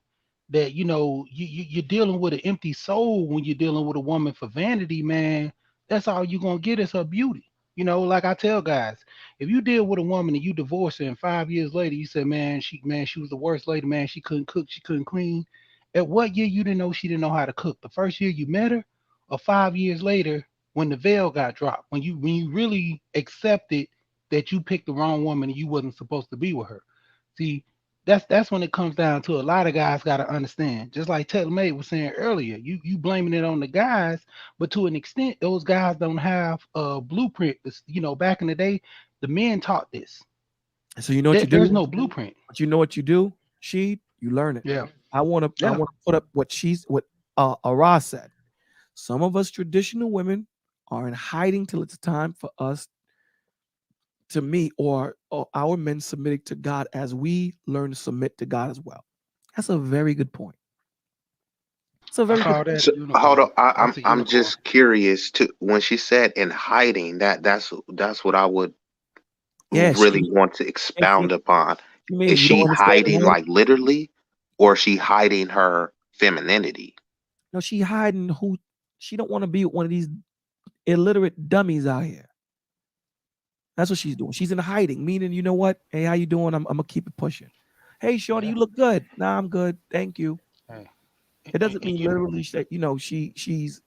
S13: that, you're dealing with an empty soul when you're dealing with a woman for vanity, man. That's all you're gonna get is her beauty. Like I tell guys, if you deal with a woman and you divorce her and 5 years later you say, man, she was the worst lady, man. She couldn't cook, she couldn't clean. At what year you didn't know she didn't know how to cook? The first year you met her, or 5 years later when the veil got dropped, when you really accepted that you picked the wrong woman and you wasn't supposed to be with her. See, that's when it comes down to a lot of guys got to understand. Just like Taylor May was saying earlier, you blaming it on the guys, but to an extent, those guys don't have a blueprint. Back in the day, the men taught this.
S8: So you know what you do?
S13: There's no blueprint.
S8: But you know what you do? You learn it.
S13: Yeah.
S8: I want to put up what Ara said. Some of us traditional women are in hiding till it's time for us to meet, or our men submitting to God as we learn to submit to God as well. That's a very good point. It's a very good point.
S18: So, hold on, I'm just curious to when she said in hiding, that's what I would really want to expound upon. Is she hiding like literally, or is she hiding her femininity?
S8: No, she hiding who she don't want to be with one of these illiterate dummies out here. That's what she's doing. She's in hiding, meaning, you know what? Hey, how you doing? I'm gonna keep it pushing. Hey, shorty, you look good. Nah, I'm good. Thank you.
S13: Hey.
S8: It doesn't mean literally that, she's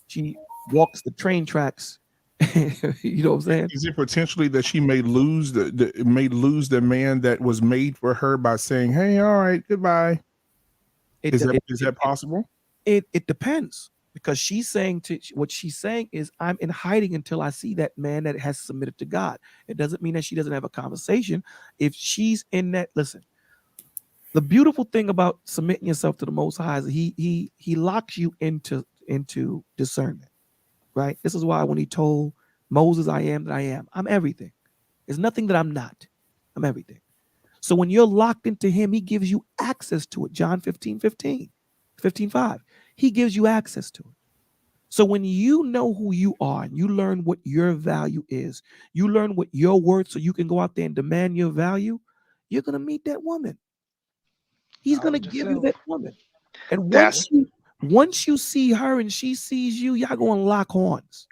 S8: she walks the train tracks. You know what I'm saying?
S14: Is it potentially that she may lose the man that was made for her by saying, "Hey, all right, goodbye"? Is that possible?
S8: It depends, because she's saying what she's saying is, I'm in hiding until I see that man that has submitted to God. It doesn't mean that she doesn't have a conversation. If she's in that, listen. The beautiful thing about submitting yourself to the Most High is he locks you into discernment, right? This is why when he told Moses, I am that I am, I'm everything. There's nothing that I'm not. I'm everything. So when you're locked into him, he gives you access to it. John 15:5. He gives you access to it. So when you know who you are and you learn what your value is, you learn what your worth, so you can go out there and demand your value, you're going to meet that woman. He's going to give you that woman. And once you see her and she sees you, y'all going to lock horns.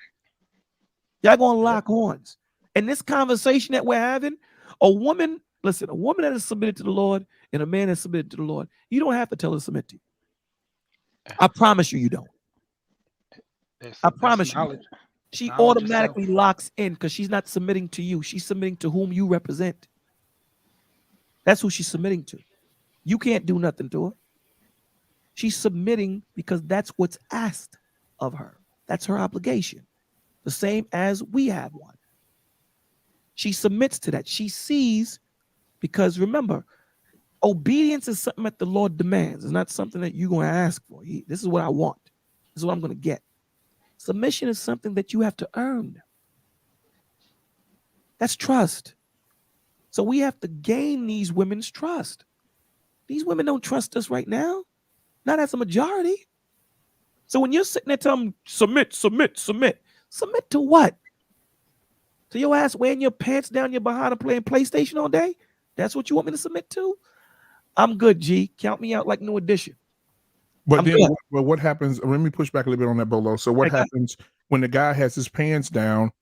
S8: Y'all going to lock horns. And this conversation that we're having, a woman that is submitted to the Lord and a man that's submitted to the Lord, you don't have to tell her to submit to you. I promise you don't. I promise you. She automatically locks in, because she's not submitting to you. She's submitting to whom you represent. That's who she's submitting to. You can't do nothing to her. She's submitting because that's what's asked of her. That's her obligation. The same as we have one. She submits to that. She sees, because remember, obedience is something that the Lord demands. It's not something that you're going to ask for. This is what I want. This is what I'm going to get. Submission is something that you have to earn. That's trust. So we have to gain these women's trust. These women don't trust us right now, not as a majority. So when you're sitting there telling them, submit, submit, submit, submit to what? To your ass wearing your pants down your behind and playing PlayStation all day? That's what you want me to submit to? I'm good, G. Count me out like New Edition.
S14: But then, what happens? Let me push back a little bit on that, Bolo. So what happens when the guy has his pants down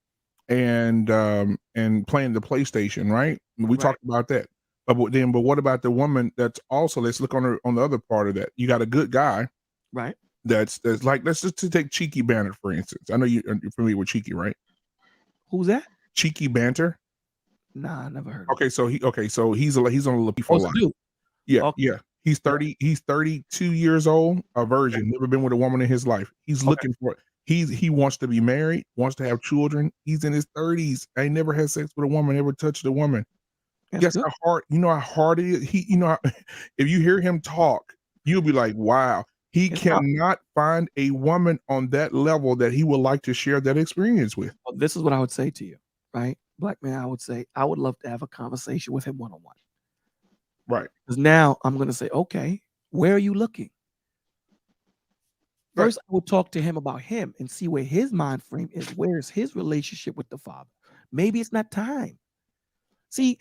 S14: and playing the PlayStation, right? We talked about that. But what about the woman that's also? Let's look on the other part of that. You got a good guy,
S8: right?
S14: That's like, let's just take Cheeky Banter for instance. I know you're familiar with Cheeky, right?
S8: Who's that?
S14: Cheeky Banter.
S8: Nah, I never heard.
S14: Okay, so he's on the Latifa line.
S8: Dude.
S14: Yeah,
S8: Okay.
S14: yeah. He's 30. He's 32 years old. A virgin. Never been with a woman in his life. He's looking for. He wants to be married. Wants to have children. He's in his 30s. Ain't never had sex with a woman. Never touched a woman. Guess how hard. You know how hard it is. He. You know, if you hear him talk, you'll be like, wow. He cannot find a woman on that level that he would like to share that experience with.
S8: Well, this is what I would say to you, right? Black man, I would say I would love to have a conversation with him one-on-one.
S14: Right.
S8: Because now I'm going to say, okay, where are you looking? First, I would talk to him about him and see where his mind frame is. Where is his relationship with the Father? Maybe it's not time. See,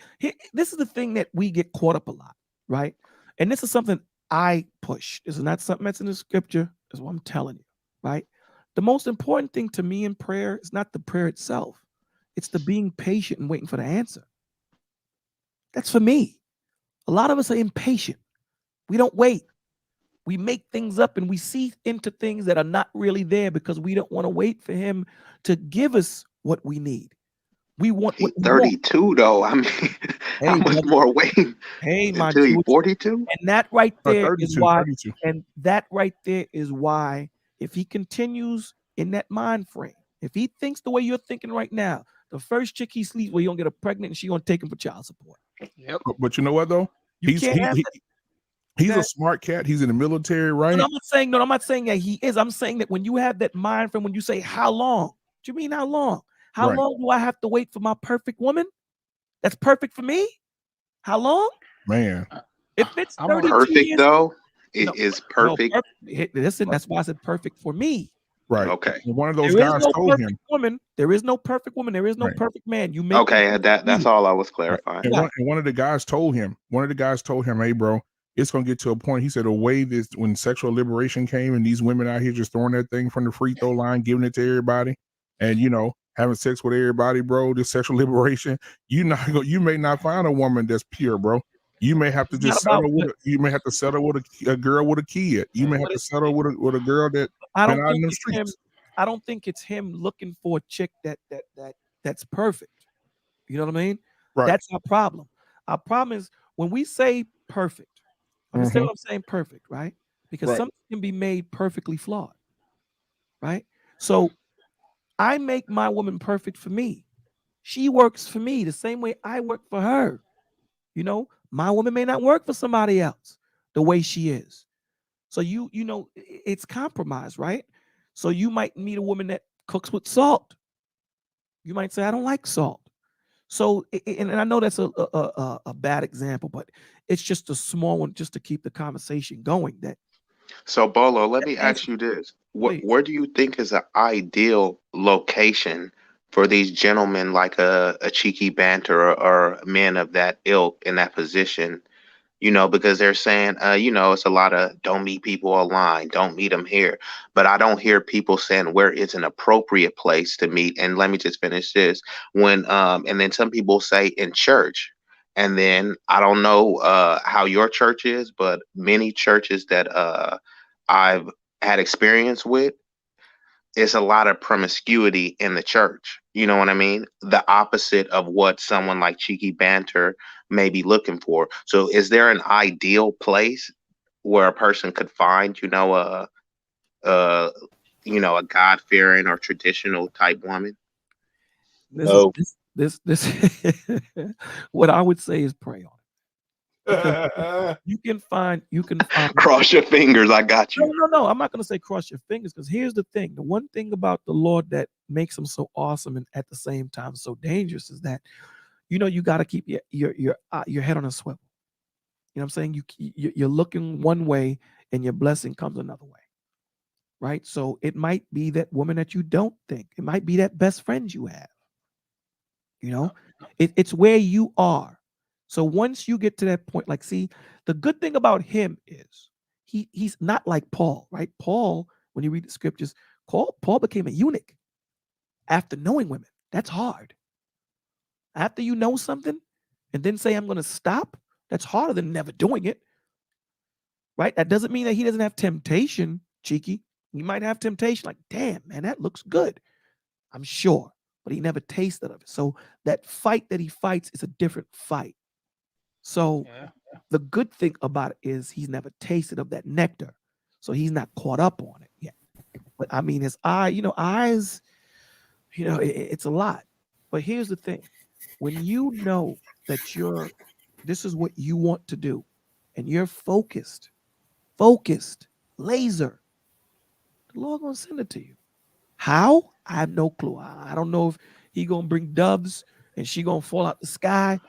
S8: this is the thing that we get caught up a lot, right? And this is something I push. This is not something that's in the scripture. That's what I'm telling you, right? The most important thing to me in prayer is not the prayer itself. It's the being patient and waiting for the answer. That's for me. A lot of us are impatient. We don't wait. We make things up and we see into things that are not really there because we don't want to wait for him to give us what we need. We want what
S18: 32 though. I mean, how much more waiting?
S8: Until
S18: you 42?
S8: And that right there
S14: 32,
S8: is why.
S14: 32.
S8: And that right there is why, if he continues in that mind frame, if he thinks the way you're thinking right now, the first chick he sleeps with, you're gonna get her pregnant and she's gonna take him for child support.
S13: Yep.
S14: But you know what though? He's a smart cat. He's in the military, right?
S8: No, I'm not saying that he is. I'm saying that when you have that mind frame, when you say how long, what do you mean how long? How long do I have to wait for my perfect woman? That's perfect for me. How long?
S14: Man.
S8: If it's 32
S18: perfect
S8: years,
S18: though, it is perfect.
S8: Listen, that's why I said perfect for me.
S14: Right.
S18: Okay.
S14: And one of those guys told him.
S8: There is no perfect woman. There is no perfect man. You make
S18: that's all I was clarifying.
S14: And one of the guys told him, hey, bro, it's gonna get to a point. He said the way this when sexual liberation came and these women out here just throwing that thing from the free throw line, giving it to everybody, and having sex with everybody, bro. This sexual liberation, you may not find a woman that's pure, bro. You may have to just settle with a girl with a kid. You may have to settle with a girl that been out in the streets.
S8: I don't think it's him looking for a chick that's perfect. You know what I mean?
S14: Right.
S8: That's our problem. Our problem is when we say perfect. Understand what I'm saying? Perfect, right? Because something can be made perfectly flawed, right? So I make my woman perfect for me. She works for me the same way I work for her. My woman may not work for somebody else the way she is. So it's compromise, right? So you might meet a woman that cooks with salt. You might say, I don't like salt. So, and I know that's a bad example, but it's just a small one just to keep the conversation going.
S18: So, Bolo, let me ask you this. Where do you think is an ideal location for these gentlemen like a Cheeky Banter or men of that ilk in that position? Because they're saying, it's a lot of don't meet people online, don't meet them here. But I don't hear people saying where is an appropriate place to meet. And let me just finish this. And then some people say in church. And then I don't know how your church is, but many churches that I've had experience with, it's a lot of promiscuity in the church. You know what I mean? The opposite of what someone like Cheeky Banter may be looking for. So is there an ideal place where a person could find, a God-fearing or traditional type woman?
S8: This this what I would say is pray on it. Because you can find
S18: Cross your fingers. I got you.
S8: no. I'm not gonna say cross your fingers, because here's the thing. The one thing about the Lord that makes him so awesome and at the same time so dangerous is that you got to keep your head on a swivel. You know what I'm saying? You're looking one way and your blessing comes another way. Right? So it might be that woman that you don't think. It might be that best friend you have. It's where you are. So once you get to that point, like, see, the good thing about him is he's not like Paul, right? Paul, when you read the scriptures, Paul became a eunuch after knowing women. That's hard. After you know something and then say, I'm going to stop, that's harder than never doing it. Right? That doesn't mean that he doesn't have temptation, cheeky. He might have temptation, like, damn, man, that looks good. I'm sure. But he never tasted of it. So that fight that he fights is a different fight. So the good thing about it is he's never tasted of that nectar. So he's not caught up on it yet. But I mean, his eyes, it's a lot. But here's the thing. When you know that this is what you want to do, and you're focused, laser, the Lord gonna send it to you. How? I have no clue. I don't know if he gonna bring doves and she gonna fall out the sky.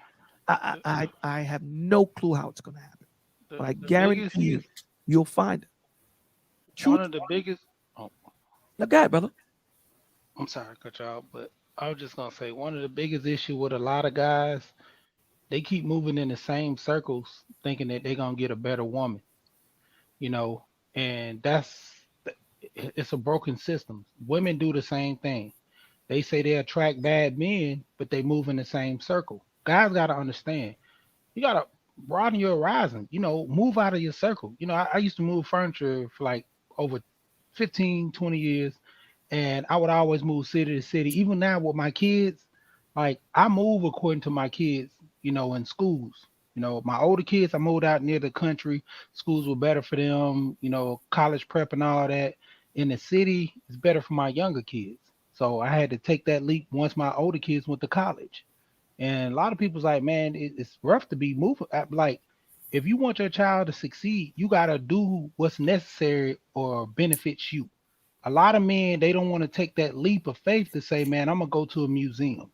S8: I have no clue how it's gonna happen. But I guarantee you, you'll find it.
S13: One of the biggest. Oh,
S8: now, go ahead, brother.
S13: I'm sorry to cut you off, but I was just gonna say one of the biggest issue with a lot of guys, they keep moving in the same circles, thinking that they're gonna get a better woman. And it's a broken system. Women do the same thing. They say they attract bad men, but they move in the same circle. Guys got to understand, you got to broaden your horizon, move out of your circle. I used to move furniture for like over 15, 20 years, and I would always move city to city. Even now with my kids, like I move according to my kids, in schools. My older kids, I moved out near the country. Schools were better for them, college prep and all that. In the city, it's better for my younger kids. So I had to take that leap once my older kids went to college. And a lot of people's like, man, it's rough to be moving. Like, if you want your child to succeed, you got to do what's necessary or benefits you. A lot of men, they don't want to take that leap of faith to say, man, I'm going to go to a museum.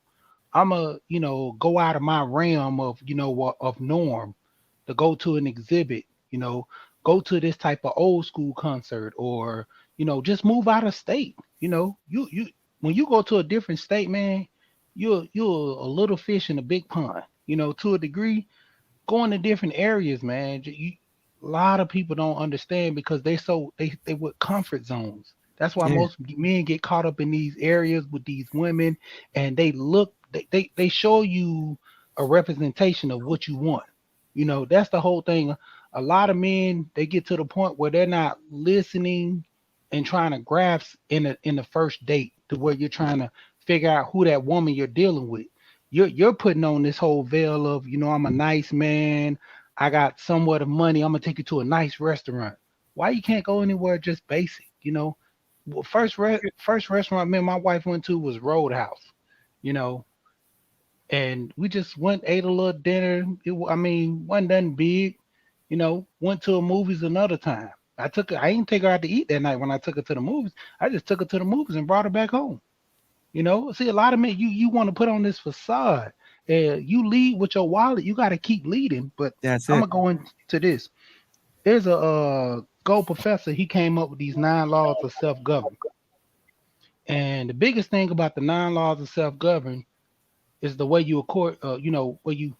S13: I'm going to, go out of my realm of, of norm to go to an exhibit, go to this type of old school concert, or, just move out of state. You when you go to a different state, man, you're a little fish in a big pond, to a degree. Going to different areas, man. A lot of people don't understand because they with comfort zones. That's why most men get caught up in these areas with these women, and they show you a representation of what you want. That's the whole thing. A lot of men, they get to the point where they're not listening and trying to grasp in the first date, to where you're trying to figure out who that woman you're dealing with. You're putting on this whole veil of, I'm a nice man, I got somewhat of money, I'm gonna take you to a nice restaurant. Why you can't go anywhere just basic? First restaurant me and my wife went to was Roadhouse, and we just went, ate a little dinner. Wasn't nothing big, went to a movies another time. I didn't take her out to eat that night when I took her to the movies. I just took her to the movies and brought her back home. See, a lot of men, you want to put on this facade. You lead with your wallet. You got to keep leading. But I'm gonna go into this. There's a Gold professor. He came up with these 9 laws of self-government. And the biggest thing about the 9 laws of self-government is the way you where you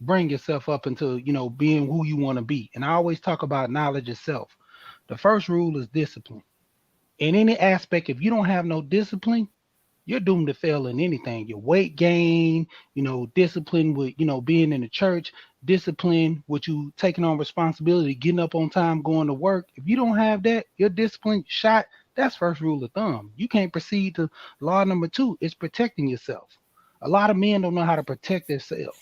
S13: bring yourself up into, being who you want to be. And I always talk about knowledge of self. The first rule is discipline. In any aspect, if you don't have no discipline, you're doomed to fail in anything. Your weight gain, discipline with, being in the church, discipline with you taking on responsibility, getting up on time, going to work. If you don't have that, your discipline shot, that's first rule of thumb. You can't proceed to law number 2, it's protecting yourself. A lot of men don't know how to protect themselves.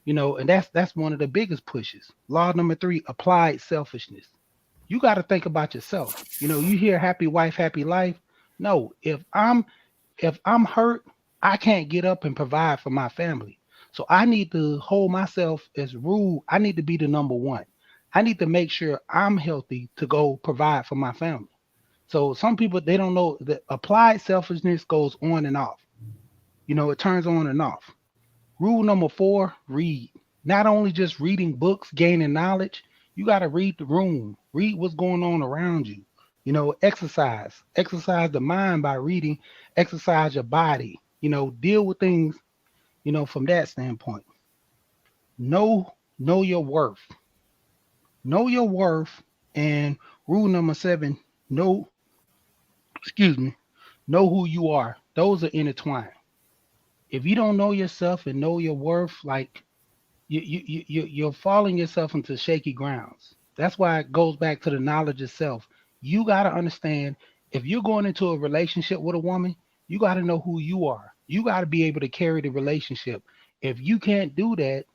S13: And that's one of the biggest pushes. Law number 3, applied selfishness. You got to think about yourself. You hear happy wife, happy life. No, if I'm hurt, I can't get up and provide for my family. So I need to hold myself as rule. I need to be the number one. I need to make sure I'm healthy to go provide for my family. So some people they don't know that applied selfishness goes on and off. It turns on and off. Rule number 4, read. Not only just reading books, gaining knowledge, you got to read the room, read what's going on around you. Exercise. Exercise the mind by reading, exercise your body. Deal with things, from that standpoint. Know your worth. Know your worth. And rule number 7, know, excuse me, know who you are. Those are intertwined. If you don't know yourself and know your worth, like you're falling yourself into shaky grounds. That's why it goes back to the knowledge itself. You got to understand if you're going into a relationship with a woman, you got to know who you are. You got to be able to carry the relationship. If you can't do that,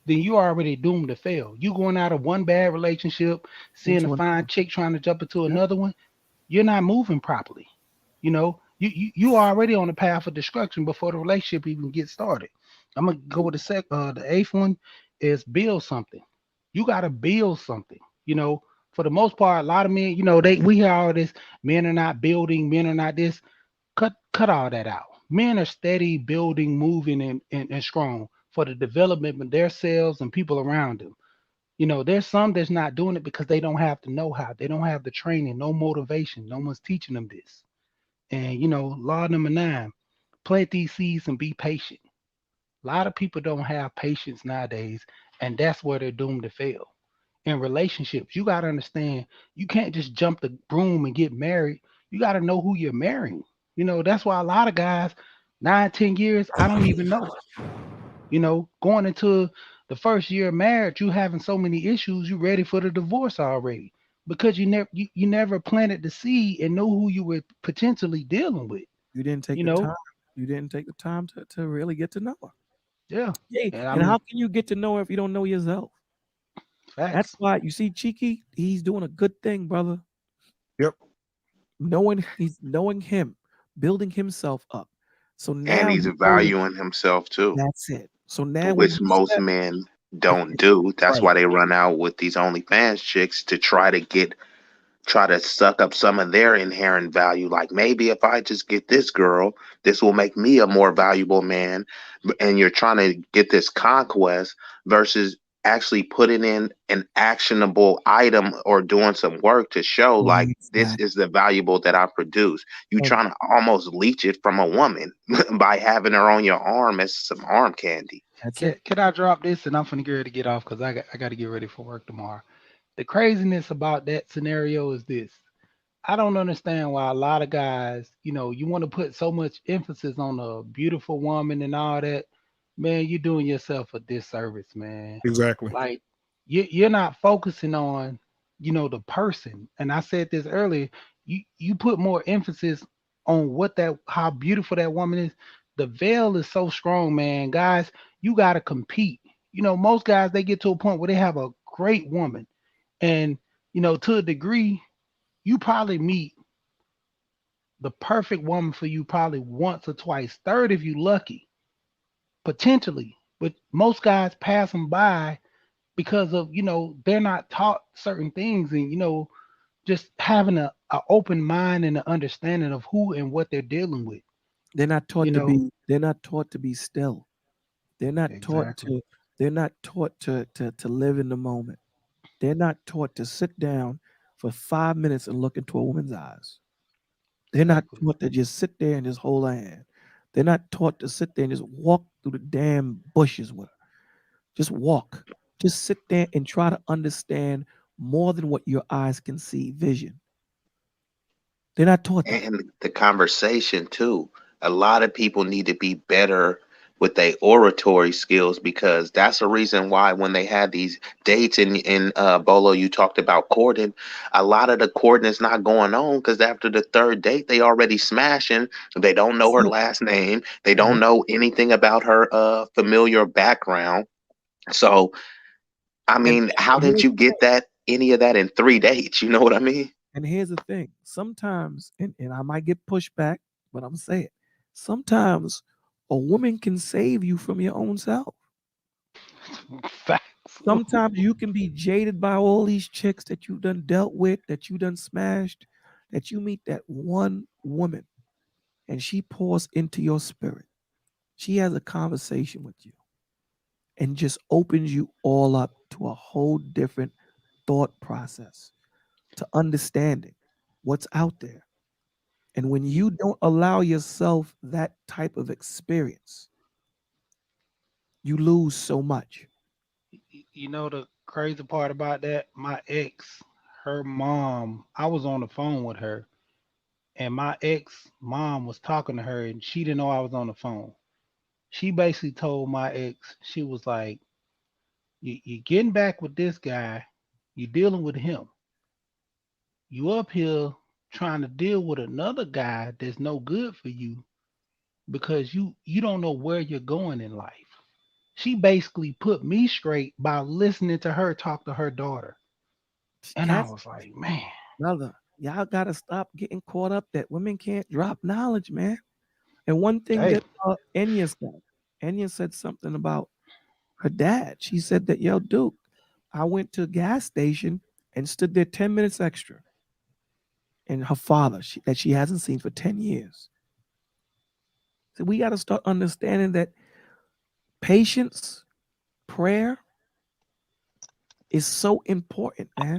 S13: then you're already doomed to fail. You going out of one bad relationship, seeing a fine chick trying to jump into another one, you're not moving properly. You are already on the path of destruction before the relationship even gets started. I'm gonna go with the eighth one is build something. You gotta build something. For the most part, a lot of men, we hear all this, men are not building, men are not this. Cut all that out. Men are steady building, moving and strong for the development of their selves and people around them. There's some that's not doing it because they don't have the know-how. They don't have the training, no motivation. No one's teaching them this. And law number 9, plant these seeds and be patient. A lot of people don't have patience nowadays, and that's where they're doomed to fail. In relationships, you got to understand you can't just jump the broom and get married. You got to know who you're marrying. That's why a lot of guys, 9, 10 years, I don't even know. Going into the first year of marriage, you having so many issues, you ready for the divorce already because you never planted the seed and know who you were potentially dealing with.
S8: You didn't take
S13: You
S8: the
S13: know,
S8: time. You didn't take the time to really get to know her.
S13: yeah.
S8: Hey,
S13: And I
S8: and how
S13: mean,
S8: can you get to know her if you don't know yourself? That's
S13: facts.
S8: why you see Cheeky, he's doing a good thing, brother.
S14: Yep.
S8: He's knowing him, building himself up. So
S18: And
S8: now
S18: he's
S8: you know
S18: valuing himself too,
S8: that's it. So now when
S18: which
S8: you
S18: most
S8: step
S18: men don't do. That's
S8: right,
S18: why they run out with these OnlyFans chicks to try to suck up some of their inherent value. Like maybe if I just get this girl, this will make me a more valuable man. And you're trying to get this conquest versus actually putting in an actionable item or doing some work to show like this
S8: exactly.
S18: is the valuable that I produce. You
S8: And
S18: trying to almost leech it from a woman by having her on your arm as some arm candy.
S8: that's
S13: Can,
S8: it.
S13: can I drop this? And I'm finna get ready to get off because I got to get ready for work tomorrow. The craziness about that scenario is this. I don't understand why a lot of guys, you want to put so much emphasis on a beautiful woman and all that. Man, you're doing yourself a disservice, man.
S14: Exactly.
S13: Like you're not focusing on, the person. And I said this earlier. You put more emphasis on how beautiful that woman is. The veil is so strong, man. Guys, you gotta compete. Most guys they get to a point where they have a great woman, and to a degree, you probably meet the perfect woman for you probably once or twice, third if you lucky, potentially. But most guys pass them by because of they're not taught certain things, and just having a open mind and an understanding of who and what they're dealing with.
S8: they're not
S13: You
S8: taught to
S13: know
S8: be they're not taught to be still. They're not taught
S13: exactly.
S8: to they're not taught to live in the moment. They're not taught to sit down for 5 minutes and look into a woman's eyes. They're not
S13: Exactly.
S8: taught to just sit there and just hold her hand. They're not taught to sit there and just walk through the damn bushes with her. Just walk. Just sit there and try to understand more than what your eyes can see, vision. They're not taught that.
S18: And the conversation too. A lot of people need to be better with their oratory skills because that's the reason why when they had these dates in Bolo, you talked about courting. A lot of the courting is not going on because after the third date, they already smashing. They don't know
S8: That's
S18: her
S8: it.
S18: last name. They don't
S8: Yep.
S18: know anything about her familiar background. So I
S8: And,
S18: mean, how
S8: and
S18: did
S8: here's
S18: you get that any of that in 3 dates? You know what I mean?
S8: and here's the thing. Sometimes, and I might get pushed back, but I'm saying, sometimes A woman can save you from your own self.
S13: Facts.
S8: Sometimes you can be jaded by all these chicks that you done dealt with, that you done smashed, that you meet that one woman and she pours into your spirit. She has a conversation with you and just opens you all up to a whole different thought process, to understanding what's out there. And when you don't allow yourself that type of experience, you lose so much.
S13: You know the crazy part about that? My ex, her mom, I was on the phone with her, and my ex mom was talking to her, and she didn't know I was on the phone. She basically told my ex, she was like, you're getting back with this guy, you're dealing with him. You up here trying to deal with another guy that's no good for you because you don't know where you're going in life. She basically put me straight by listening to her talk to her daughter. And I
S8: That's
S13: was like, man,
S8: brother, y'all gotta stop getting caught up that women can't drop knowledge, man. And one thing
S13: hey,
S8: that Enya said something about her dad. She said that, yo, Duke, I went to a gas station and stood there 10 minutes extra. And her father, that she hasn't seen for 10 years. So we got to start understanding that patience, prayer is so important, man.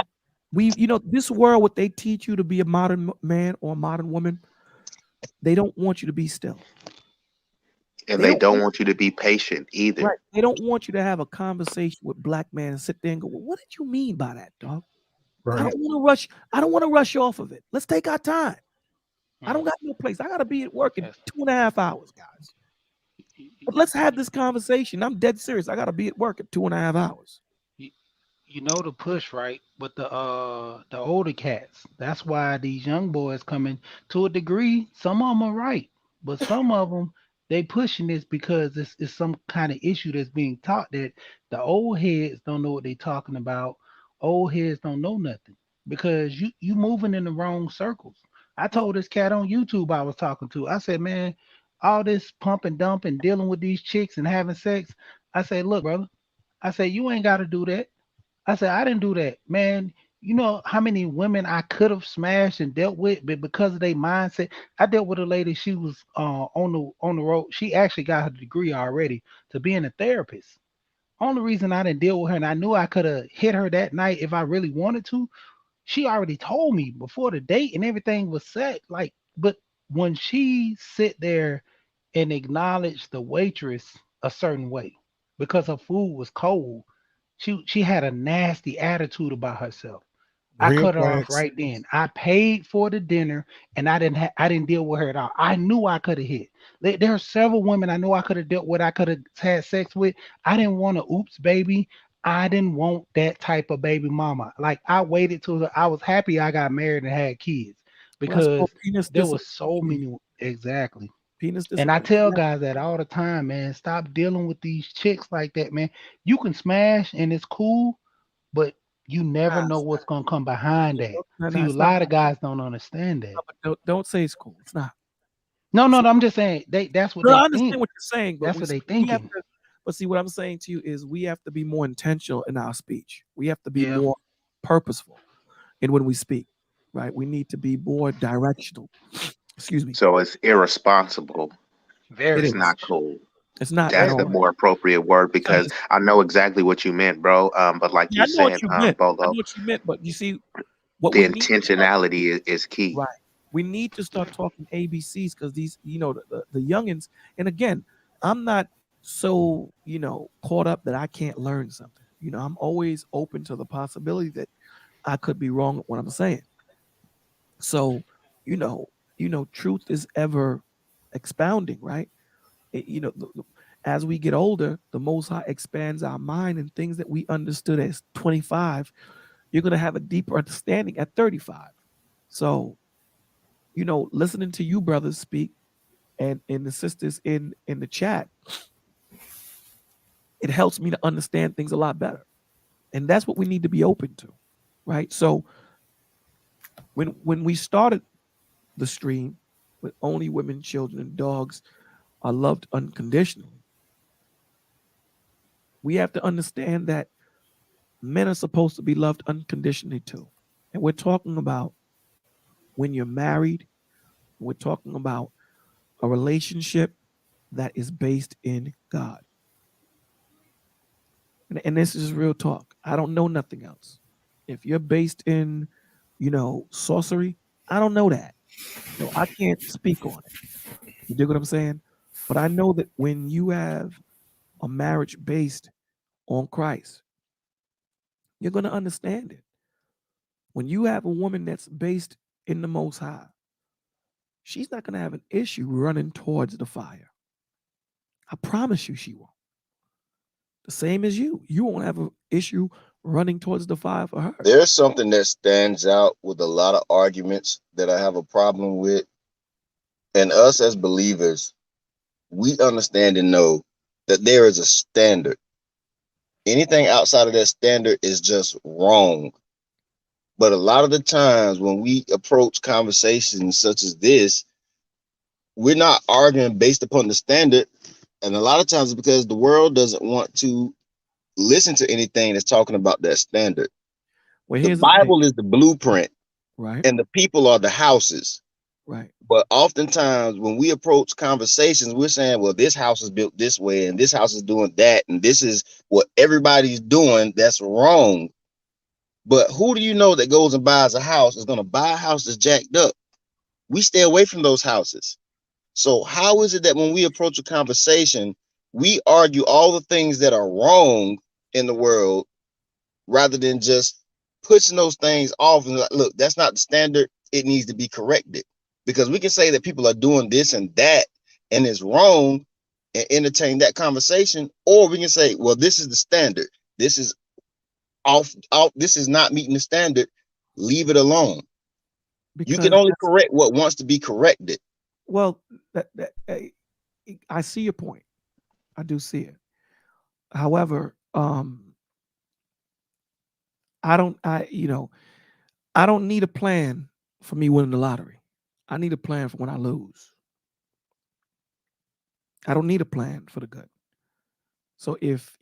S8: This world, what they teach you to be a modern man or a modern woman, they don't want you to be still.
S18: And
S8: They
S18: they
S8: don't
S18: don't
S8: want,
S18: want you to be patient either.
S8: right. They don't want you to have a conversation with black man and sit there and go, well, what did you mean by that, dog? I
S14: Right.
S8: don't want to rush. I don't want to rush off of it. Let's take our time. I don't got no place. I got to be at work in
S13: yes.
S8: 2.5 hours, guys. But let's have this conversation. I'm dead serious. I got to be at work in 2.5 hours.
S13: You, you know the push, right? With the older cats. That's why these young boys coming to a degree. Some of them are right, but some of them they pushing this because it's some kind of issue that's being taught that the old heads don't know what they talking about. Old heads don't know nothing because you moving in the wrong circles. I
S8: Well,
S13: told this cat on YouTube I was talking to. I said, man, all this pump and dump and dealing with these chicks and having sex. I said, look, brother. I said, you ain't got to do that. I said, I didn't do that, man. You know how many women I could have smashed and dealt with, but because of their mindset, I dealt with a lady. She was on the road. She actually got her degree already to being a therapist. Only reason I didn't deal with her, and I knew I could have hit her that night if I really wanted to. She already told me before the date and everything was set. Like, but when she sit there and acknowledge the waitress a certain way because her food was cold, she had a nasty attitude about herself. I
S14: Red
S13: cut her off
S14: flags.
S13: right then. I paid for the dinner and I didn't deal with her at all. I knew I could have hit. There are several women I know I could have dealt with, I could have had sex with. I didn't want a oops baby. I didn't want that type of baby mama. Like I waited till I was happy I got married and had kids
S8: that's called
S13: because
S8: penis
S13: there was so
S8: discipline.
S13: many exactly.
S8: Penis
S13: And I
S8: discipline.
S13: tell guys that all the time, man. Stop dealing with these chicks like that, man. You can smash and it's cool, but you never know what's gonna come behind that.
S8: No,
S13: See,
S8: no,
S13: a
S8: it's not.
S13: lot of guys don't understand that.
S8: No, but don't say it's cool. It's not.
S13: No, I'm just saying that's what
S8: No,
S13: they
S8: I
S13: think.
S8: understand what you're saying, but
S13: That's what they
S8: we have
S13: thinking.
S8: to. But see, what I'm saying to you is we have to be more intentional in our speech. We have to be
S13: Yeah,
S8: more purposeful in when we speak, right? We need to be more directional. Excuse me.
S18: So it's irresponsible.
S8: It
S13: very
S18: It's not
S8: is.
S13: much.
S18: cool.
S8: It's not at
S18: That's the
S8: all.
S18: more appropriate word because
S8: Because
S18: I know exactly what you meant, bro. But like
S8: yeah,
S18: you
S8: I know what
S18: said,
S8: you meant. I
S18: Bolo,
S8: know what you meant, but you see, what
S18: the
S8: we need to start
S18: intentionality is key.
S8: right. We need to start talking ABCs because these, the youngins. And again, I'm not so caught up that I can't learn something. I'm always open to the possibility that I could be wrong with what I'm saying. So, you know, truth is ever expounding, right? As we get older, the Most High expands our mind and things that we understood as 25, you're going to have a deeper understanding at 35. So, listening to you brothers speak and the sisters in the chat, it helps me to understand things a lot better. And that's what we need to be open to, right? So when we started the stream with only women, children, and dogs, are loved unconditionally. We have to understand that men are supposed to be loved unconditionally too. And we're talking about when you're married, we're talking about a relationship that is based in God. And this is real talk. I don't know nothing else. If you're based in, sorcery, I don't know that. So I can't speak on it. You dig what I'm saying? But I know that when you have a marriage based on Christ, you're going to understand it. When you have a woman that's based in the Most High, she's not going to have an issue running towards the fire. I promise you she won't. The same as you. You won't have an issue running towards the fire for her.
S19: There's something that stands out with a lot of arguments that I have a problem with. And us as believers, we understand and know that there is a standard. Anything outside of that standard is just wrong. But a lot of the times when we approach conversations such as this, we're not arguing based upon the standard. And a lot of times it's because the world doesn't want to listen to anything that's talking about that standard.
S8: Well,
S19: the Bible is the blueprint,
S8: right?
S19: And the people are the houses.
S8: Right.
S19: But oftentimes when we approach conversations, we're saying, well, this house is built this way and this house is doing that. And this is what everybody's doing. That's wrong. But who do you know that goes and buys a house is going to buy a house that's jacked up? We stay away from those houses. So how is it that when we approach a conversation, we argue all the things that are wrong in the world rather than just pushing those things off and like, look, that's not the standard. It needs to be corrected. Because we can say that people are doing this and that and it's wrong and entertain that conversation, or we can say, well, this is the standard. This is off. This is not meeting the standard. Leave it alone. You can only correct what wants to be corrected.
S8: Well, I see your point. I do see it. However, I don't need a plan for me winning the lottery. I need a plan for when I lose. I don't need a plan for the good. So if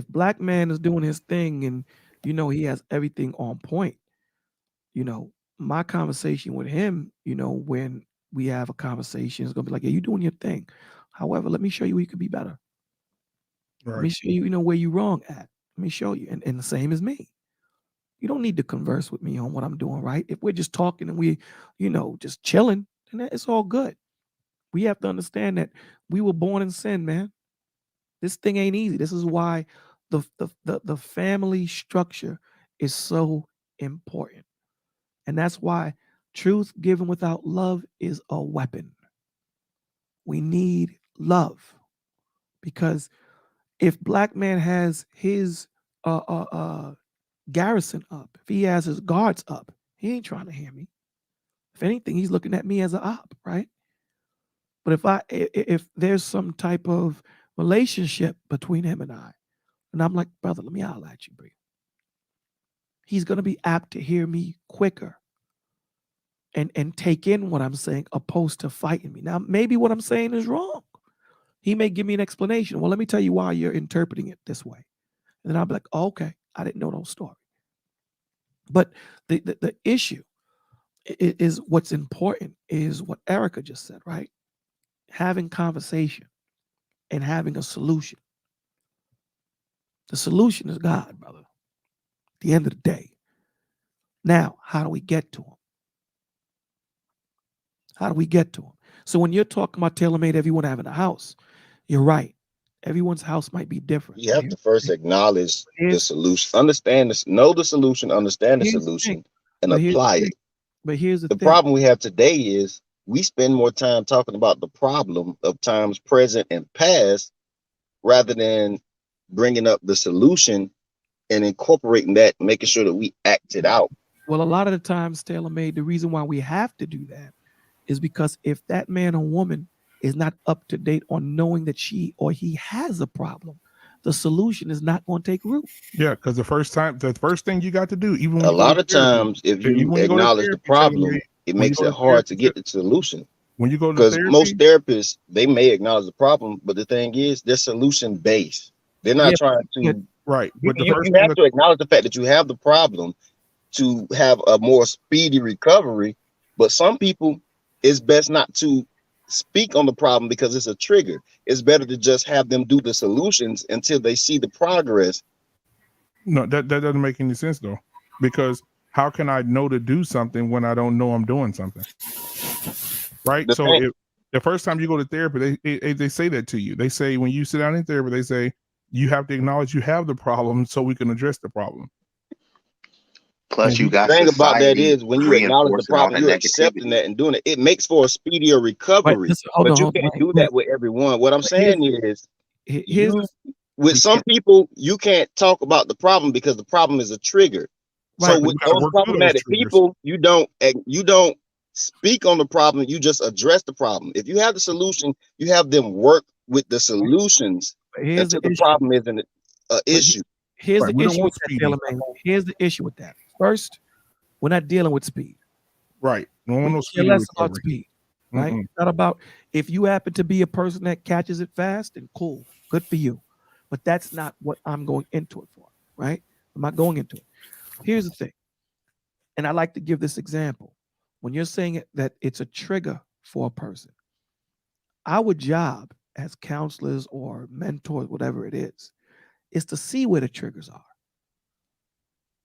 S8: black man is doing his thing and he has everything on point, my conversation with him, when we have a conversation, is gonna be like, yeah, you're doing your thing. However, let me show you where you could be better.
S14: Right.
S8: Let me show you, where you're wrong at. Let me show you. And the same as me. You don't need to converse with me on what I'm doing right. If we're just talking and we, just chilling, then it's all good. We have to understand that we were born in sin, man. This thing ain't easy. This is why the family structure is so important. And that's why truth given without love is a weapon. We need love. Because if black man has his garrison up, if he has his guards up, he ain't trying to hear me. If anything, he's looking at me as an op, right? But if there's some type of relationship between him and I, and I'm like, brother, let me holler at you, bro. He's gonna be apt to hear me quicker and take in what I'm saying, opposed to fighting me. Now, maybe what I'm saying is wrong. He may give me an explanation. Well, let me tell you why you're interpreting it this way. And then I'll be like, oh, okay, I didn't know those stories. But the issue is what's important is what Erica just said, right? Having conversation and having a solution. The solution is God, brother. At the end of the day. Now, how do we get to him? How do we get to him? So when you're talking about tailor-made everyone having a house, you're right. Everyone's house might be different.
S19: You have to first acknowledge the solution, understand this, know the solution, understand the solution, and apply it.
S8: But here's the thing.
S19: problem we have today is we spend more time talking about the problem of times present and past rather than bringing up the solution and incorporating that, making sure that we act it out.
S8: Well, a lot of the times, tailor-made, the reason why we have to do that is because if that man or woman is not up to date on knowing that she or he has a problem, the solution is not going to take root.
S14: Yeah, because the first thing you got to do, even when
S19: a lot of times, if you acknowledge the problem, it makes it hard to get the solution.
S14: When you go to
S19: Because
S14: therapy,
S19: most therapists, they may acknowledge the problem, but the thing is, they're solution based. They're not trying to.
S14: right?
S19: You,
S14: But the
S19: you,
S14: first
S19: you
S14: thing
S19: have to acknowledge the fact that you have the problem to have a more speedy recovery. But some people, it's best not to speak on the problem because it's a trigger. It's better to just have them do the solutions until they see the progress.
S14: No, that doesn't make any sense though, because how can I know to do something when I don't know I'm doing something? Right. So if the first time you go to therapy, they say that to you. They say when you sit down in therapy, they say you have to acknowledge you have the problem so we can address the problem.
S18: Plus, you got
S19: The thing about that
S18: society
S19: is when you acknowledge the
S18: reinforcing all
S19: problem,
S18: the
S19: you're accepting
S18: negativity.
S19: that and doing it. It makes for a speedier recovery. But you can't do that with everyone. What I'm saying is, with some people, you can't talk about the problem because the problem is a trigger.
S14: Right,
S19: So
S14: but
S19: with
S14: you gotta
S19: those
S14: work through those
S19: problematic
S14: triggers.
S19: people, you don't speak on the problem. You just address the problem. If you have the solution, you have them work with the solutions
S8: Here's the
S19: until the
S8: issue.
S19: problem isn't an issue.
S8: Here's
S14: Right,
S8: the
S14: we don't
S8: issue
S14: want
S8: with that,
S14: speedy.
S8: Taylor, man. Here's the issue with that. First, we're not dealing with speed.
S14: Right. No one
S8: We
S14: knows
S8: care
S14: speedy
S8: less about
S14: recovery.
S8: speed, right?
S14: Mm-mm.
S8: It's not about if you happen to be a person that catches it fast, then cool, good for you. But that's not what I'm going into it for, right? I'm not going into it. Here's the thing, and I like to give this example. When you're saying that it's a trigger for a person, our job as counselors or mentors, whatever it is to see where the triggers are.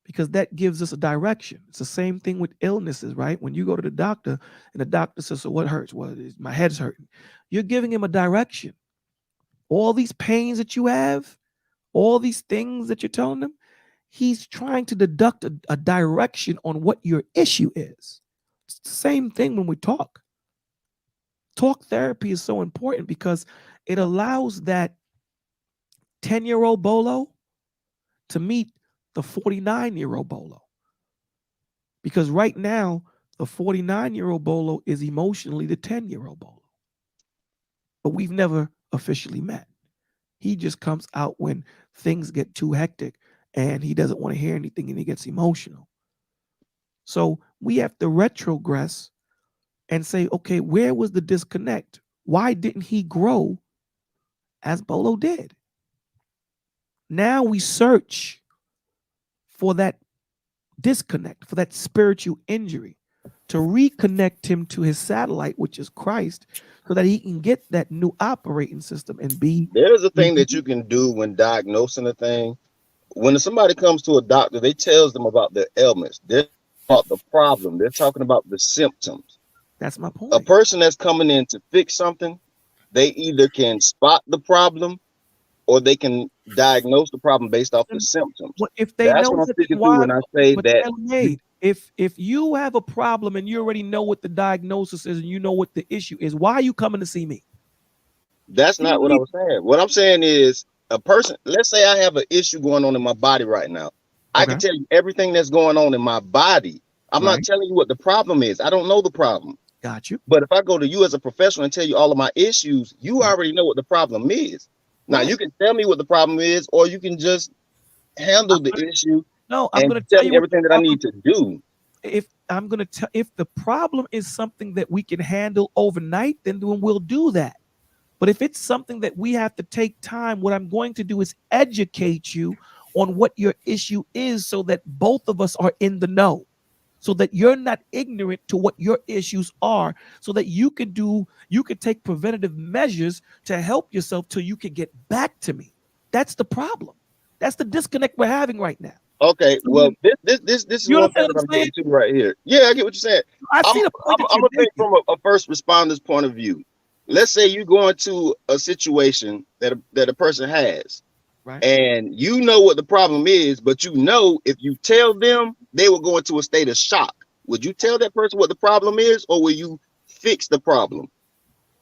S8: Because that gives us a direction. It's the same thing with illnesses, right? When you go to the doctor and the doctor says, so what hurts? Well, my head's hurting. You're giving him a direction. All these pains that you have, all these things that you're telling him, he's trying to deduct a direction on what your issue is. It's the same thing when we talk. Talk therapy is so important because it allows that 10-year-old Bolo to meet the 49-year-old Bolo. Because right now, the 49-year-old Bolo is emotionally the 10-year-old Bolo. But we've never officially met. He just comes out when things get too hectic and he doesn't want to hear anything and he gets emotional. So we have to retrogress and say, okay, where was the disconnect? Why didn't he grow as Bolo did? Now we search for that disconnect, for that spiritual injury, to reconnect him to his satellite, which is Christ, so that he can get that new operating system and be.
S19: There's a thing that you can do when diagnosing a thing. When somebody comes to a doctor, they tells them about their ailments. They're about the problem. They're talking about the symptoms.
S8: That's my point.
S19: A person that's coming in to fix something, they either can spot the problem or they can diagnose the problem based off the symptoms.
S8: Well, if they
S19: That's
S8: know
S19: what I'm
S8: that,
S19: speaking
S8: why?
S19: to when I say
S8: But
S19: that.
S8: Tailor-made, if you have a problem and you already know what the diagnosis is and you know what the issue is, why are you coming to see me?
S19: That's not what I was saying. What I'm saying is a person, let's say I have an issue going on in my body right now. I can tell you everything that's going on in my body. I'm not telling you what the problem is. I don't know the problem.
S8: Got you.
S19: But if I go to you as a professional and tell you all of my issues, you already know what the problem is. Now you can tell me what the problem is, or you can just handle the issue.
S8: No, I'm going to
S19: tell
S8: tell you
S19: me everything that I need to do.
S8: If I'm going to tell, if the problem is something that we can handle overnight, then we'll do that. But if it's something that we have to take time, what I'm going to do is educate you on what your issue is so that both of us are in the know, so that you're not ignorant to what your issues are, so that you can take preventative measures to help yourself till you can get back to me. That's the problem. That's the disconnect we're having right now.
S19: Okay, well, this is one thing that I'm getting to right here. Yeah, I get what you're saying. I'm gonna think from a first responder's point of view. Let's say you go into a situation that a person has,
S8: right?
S19: And you know what the problem is, but you know if you tell them, they will go into a state of shock. Would you tell that person what the problem is, or will you fix the problem?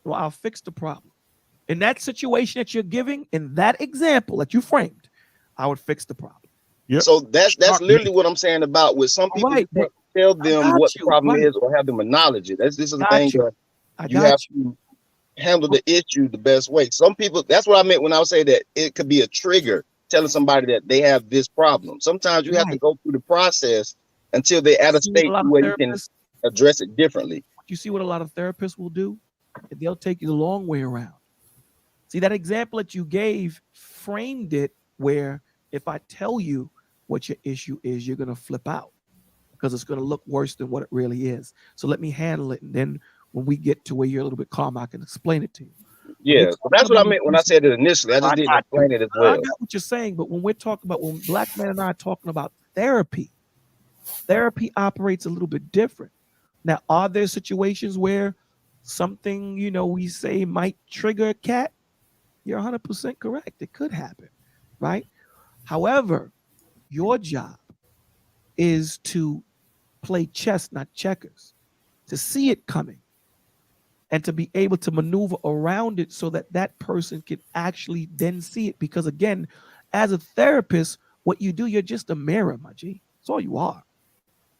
S8: Well, I'll fix the problem. In that situation that you're giving, in that example that you framed, I would fix the problem.
S14: Yep.
S19: So that's literally what I'm saying about with some people. You can't tell them what the problem is or have them acknowledge it. This is the thing that you have to handle the issue the best way. Some people, that's what I meant when I was saying that it could be a trigger telling somebody that they have this problem. Sometimes you have to go through the process until they're at a state where you can address it differently.
S8: you see what a lot of therapists will do? They'll take you the long way around. See, that example that you gave framed it where if I tell you what your issue is, you're going to flip out because it's going to look worse than what it really is. So let me handle it. And then when we get to where you're a little bit calm, I can explain it to you.
S19: Yeah, so that's what I meant when I said it initially. I just didn't explain it as
S8: I
S19: well.
S8: got what you're saying, but when we're talking about, when Black Man and I are talking about therapy operates a little bit different. Now, are there situations where something, we say might trigger a cat? You're 100% correct. It could happen, right? However, your job is to play chess, not checkers, to see it coming and to be able to maneuver around it so that that person can actually then see it. Because again, as a therapist, what you do, you're just a mirror, my G. That's all you are.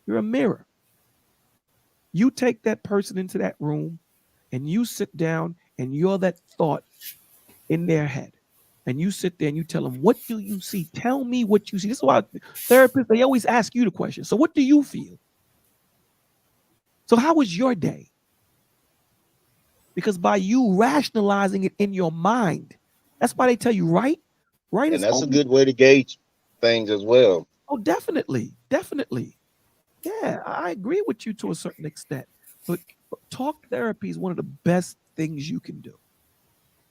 S8: You're a mirror. You take that person into that room and you sit down and you're that thought in their head. And you sit there and you tell them, what do you see? Tell me what you see. This is why therapists, they always ask you the question. So what do you feel? So how was your day? Because by you rationalizing it in your mind, that's why they tell you, right? Right.
S19: And that's a good way to gauge things as well.
S8: Oh, definitely. Definitely. Yeah, I agree with you to a certain extent. But talk therapy is one of the best things you can do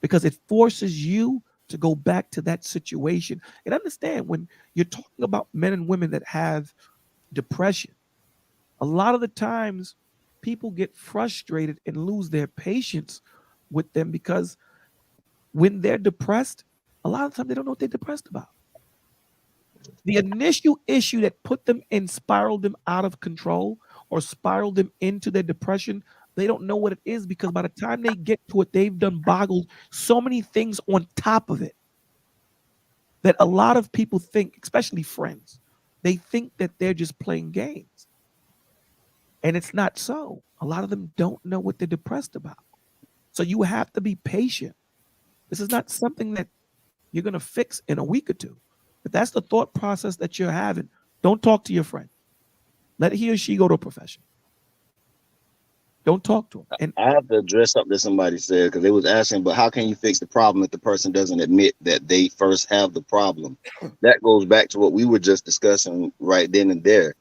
S8: because it forces you to go back to that situation. And understand, when you're talking about men and women that have depression, a lot of the times people get frustrated and lose their patience with them because when they're depressed, a lot of times they don't know what they're depressed about. The initial issue that put them in, spiraled them out of control or spiraled them into their depression, they don't know what it is because by the time they get to it, they've done boggled so many things on top of it that a lot of people think, especially friends, they think that they're just playing games. And it's not so. A lot of them don't know what they're depressed about. So you have to be patient. This is not something that you're going to fix in a week or two. If that's the thought process that you're having, don't talk to your friend. Let he or she go to a professional. Don't talk to him. And
S19: I have to address something that somebody said because they was asking, but how can you fix the problem if the person doesn't admit that they first have the problem? That goes back to what we were just discussing right then and there.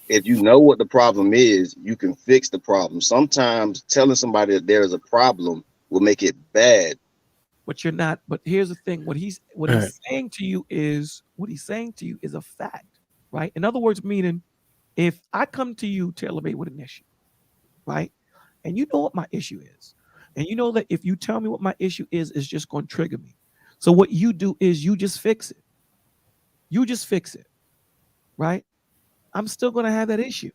S19: If you know what the problem is, you can fix the problem. Sometimes telling somebody that there is a problem will make it bad.
S8: But you're not. But here's the thing: what he's saying to you is a fact, right? In other words, meaning, if I come to you, tailor-made, with an issue, right, and you know what my issue is, and you know that if you tell me what my issue is, it's just going to trigger me. So what you do is you just fix it. You just fix it, right? I'm still going to have that issue,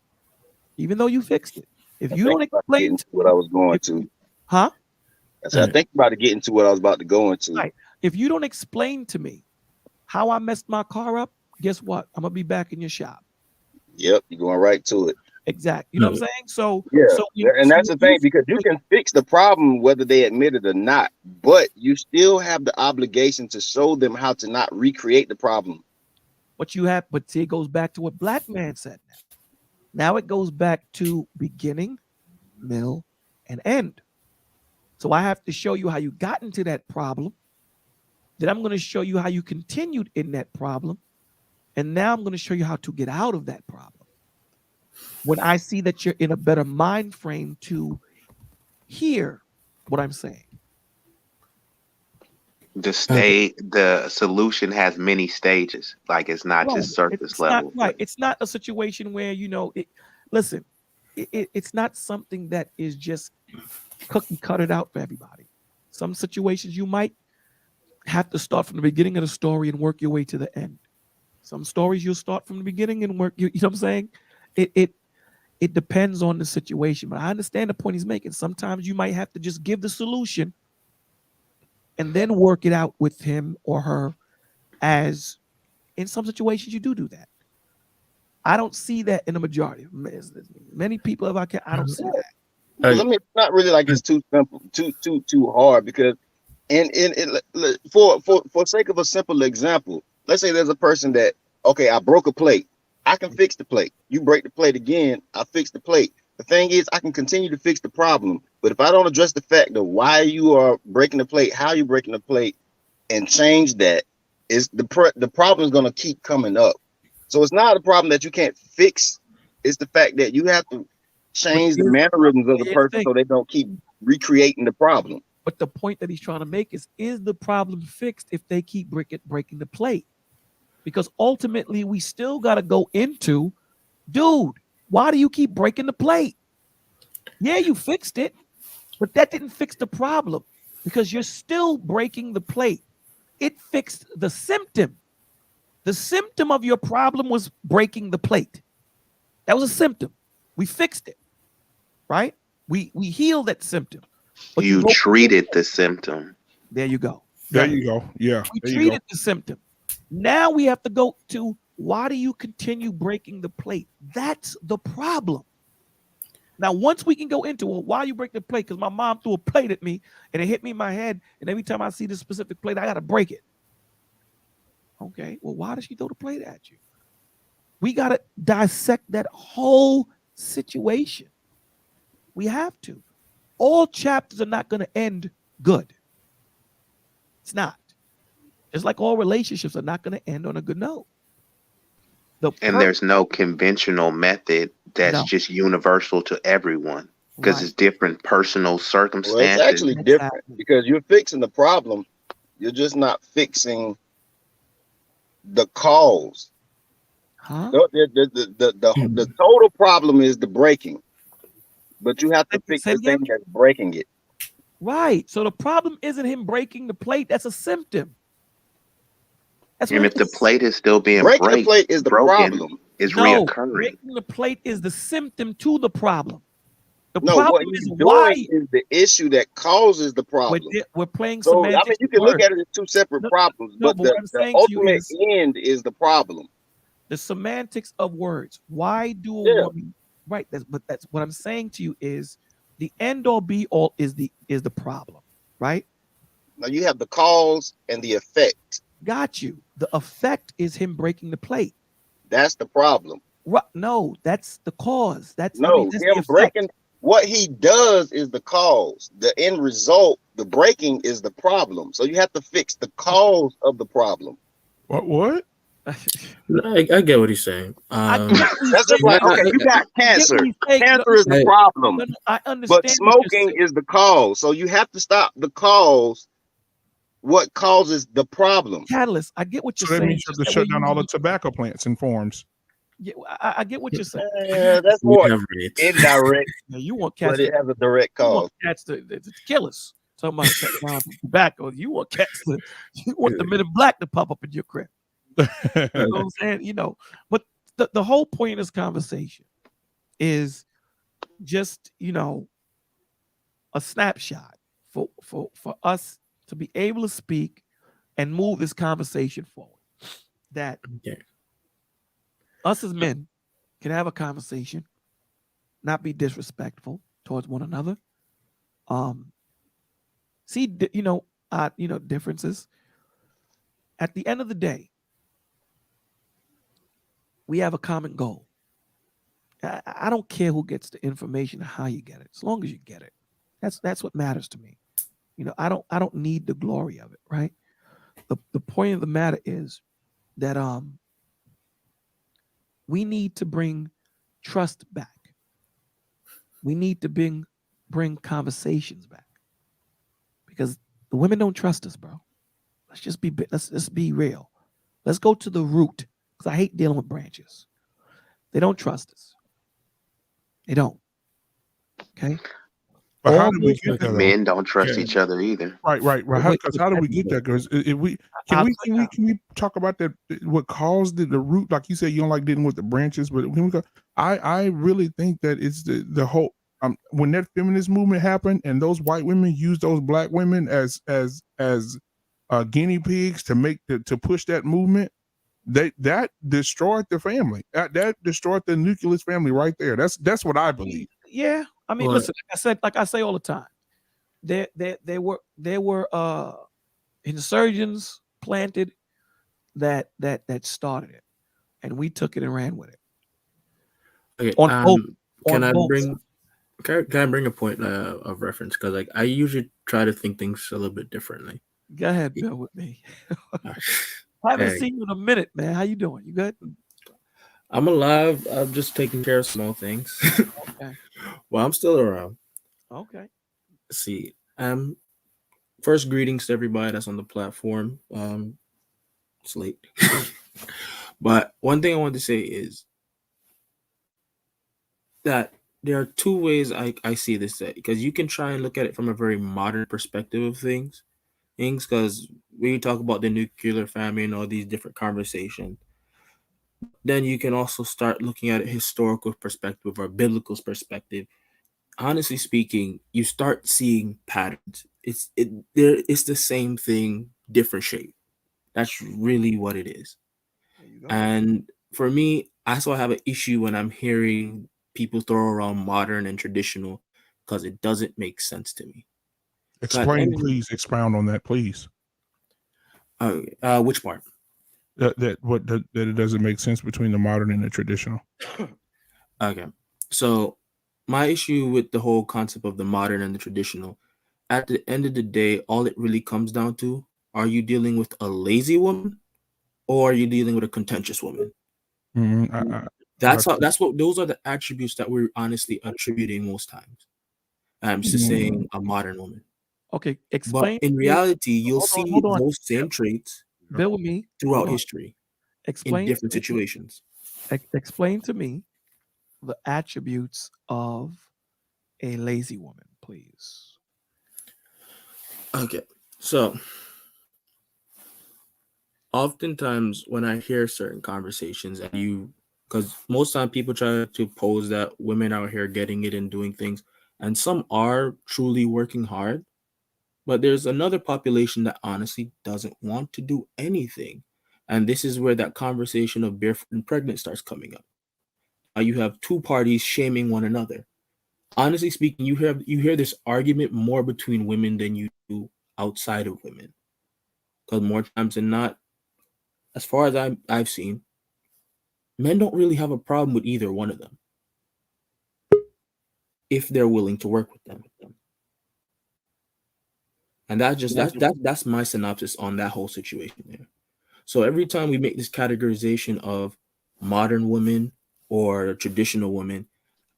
S8: even though you fixed it. If you don't explain
S19: what I was going to,
S8: huh?
S19: I said, I think about it getting to what I was about to go into.
S8: Right. If you don't explain to me how I messed my car up, guess what? I'm gonna be back in your shop.
S19: Yep, you're going right to it.
S8: Exactly. You know what I'm saying? So
S19: yeah,
S8: so
S19: and that's the thing, because you can fix the problem whether they admit it or not, but you still have the obligation to show them how to not recreate the problem.
S8: What you have, but see, it goes back to what Black Man said. Now it goes back to beginning, middle, and end. So I have to show you how you got into that problem. Then I'm going to show you how you continued in that problem. And now I'm going to show you how to get out of that problem. When I see that you're in a better mind frame to hear what I'm saying.
S18: The solution has many stages. Like, it's not just surface level.
S8: Right. It's not a situation where, listen, it's not something that is just cookie cut it out for everybody. Some situations you might have to start from the beginning of the story and work your way to the end. Some stories you'll start from the beginning and work. You know what I'm saying? It depends on the situation. But I understand the point he's making. Sometimes you might have to just give the solution and then work it out with him or her. As in some situations you do that. I don't see that in the majority. Many people, if I can, I don't see that.
S19: I mean, it's not really like it's too simple, too hard, because for sake of a simple example, let's say there's a person that, okay, I broke a plate. I can fix the plate. You break the plate again, I fix the plate. The thing is, I can continue to fix the problem, but if I don't address the fact of why you are breaking the plate, how you breaking the plate, and change that, is the problem is going to keep coming up. So it's not a problem that you can't fix. It's the fact that you have to change the mannerisms of the person so they don't keep recreating the problem.
S8: But the point that he's trying to make is the problem fixed if they keep breaking the plate? Because ultimately, we still got to go into, dude, why do you keep breaking the plate? Yeah, you fixed it, but that didn't fix the problem because you're still breaking the plate. It fixed the symptom. The symptom of your problem was breaking the plate. That was a symptom. We fixed it, right? We healed that symptom. But
S18: you treated the symptom.
S8: There you go.
S14: There you go. Yeah.
S8: We treated the symptom. Now we have to go to, why do you continue breaking the plate? That's the problem. Now, once we can go into, well, why you break the plate? Because my mom threw a plate at me and it hit me in my head. And every time I see this specific plate, I got to break it. Okay, well, why did she throw the plate at you? We got to dissect that whole situation. We have to. All chapters are not going to end good. It's not. Just like all relationships are not going to end on a good note.
S18: And there's no conventional method that's just universal to everyone because it's different personal circumstances.
S19: Well, it's actually different because you're fixing the problem. You're just not fixing the cause.
S8: Huh?
S19: The total problem is the breaking, but you have to fix the thing that's breaking it.
S8: Right. So the problem isn't him breaking the plate. That's a symptom.
S18: And if the plate is still being
S19: breaking the plate is the problem.
S18: Is reoccurring.
S8: Breaking the plate is the symptom to the problem. The
S19: no,
S8: problem
S19: what he's doing is the issue that causes the problem.
S8: We're playing
S19: so,
S8: semantics.
S19: I mean, you can look at it as two separate problems, but the ultimate end is the problem.
S8: The semantics of words. Why do a woman? Right. That's what I'm saying to you is the end all be all is the problem. Right.
S19: Now you have the cause and the effect.
S8: Got you. The effect is him breaking the plate.
S19: That's the problem.
S8: Right. No, that's the cause. That's
S19: him breaking. What he does is the cause. The end result, the breaking, is the problem. So you have to fix the cause of the problem.
S14: What?
S20: I get what he's saying.
S19: That's just like, okay, you got cancer. Cancer is the problem.
S8: I understand.
S19: But smoking is the cause. So you have to stop the cause. What causes the problem?
S8: Catalyst. I get what you're
S14: saying.
S8: saying.
S14: That means you have to shut down all the tobacco plants and farms.
S8: Yeah, I get what you're saying.
S19: That's more indirect.
S8: Yeah, you want cats,
S19: but it has a direct cause.
S8: You want cats to kill us. Talking about shutting down tobacco. You want cats to. You want the Men in Black to pop up in your crib. You know what I'm saying? You know, but the whole point of this conversation is just, you know, a snapshot for us to be able to speak and move this conversation forward. That us as men can have a conversation, not be disrespectful towards one another. See, differences. At the end of the day, we have a common goal. I don't care who gets the information, how you get it, as long as you get it. That's what matters to me. You know, I don't need the glory of it, right? The point of the matter is that we need to bring trust back. We need to bring conversations back. Because the women don't trust us, bro. Let's be real. Let's go to the root. Because I hate dealing with branches. They don't trust us. They don't. Okay.
S14: But how do we get that?
S18: Men don't trust each other either.
S14: Right. Because how do we get that? Because can we talk about that? What caused the root? Like you said, you don't like dealing with the branches, but when we go, I really think that it's the whole. When that feminist movement happened, and those white women used those black women as guinea pigs to push that movement, that destroyed the family. That destroyed the nucleus family right there. That's what I believe.
S8: Yeah. I mean, listen, like I say all the time, there were insurgents planted that started it, and we took it and ran with it.
S20: Okay.
S8: On both
S20: Can I
S8: sides.
S20: Can I bring a point of reference? Because like I usually try to think things a little bit differently.
S8: Go ahead, Bill, with me. I haven't
S20: Hey,
S8: seen you in a minute, man. How you doing? You good?
S20: I'm alive. I'm just taking care of small things.
S8: Okay.
S20: Well, I'm still around.
S8: Okay.
S20: Let's see. First greetings to everybody that's on the platform. It's late. But one thing I want to say is that there are two ways I see this, because you can try and look at it from a very modern perspective of things because when you talk about the nuclear family and all these different conversations, then you can also start looking at a historical perspective or biblical perspective. Honestly speaking, you start seeing patterns. It's the same thing, different shape. That's really what it is.
S8: There you go.
S20: And for me, I also have an issue when I'm hearing people throw around modern and traditional because it doesn't make sense to me.
S14: Explain, please expound on that, please.
S20: Which part?
S14: That it doesn't make sense between the modern and the traditional.
S20: Okay. So my issue with the whole concept of the modern and the traditional, at the end of the day, all it really comes down to, are you dealing with a lazy woman or are you dealing with a contentious woman? That's what those are the attributes that we're honestly attributing most times. I'm just saying a modern woman.
S8: Okay,
S20: But
S8: explain
S20: in
S8: to me.
S20: reality, you'll see
S8: Hold on.
S20: those same traits
S8: Bear with me.
S20: throughout
S8: Hold on.
S20: history in
S8: Explain
S20: different
S8: to me.
S20: situations.
S8: Explain to me the attributes of a lazy woman, please.
S20: Okay. So oftentimes when I hear certain conversations and because most time people try to pose that women out here getting it and doing things, and some are truly working hard, but there's another population that honestly doesn't want to do anything. And this is where that conversation of barefoot and pregnant starts coming up. You have two parties shaming one another. Honestly speaking, you hear this argument more between women than you do outside of women. Because more times than not, as far as I've seen, men don't really have a problem with either one of them if they're willing to work with them. And that's my synopsis on that whole situation there. So every time we make this categorization of modern women or traditional women,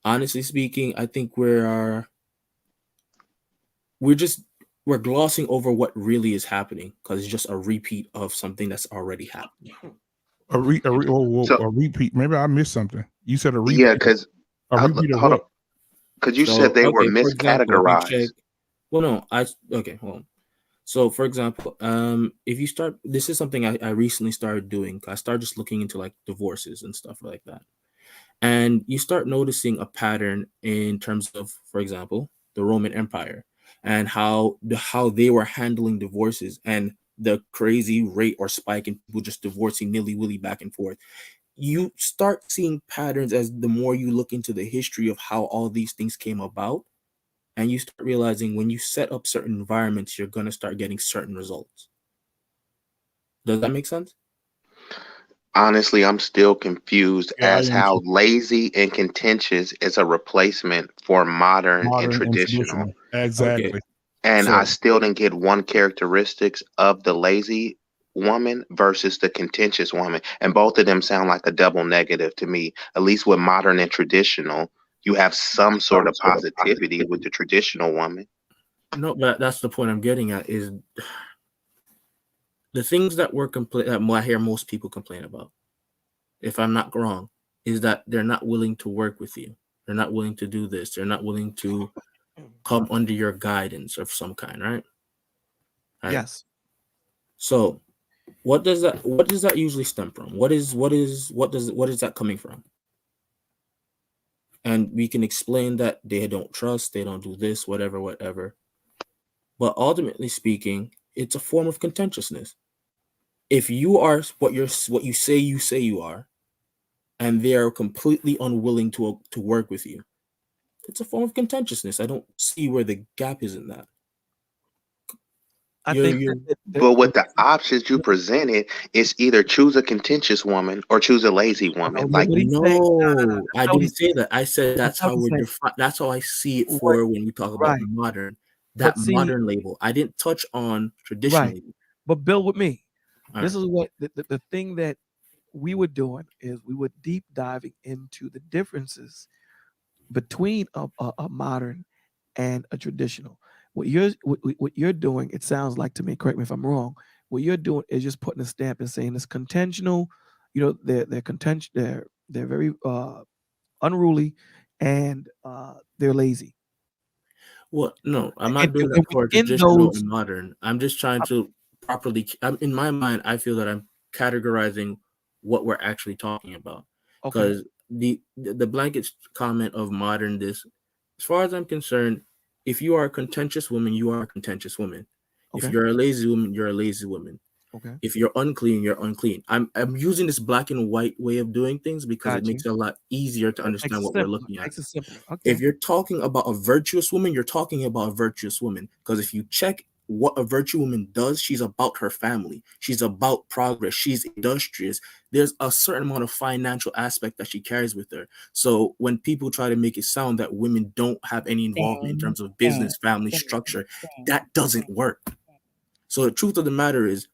S20: honestly speaking, I think we're glossing over what really is happening because it's just a repeat of something that's already happened.
S14: A repeat. Maybe I missed something. You said a repeat.
S18: Yeah, because
S14: a repeat of
S18: hold on,
S14: what?
S18: because you said they were
S20: For example, if you
S18: miscategorized.
S20: check, well, no, hold on. So, for example, if you start, this is something I recently started doing. I started just looking into like divorces and stuff like that. And you start noticing a pattern in terms of, for example, the Roman Empire and how they were handling divorces and the crazy rate or spike in people just divorcing nilly-willy back and forth. You start seeing patterns as the more you look into the history of how all these things came about. And you start realizing when you set up certain environments, you're going to start getting certain results. Does that make sense?
S18: Honestly, I'm still confused
S14: Yeah,
S18: as how lazy and contentious is a replacement for modern and traditional.
S14: Exactly.
S20: Okay.
S18: And
S20: So-
S18: I still didn't get one characteristics of the lazy woman versus the contentious woman. And both of them sound like a double negative to me. At least with modern and traditional, you have some sort of positivity with the traditional woman.
S20: No, but that's the point I'm getting at is the things that I hear most people complain about, if I'm not wrong, is that they're not willing to work with you. They're not willing to do this. They're not willing to come under your guidance of some kind, right? Right.
S8: Yes.
S20: So what does that usually stem from? What is that coming from? And we can explain that they don't trust, they don't do this, whatever. But ultimately speaking, it's a form of contentiousness. If you are what you say you are, and they are completely unwilling to work with you, it's a form of contentiousness. I don't see where the gap is in that.
S8: I
S20: You're
S8: think
S20: you're
S18: But with the options you presented, it's either choose a contentious woman or choose a lazy woman.
S8: no,
S18: Like,
S8: what he's saying.
S20: no, I
S8: That's not what
S20: didn't
S8: he's
S20: say
S8: saying.
S20: that. I said
S8: That's
S20: that's
S8: not
S20: how
S8: what he's
S20: we're
S8: saying.
S20: that's how I see it
S8: What?
S20: for when we talk about
S8: Right.
S20: modern.
S8: But
S20: That
S8: see,
S20: modern label. I didn't touch on
S8: right.
S20: traditionally.
S8: But build with me.
S20: All
S8: This
S20: right.
S8: is what the thing that we were doing is we were deep diving into the differences between a modern and a traditional. What you're doing, it sounds like to me, correct me if I'm wrong, what you're doing is just putting a stamp and saying it's contentional. You know, they're contention, they're very unruly, and they're lazy.
S20: Well, no, I'm
S8: And,
S20: not doing
S8: and
S20: that for
S8: within
S20: traditional
S8: those,
S20: and modern. I'm just trying to properly. In my mind, I feel that I'm categorizing what we're actually talking about.
S8: okay,
S20: Because the blanket comment of modern this, as far as I'm concerned, if you are a contentious woman, you are a contentious woman. If
S8: okay,
S20: you're a lazy woman, you're a lazy woman.
S8: okay,
S20: If you're unclean, you're unclean. I'm using this black and white way of doing things because it
S8: got you.
S20: makes it a lot easier to
S8: It makes
S20: understand
S8: it
S20: what we're
S8: simpler.
S20: looking at.
S8: Makes it simpler.
S20: If
S8: Okay.
S20: you're talking about a virtuous woman, you're talking about a virtuous woman. Because if you check what a virtuous woman does, she's about her family. She's about progress. She's industrious. There's a certain amount of financial aspect that she carries with her. So when people try to make it sound that women don't have any involvement in terms of business, family structure, that doesn't work. So the truth of the matter is,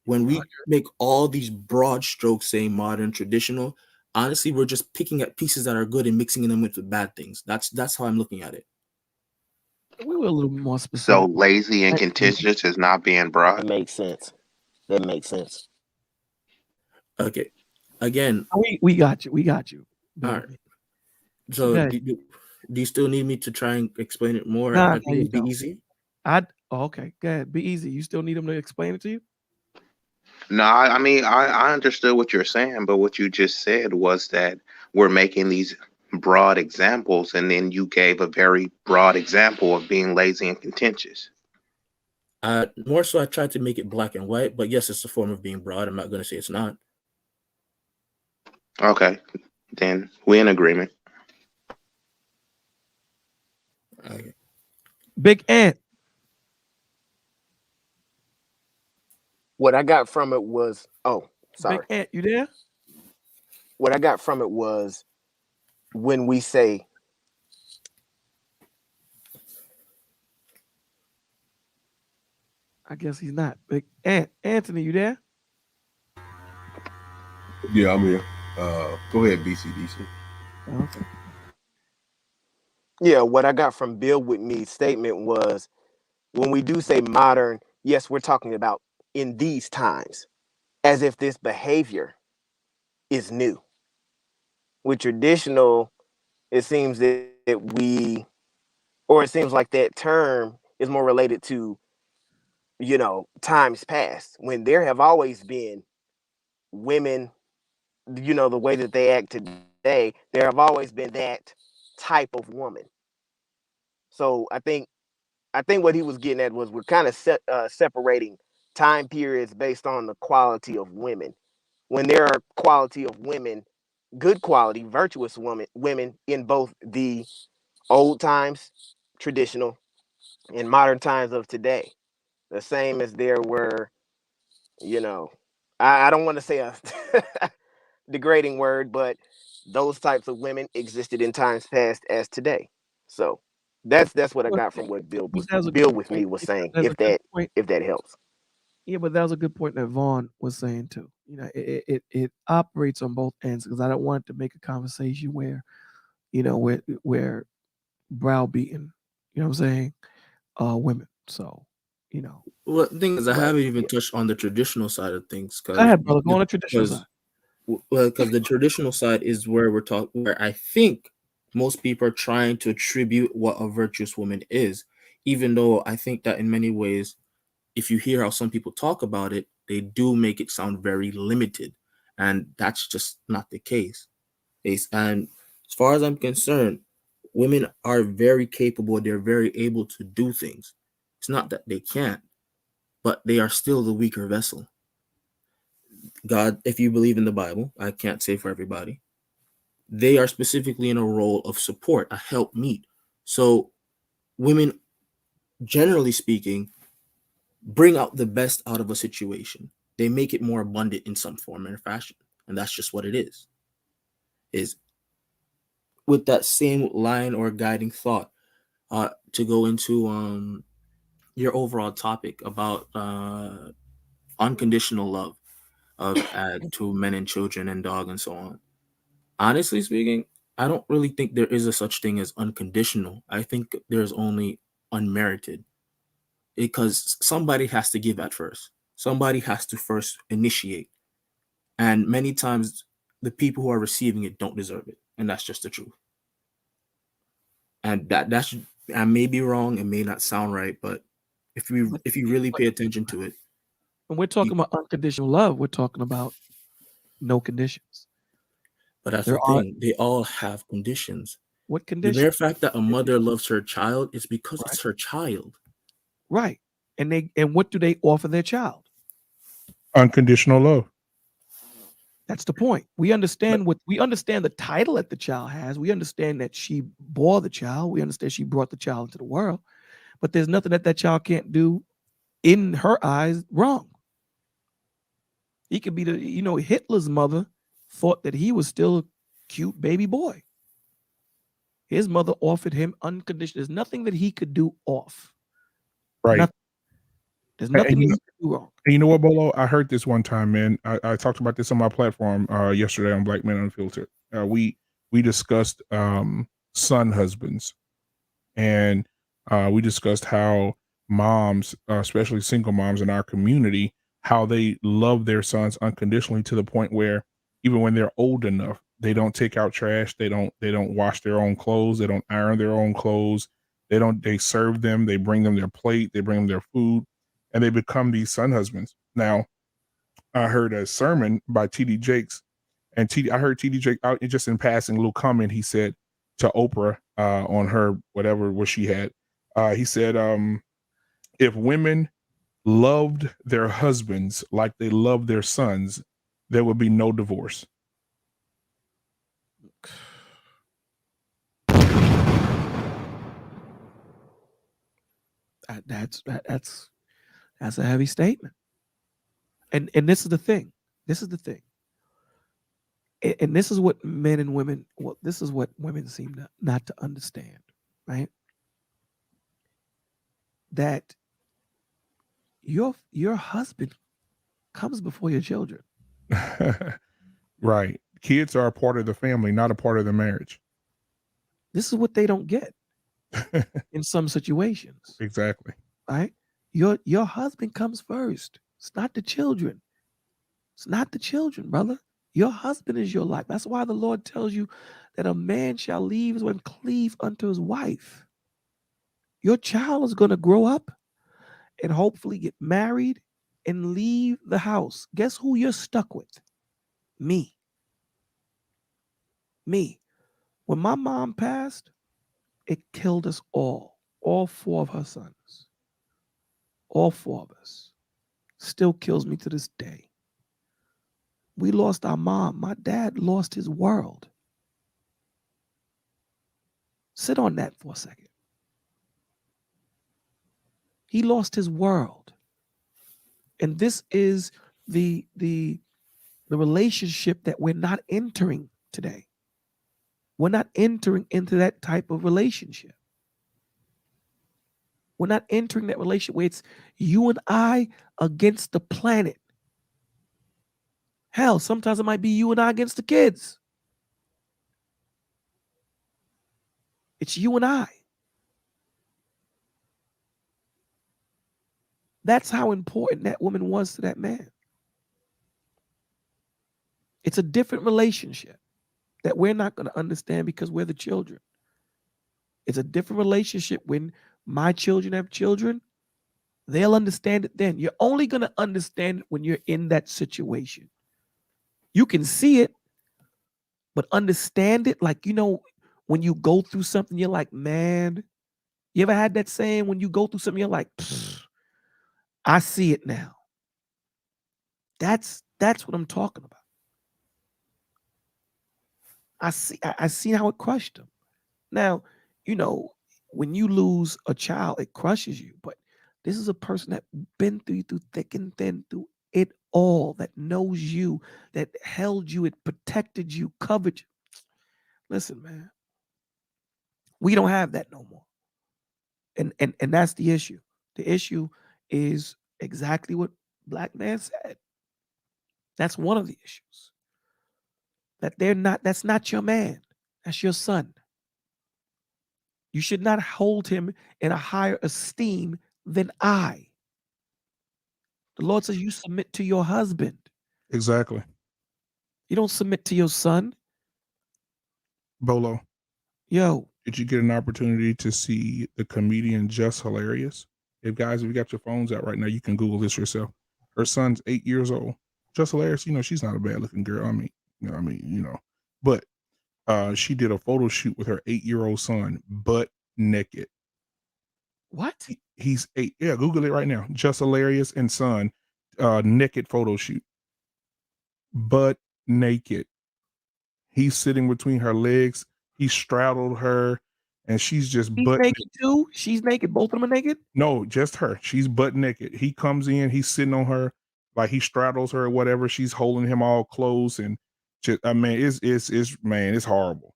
S20: when we make all these broad strokes saying modern, traditional, honestly, we're just picking at pieces that are good and mixing them with the bad things. That's how I'm looking at it.
S8: We were a little more
S18: so
S8: specific.
S18: lazy and contentious is not being broad.
S17: That makes sense. That makes sense.
S20: Okay. Again,
S8: We got you. We got you.
S20: all
S8: Bill
S20: right.
S8: with me.
S20: So
S8: Okay.
S20: do you still need me to try and explain it more?
S8: Nah,
S20: I
S8: no,
S20: think
S8: you
S20: it'd be
S8: don't.
S20: easy.
S8: Okay. Go ahead. Be easy. You still need them to explain it to you?
S18: No, I mean, I understood what you're saying, but what you just said was that we're making these broad examples, and then you gave a very broad example of being lazy and contentious.
S20: More so I tried to make it black and white, but yes, it's a form of being broad. I'm not gonna say it's not.
S18: Okay, then we're in agreement.
S20: Okay.
S8: Big Ant.
S17: What I got from it was,
S8: Big
S17: sorry.
S8: Ant, you there?
S17: What I got from it was when we say,
S8: I guess he's not. Big Ant. Anthony, you there?
S1: Yeah, I'm here. Go ahead, BCDC.
S8: Okay.
S17: yeah, what I got from Bill with me's statement was when we do say modern, yes, we're talking about in these times, as if this behavior is new. With traditional, it seems that it seems like that term is more related to, times past when there have always been women, the way that they act today, there have always been that type of woman. So I think what he was getting at was we're kind of separating time periods based on the quality of women. When there are quality of women, good quality, virtuous women in both the old times, traditional, and modern times of today. The same as there were, you know, I don't want to say a degrading word, but those types of women existed in times past as today. So that's what I
S8: Well,
S17: got from what
S8: but that was a
S17: Bill
S8: good
S17: with me
S8: point.
S17: was
S8: Yeah,
S17: saying,
S8: that's a
S17: if
S8: good
S17: that
S8: point.
S17: if that helps.
S8: Yeah, but that was a good point that Vaughn was saying too. It operates on both ends because I don't want to make a conversation where, where browbeaten, you know what I'm saying, women. So,
S20: Well, the thing is, I
S8: but
S20: haven't even
S8: yeah.
S20: touched on the traditional side of things
S8: Go ahead, brother. Go on the traditional
S20: because
S8: side.
S20: because the traditional side is where we're talking, where I think most people are trying to attribute what a virtuous woman is, even though I think that in many ways, if you hear how some people talk about it, they do make it sound very limited, and that's just not the case. And as far as I'm concerned, women are very capable. They're very able to do things. It's not that they can't, but they are still the weaker vessel. God, if you believe in the Bible, I can't say for everybody, they are specifically in a role of support, a help meet. So women, generally speaking, bring out the best out of a situation. They make it more abundant in some form or fashion, and that's just what it is. Is with that same line or guiding thought, to go into your overall topic about unconditional love of to men and children and dog and so on. Honestly speaking, I don't really think there is a such thing as unconditional. I think there's only unmerited, because somebody has to give at first. Somebody has to first initiate. And many times the people who are receiving it don't deserve it. And that's just the truth. And that's, I may be wrong, it may not sound right, but if you really pay attention to it,
S8: when we're talking about unconditional love, we're talking about no conditions.
S20: but that's
S8: There
S20: the
S8: are
S20: thing. They all have conditions.
S8: what
S20: The mere
S8: conditions?
S20: fact that a mother loves her child is because
S8: Right.
S20: it's her child.
S8: Right. And what do they offer their child?
S14: Unconditional love.
S8: That's the point. We understand the title that the child has. We understand that she bore the child. We understand she brought the child into the world. But there's nothing that child can't do in her eyes wrong. He could be Hitler's mother thought that he was still a cute baby boy. His mother offered him unconditional. There's nothing that he could do off.
S14: Right.
S8: Nothing. There's nothing that he could do wrong.
S14: And you know what, Bolo? I heard this one time, man. I talked about this on my platform yesterday on Black Men Unfiltered. We discussed son husbands, and we discussed how moms, especially single moms in our community, how they love their sons unconditionally to the point where even when they're old enough, they don't take out trash, they don't wash their own clothes, they don't iron their own clothes, they serve them, they bring them their plate, they bring them their food, and they become these son husbands. Now, I heard a sermon by T.D. Jakes, and I heard T.D. Jakes out just in passing, a little comment he said to Oprah on her what she had. He said, if women loved their husbands like they love their sons, there would be no divorce.
S8: That's a heavy statement. And this is the thing. And this is what men and women, this is what women seem not to understand, right? That your husband comes before your children.
S14: Right. Kids are a part of the family, not a part of the marriage.
S8: This is what they don't get in some situations.
S14: Exactly.
S8: Right? Your husband comes first. It's not the children. It's not the children, brother. Your husband is your life. That's why the Lord tells you that a man shall leave and cleave unto his wife. Your child is going to grow up and hopefully get married and leave the house. Guess who you're stuck with? Me. When my mom passed, it killed us all 4 of her sons. All 4 of us. Still kills me to this day. We lost our mom. My dad lost his world. Sit on that for a second. He lost his world. And this is the relationship that we're not entering today. We're not entering into that type of relationship. We're not entering that relationship where it's you and I against the planet. Hell, sometimes it might be you and I against the kids. It's you and I. That's how important that woman was to that man. It's a different relationship that we're not going to understand because we're the children. It's a different relationship when my children have children. They'll understand it then. You're only going to understand it when you're in that situation. You can see it, but understand it like, when you go through something, you're like, man, you ever had that saying when you go through something, you're like, I see it now. That's what I'm talking about. I see how it crushed him. Now, when you lose a child, it crushes you, but This is a person that been through thick and thin, through it all, that knows you, that held you, it protected you, covered you. Listen, man, we don't have that no more. And that's the issue. The issue is exactly what Black Man said. That's one of the issues. That that's not your man. That's your son. You should not hold him in a higher esteem than I. The Lord says you submit to your husband.
S14: Exactly.
S8: You don't submit to your son.
S14: Bolo.
S8: Yo.
S14: Did you get an opportunity to see the comedian Just Hilarious? If you got your phones out right now, you can Google this yourself. Her son's 8 years old. Just Hilarious, she's not a bad looking girl. But she did a photo shoot with her 8-year-old son, butt naked.
S8: What?
S14: He's 8. Yeah, Google it right now. Just Hilarious and son, naked photo shoot. Butt naked. He's sitting between her legs. He straddled her, and she's just
S8: He's
S14: butt
S8: naked too? She's naked. Both of them are naked?
S14: No, just her. She's butt naked. He comes in, he's sitting on her, like he straddles her or whatever. She's holding him all close, and just, it's horrible.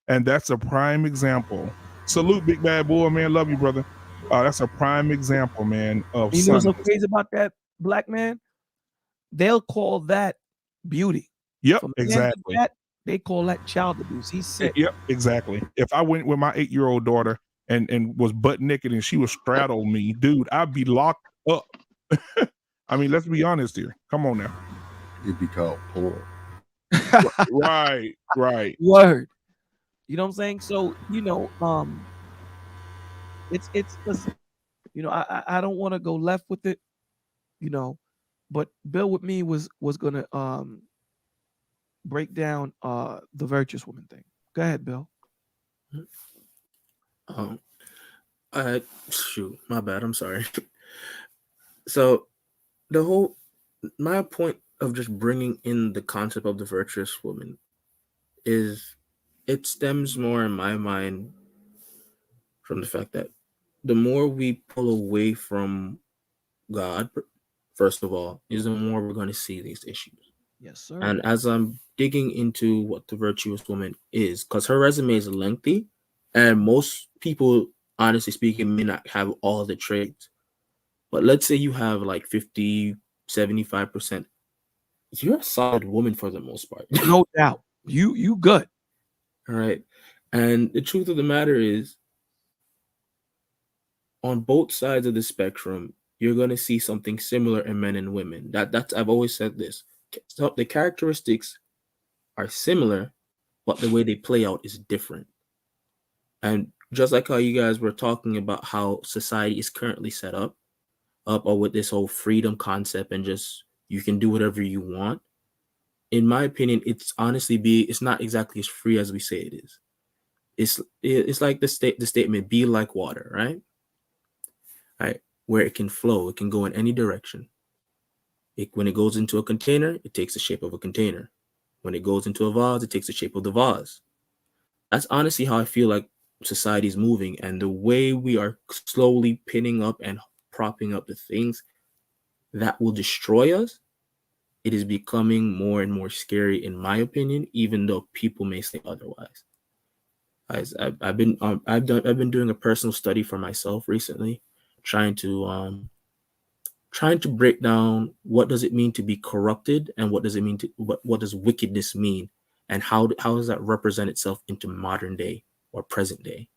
S14: And that's a prime example. Salute, big bad boy, man. Love you, brother. That's a prime example, man. Of
S8: You know what's so crazy about that, Black man? They'll call that beauty.
S14: Yep,
S8: For men
S14: exactly.
S8: like that, they call that child abuse. He's sick.
S14: Yep, exactly. If I went with my 8-year-old daughter and was butt naked and she was straddle me, dude, I'd be locked up. I mean, let's be honest here. Come on now.
S1: It'd be called porn.
S14: Right.
S8: Word. You know what I'm saying? So, it's listen, I don't want to go left with it, but Bill with me was gonna break down the virtuous woman thing. Go ahead, Bill.
S20: Shoot, my bad. I'm sorry. So my point of just bringing in the concept of the virtuous woman is it stems more in my mind from the fact that the more we pull away from God, first of all, is the more we're going to see these issues.
S8: Yes, sir.
S20: And as I'm digging into what the virtuous woman is, because her resume is lengthy, and most people, honestly speaking, may not have all the traits. But let's say you have like 50, 75%. You're a solid woman for the most part.
S8: No doubt. You good.
S20: All right. And the truth of the matter is, on both sides of the spectrum, you're going to see something similar in men and women. That's I've always said this. So the characteristics are similar, but the way they play out is different. And just like how you guys were talking about how society is currently set up or with this whole freedom concept and just you can do whatever you want. In my opinion, it's honestly it's not exactly as free as we say it is. It's like the statement, be like water, right? Right, where it can flow, it can go in any direction. When it goes into a container, it takes the shape of a container. When it goes into a vase, it takes the shape of the vase. That's honestly how I feel like society is moving, and the way we are slowly pinning up and propping up the things that will destroy us, it is becoming more and more scary, in my opinion, even though people may say otherwise. I've been doing a personal study for myself recently, trying to break down what does it mean to be corrupted, and what does it mean to what does wickedness mean, and how does that represent itself into modern day or present day.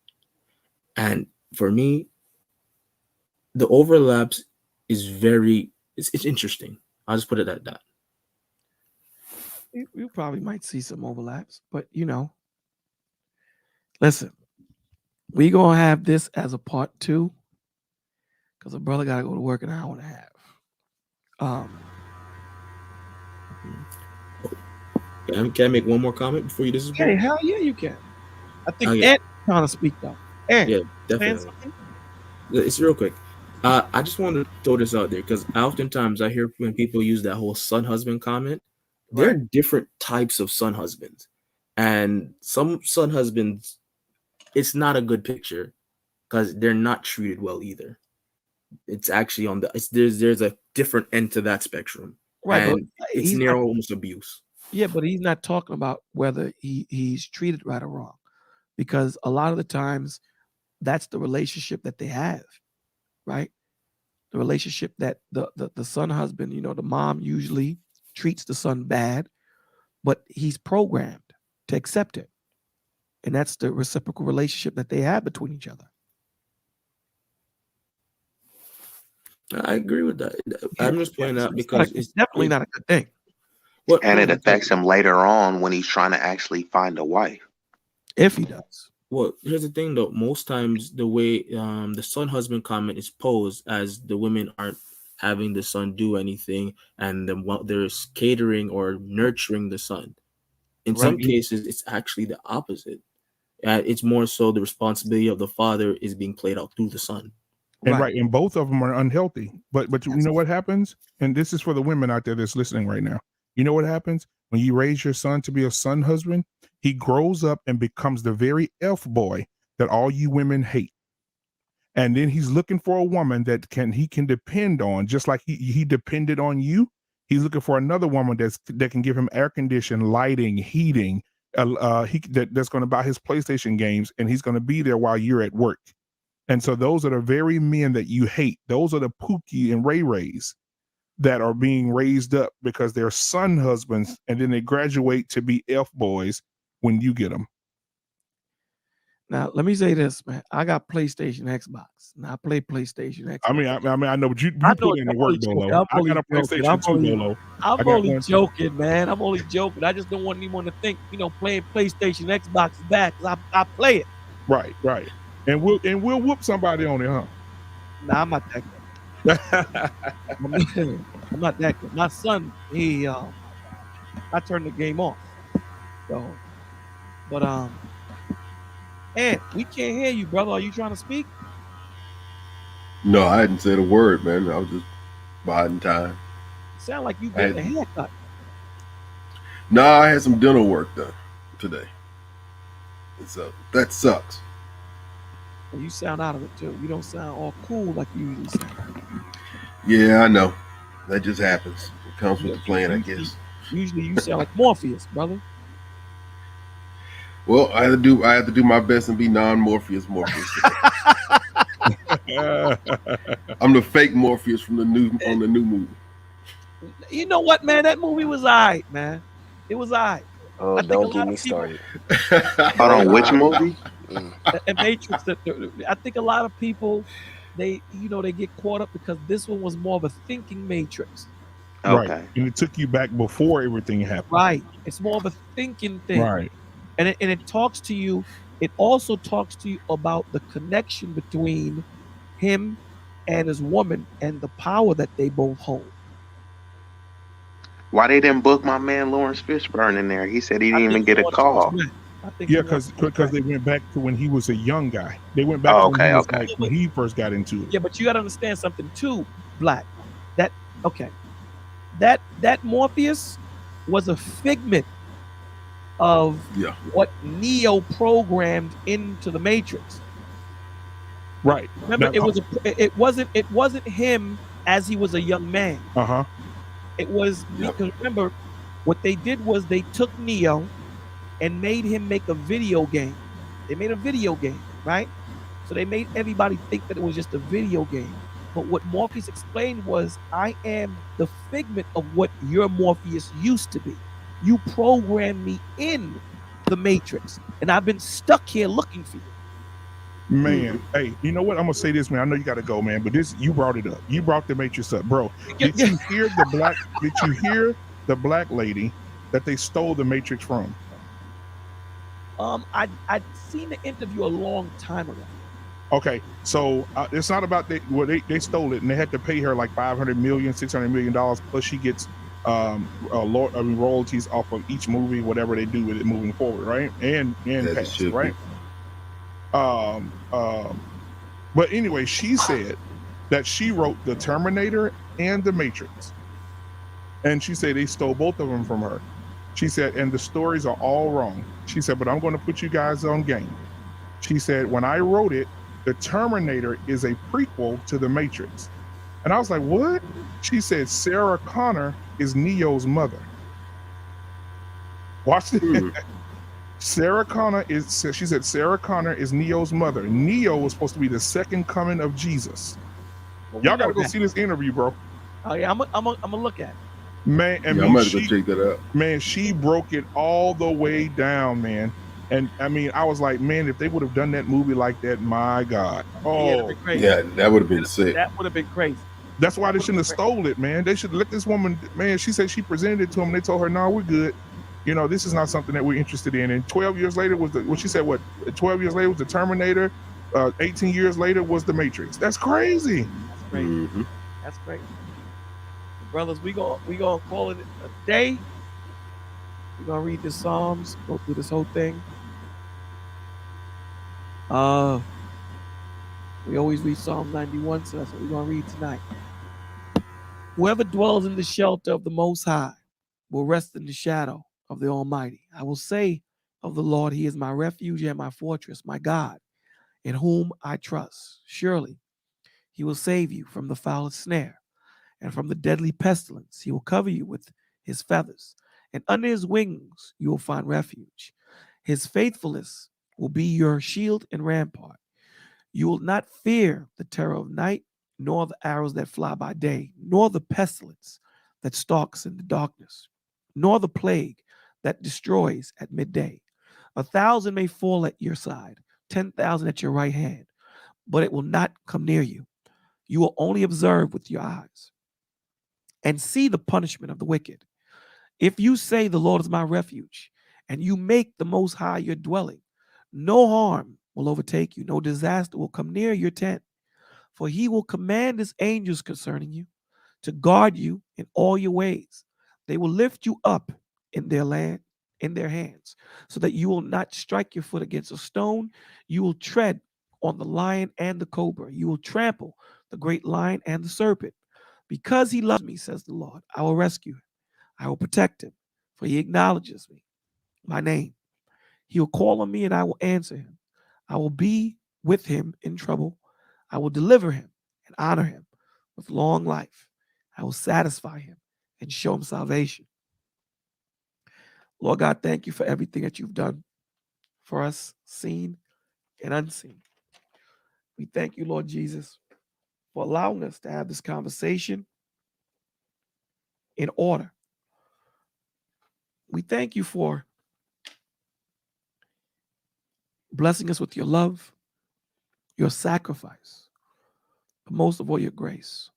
S20: And for me, the overlaps is it's interesting. I'll just put it at that.
S8: You probably might see some overlaps, but listen, we gonna have this as a part 2 because a brother gotta go to work in an hour and a half.
S20: Can I make one more comment before you disappear?
S8: Hey, hell yeah, you can. I think
S20: yeah.
S8: Ed trying to speak though. Ed,
S20: yeah, definitely. It's real quick. I just want to throw this out there because oftentimes I hear when people use that whole son husband comment, there are different types of son husbands, and some son husbands, it's not a good picture because they're not treated well either. it's actually on the there's a different end to that spectrum,
S8: Right, but
S20: and it's
S8: he's
S20: near
S8: not.
S20: almost abuse.
S8: Yeah, but he's not talking about whether he's treated right or wrong, because a lot of the times that's the relationship that they have, right? The relationship that the son husband, the mom usually treats the son bad, but he's programmed to accept it. And that's the reciprocal relationship that they have between each other.
S20: I agree with that. I'm just pointing out because
S8: it's definitely not a good thing.
S18: And it affects him later on when he's trying to actually find a wife.
S8: If he does.
S20: Well, here's the thing though. Most times the way the son husband comment is posed as the women aren't having the son do anything, and there's catering or nurturing the son. In some cases, it's actually the opposite. It's more so the responsibility of the father is being played out through the son.
S14: And and both of them are unhealthy. But you know what happens? And this is for the women out there that's listening right now. You know what happens when you raise your son to be a son husband? He grows up and becomes the very F boy that all you women hate. And then he's looking for a woman that he can depend on, just like he depended on you. He's looking for another woman that can give him air conditioning, lighting, heating. That's going to buy his PlayStation games, and he's going to be there while you're at work. And so those are the very men that you hate. Those are the Pookie and Ray Rays that are being raised up because they're son husbands, and then they graduate to be F boys when you get them.
S8: Now, let me say this, man. I got PlayStation, Xbox. Now I play PlayStation, Xbox.
S14: I know, but you put in the work, Bolo. I got a PlayStation 2, Bolo.
S8: I'm only joking, man. I'm only joking. I just don't want anyone to think, playing PlayStation, Xbox is bad, because I play it.
S14: Right. And we'll whoop somebody on it, huh?
S8: Nah, I'm not that good. I'm not that good. My son, I turned the game off. So, but Ant, we can't hear you, brother. Are you trying to speak?
S21: No, I hadn't said a word, man. I was just biding time.
S8: Sound like you getting a haircut.
S14: No, I had some dental work done today. So that sucks.
S8: You sound out of it too. You don't sound all cool like you usually sound.
S14: Yeah, I know. That just happens. It comes with the plan, I guess.
S8: Usually you sound like Morpheus, brother.
S14: Well, I have to do my best and be non-Morpheus today. I'm the fake Morpheus from the new movie.
S8: You know what, man? That movie was alright, man. It was alright.
S17: Oh, don't get me started.
S18: Hold on, which movie?
S8: And Matrix. I think a lot of people, they get caught up because this one was more of a thinking Matrix.
S14: Okay. Right. And it took you back before everything happened.
S8: Right. It's more of a thinking thing.
S14: Right.
S8: And it talks to you. It also talks to you about the connection between him and his woman and the power that they both hold.
S18: Why they didn't book my man Lawrence Fishburne in there? He said he didn't even get a call.
S14: Yeah, because they went back to when he was a young guy. They went back to when he first got into it.
S8: Yeah, but you got to understand something too, Black. That Morpheus was a figment of what Neo programmed into the Matrix.
S14: Right.
S8: Remember, it wasn't him as he was a young man.
S14: Uh-huh.
S8: It was because remember, what they did was they took Neo and made him make a video game. They made a video game, right? So they made everybody think that it was just a video game. But what Morpheus explained was, I am the figment of what your Morpheus used to be. You programmed me in the Matrix, and I've been stuck here looking for you.
S14: Man, hey, you know what? I'm gonna say this, man. I know you gotta go, man, but you brought it up. You brought the Matrix up, bro. Did you hear the black lady that they stole the Matrix from?
S8: I'd seen the interview a long time ago.
S14: Okay, so it's not about they stole it and they had to pay her like $500 million, $600 million, plus she gets royalties off of each movie, whatever they do with it moving forward, right? And past, right? But anyway, she said that she wrote the Terminator and the Matrix, and she said they stole both of them from her. She said, and the stories are all wrong. She said, but I'm going to put you guys on game. She said, when I wrote it,
S4: The Terminator is a prequel to The Matrix. And I was like, what? She said Sarah Connor is Neo's mother. Watch it. Sarah Connor she said Sarah Connor is Neo's mother. Neo was supposed to be the second coming of Jesus.
S8: Well,
S4: Y'all gotta go see this interview, bro.
S8: Oh yeah, I'm gonna look at it.
S4: Man, I
S21: Yeah,
S4: mean,
S21: I'm gonna go check that out.
S4: Man, she broke it all the way down, man. And I mean, I was like, man, if they would have done that movie like that, my God. Oh,
S21: Yeah, that would have been sick.
S8: That would have been crazy.
S4: That's why they shouldn't have stole it, man. They should let this woman, man, she said she presented it to them. They told her, no, we're good. You know, this is not something that we're interested in. And 12 years later was she said, 12 years later was the Terminator. 18 years later was the Matrix. That's crazy.
S8: That's crazy. That's crazy. Brothers, we gonna call it a day. We're gonna read the Psalms, go through this whole thing. We always read Psalm 91, so that's what we're gonna read tonight. Whoever dwells in the shelter of the Most High will rest in the shadow of the Almighty. I will say of the Lord, He is my refuge and my fortress, my God, in whom I trust. Surely He will save you from the foulest snare and from the deadly pestilence. He will cover you with His feathers, and under His wings you will find refuge. His faithfulness will be your shield and rampart. You will not fear the terror of night, nor the arrows that fly by day, nor the pestilence that stalks in the darkness, nor the plague that destroys at midday. 1,000 may fall at your side, 10,000 at your right hand, but it will not come near you. You will only observe with your eyes and see the punishment of the wicked. If you say the Lord is my refuge, and you make the Most High your dwelling, no harm will overtake you, no disaster will come near your tent. For He will command His angels concerning you to guard you in all your ways. They will lift you up in their hands, so that you will not strike your foot against a stone. You will tread on the lion and the cobra. You will trample the great lion and the serpent. Because He loves me, says the Lord, I will rescue him. I will protect him, for he acknowledges me, my name. He will call on me and I will answer him. I will be with him in trouble. I will deliver him and honor him with long life. I will satisfy him and show him salvation. Lord God, thank you for everything that you've done for us, seen and unseen. We thank you, Lord Jesus, for allowing us to have this conversation in order. We thank you for blessing us with your love, your sacrifice, but most of all, your grace.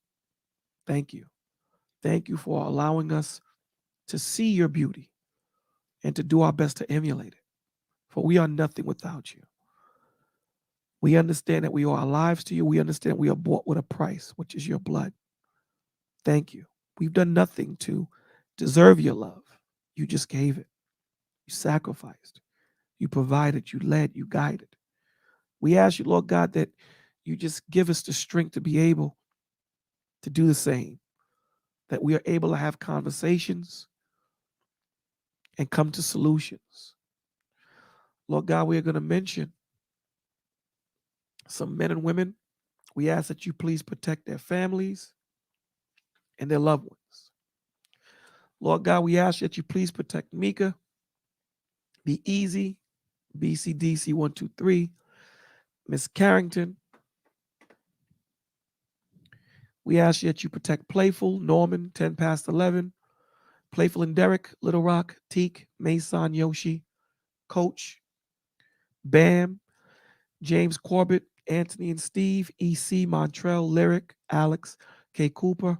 S8: Thank you. Thank you for allowing us to see your beauty and to do our best to emulate it. For we are nothing without you. We understand that we owe our lives to you. We understand we are bought with a price, which is your blood. Thank you. We've done nothing to deserve your love. You just gave it. You sacrificed. You provided. You led. You guided. We ask you, Lord God, that you just give us the strength to be able to do the same, that we are able to have conversations and come to solutions. Lord God, we are going to mention some men and women. We ask that you please protect their families and their loved ones. Lord God, we ask that you please protect Mika, Be Easy, BCDC 123, Miss Carrington. We ask that you protect Playful, Norman, 10 past 11, Playful and Derek, Little Rock, Teak, Mason, Yoshi, Coach, Bam, James Corbett, Anthony and Steve, EC, Montrell, Lyric, Alex, K. Cooper,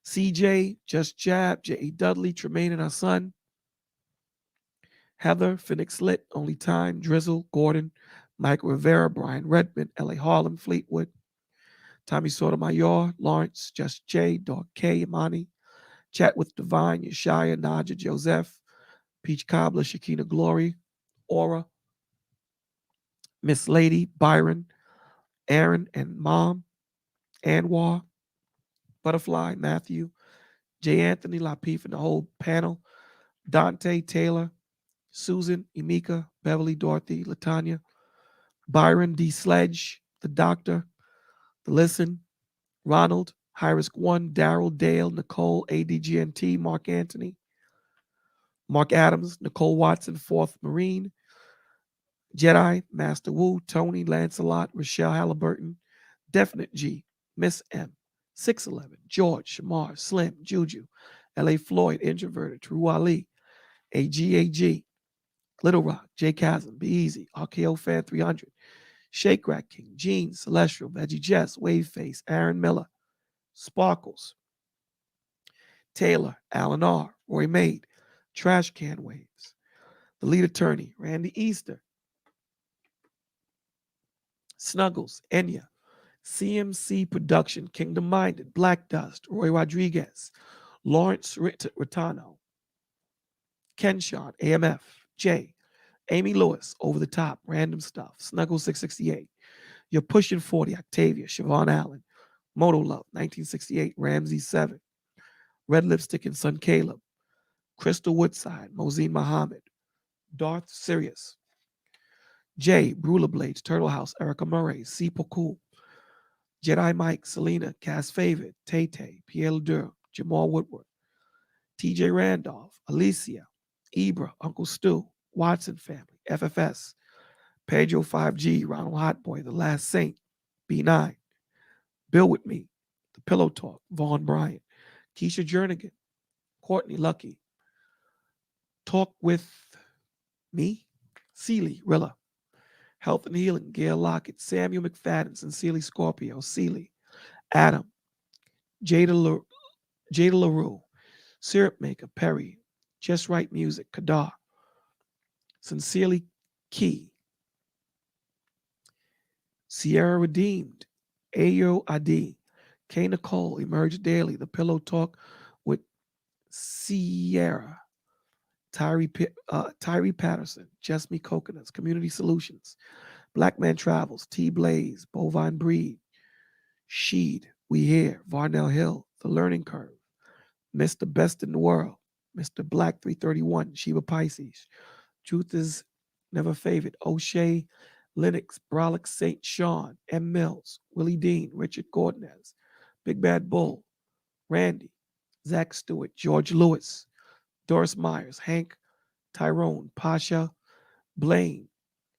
S8: CJ, Just Jab, J.E. Dudley, Tremaine and her son, Heather, Phoenix Lit, Only Time, Drizzle, Gordon, Mike Rivera, Brian Redmond, L.A. Harlem, Fleetwood, Tommy Sotomayor, Lawrence, Just J, Dog K, Imani, Chat with Divine, Yeshaya, Naja, Joseph, Peach Cobbler, Shakina Glory, Aura, Miss Lady, Byron, Aaron and Mom, Anwar, Butterfly, Matthew, J. Anthony, Lapeef, and the whole panel, Dante, Taylor, Susan, Emika, Beverly, Dorothy, Latanya, Byron D. Sledge, The Doctor, The Listen, Ronald, High Risk One, Daryl, Dale, Nicole, ADGNT, Mark Anthony, Mark Adams, Nicole Watson, 4th Marine, Jedi, Master Wu, Tony, Lancelot, Rochelle Halliburton, Definite G, Miss M, 611, George, Shamar, Slim, Juju, LA Floyd, Introverted, True Ali, AGAG, Little Rock, J Chasm, Be Easy, RKO Fan 300, Shake Rack King, Gene, Celestial, Veggie Jess, Wave Face, Aaron Miller, Sparkles, Taylor, Alan R., Roy Maid, Trash Can Waves, The Lead Attorney, Randy Easter, Snuggles, Enya, CMC Production, Kingdom Minded, Black Dust, Roy Rodriguez, Lawrence Ritano, Kenshawn, AMF, Jay, Amy Lewis, Over the Top, Random Stuff, Snuggles 668, You're Pushing 40, Octavia, Siobhan Allen, Moto Love, 1968, Ramsey 7, Red Lipstick and Son Caleb, Crystal Woodside, Mosine Muhammad, Darth Sirius, Jay, Brula Blades, Turtle House, Erica Murray, C. Cool, Jedi Mike, Selena, Cass Favorite, Tay Tay, Pierre Ledur, Jamal Woodward, TJ Randolph, Alicia, Ibra, Uncle Stu, Watson Family, FFS, Pedro 5G, Ronald Hotboy, The Last Saint, B9, Bill With Me, The Pillow Talk, Vaughn Bryant, Keisha Jernigan, Courtney Lucky, Talk With Me, Seeley, Rilla, Health and Healing, Gail Lockett, Samuel McFadden, Sincerely Scorpio, Seeley, Adam, Jada LaRue, Syrup Maker, Perry, Just Right Music, Kadar, Sincerely Key, Sierra Redeemed, Ayo Adi, K. Nicole, Emerge Daily, The Pillow Talk with Sierra, Tyree Patterson, Just Me Coconuts, Community Solutions, Black Man Travels, T Blaze, Bovine Breed, Sheed, We Here, Varnell Hill, The Learning Curve, Mr. Best in the World, Mr. Black 331, Sheba Pisces, Truth is Never Favored, O'Shea, Lennox, Brolic St. Sean, M. Mills, Willie Dean, Richard Gordonez, Big Bad Bull, Randy, Zach Stewart, George Lewis, Doris Myers, Hank, Tyrone, Pasha, Blaine,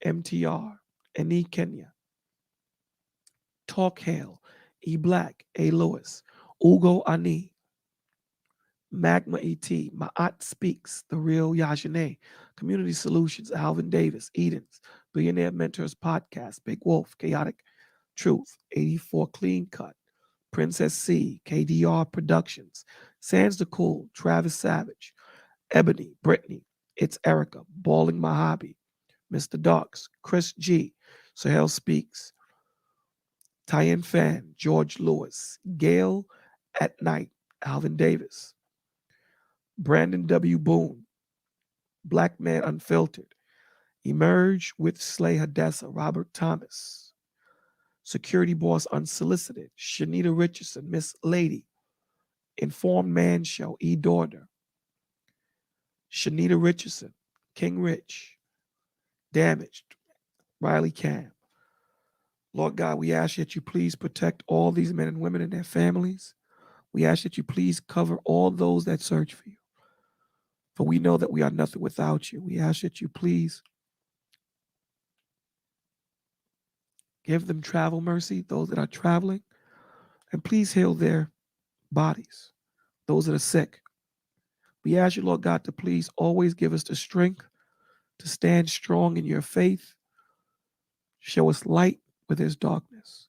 S8: MTR, Annie Kenya, Talk Hale, E. Black, A. Lewis, Ugo Ani, Magma ET, Ma'at Speaks, The Real Yajane, Community Solutions, Alvin Davis, Edens, Billionaire Mentors Podcast, Big Wolf, Chaotic Truth, 84 Clean Cut, Princess C, KDR Productions, Sans the Cool, Travis Savage, Ebony, Brittany, It's Erica, Balling My Hobby, Mr. Docs, Chris G, Sahel Speaks, Tyen Fan, George Lewis, Gail at Night, Alvin Davis, Brandon W. Boone, Black Man Unfiltered, Emerge with Slay Hadessa, Robert Thomas, Security Boss Unsolicited, Shanita Richardson, Miss Lady, Informed Man Show, E. Dorder, Shanita Richardson, King Rich, Damaged, Riley Cam. Lord God, we ask that you please protect all these men and women and their families. We ask that you please cover all those that search for you. For we know that we are nothing without you. We ask that you please give them travel mercy, those that are traveling, and please heal their bodies, those that are sick. We ask you, Lord God, to please always give us the strength to stand strong in your faith. Show us light where there's darkness.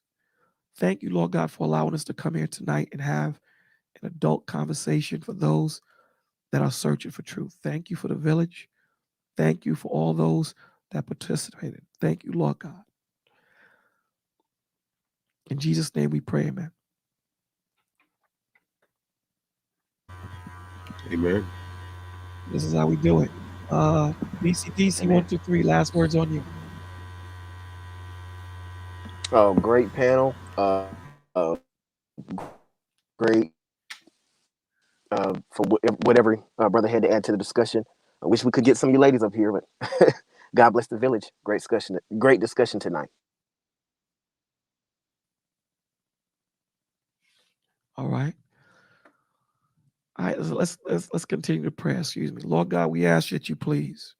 S8: Thank you, Lord God, for allowing us to come here tonight and have an adult conversation for those that are searching for truth. Thank you for the village. Thank you for all those that participated. Thank you, Lord God. In Jesus' name we pray, amen.
S21: Amen.
S8: This is how we do it. BCDC 123, last words on you.
S17: Oh, great panel. Great for whatever brother had to add to the discussion. I wish we could get some of you ladies up here, but God bless the village. Great discussion tonight.
S8: All right. All right, let's continue to pray. Excuse me. Lord God, we ask that you please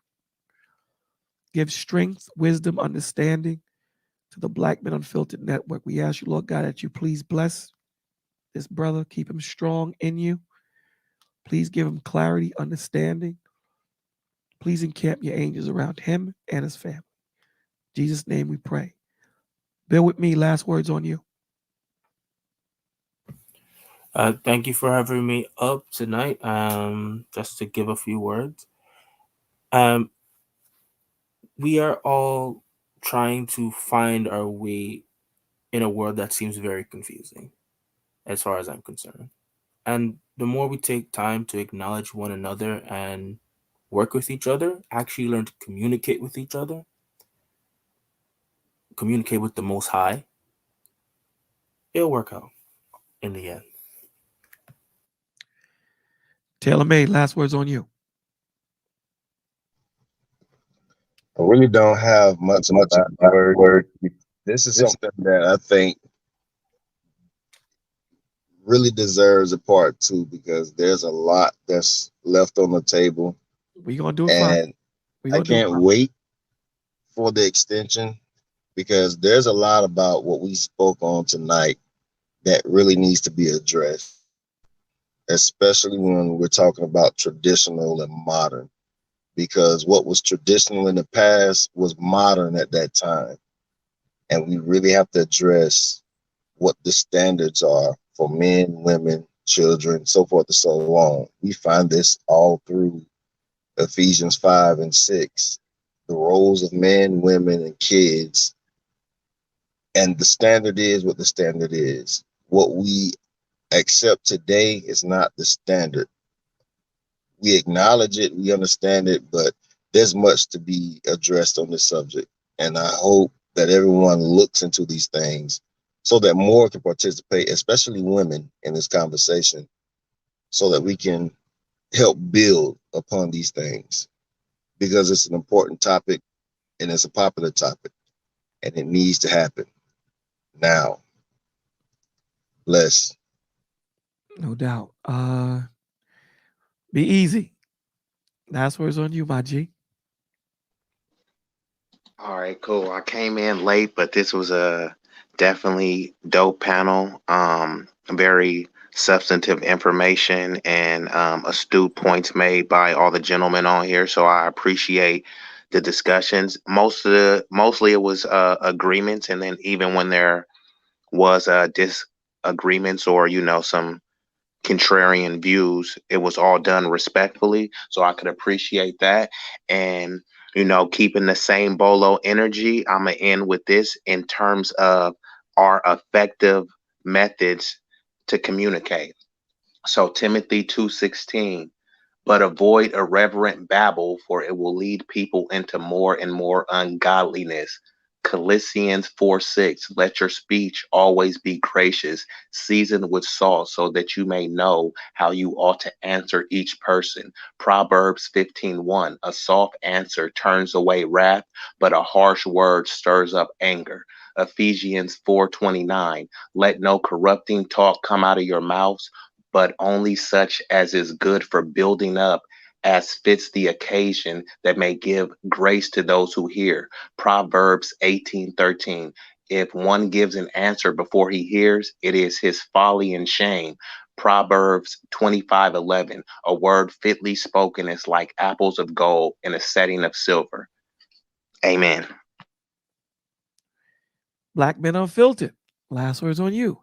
S8: give strength, wisdom, understanding to the Black Men Unfiltered Network. We ask you, Lord God, that you please bless this brother, keep him strong in you. Please give him clarity, understanding. Please encamp your angels around him and his family. In Jesus' name we pray. Bear with me. Last words on you.
S20: Thank you for having me up tonight. Just to give a few words. We are all trying to find our way in a world that seems very confusing, as far as I'm concerned. And the more we take time to acknowledge one another and work with each other, actually learn to communicate with each other, communicate with the Most High, it'll work out in the end.
S8: Taylor May, last words on you.
S19: I really don't have much about word. This is something that I think really deserves a part 2 because there's a lot that's left on the table.
S8: We're going to do it fine.
S19: I can't wait for the extension because there's a lot about what we spoke on tonight that really needs to be addressed, especially when we're talking about traditional and modern, because what was traditional in the past was modern at that time. And we really have to address what the standards are for men, women, children, so forth and so on. We find this all through Ephesians 5 and 6, the roles of men, women, and kids. And the standard is what the standard is. What we accept today is not the standard. We acknowledge it, we understand it, but there's much to be addressed on this subject. And I hope that everyone looks into these things so that more can participate, especially women, in this conversation, so that we can help build upon these things, because it's an important topic and it's a popular topic and it needs to happen now. Bless.
S8: No doubt. Be easy. Last words on you, my G.
S18: All right, cool. I came in late, but this was a definitely dope panel. Very substantive information and astute points made by all the gentlemen on here. So I appreciate the discussions. Mostly it was agreements, and then even when there was disagreements or some contrarian views, it was all done respectfully, so I could appreciate that. And keeping the same bolo energy, I'm gonna end with this in terms of our effective methods to communicate. So Timothy 2:16, but avoid irreverent babble, for it will lead people into more and more ungodliness. Colossians 4:6, let your speech always be gracious, seasoned with salt, so that you may know how you ought to answer each person. Proverbs 15:1, a soft answer turns away wrath, but a harsh word stirs up anger. Ephesians 4:29, let no corrupting talk come out of your mouths, but only such as is good for building up, as fits the occasion, that may give grace to those who hear. Proverbs 18:13. If one gives an answer before he hears, it is his folly and shame. Proverbs 25:11. A word fitly spoken is like apples of gold in a setting of silver. Amen.
S8: Black Men Unfiltered. Last words on you.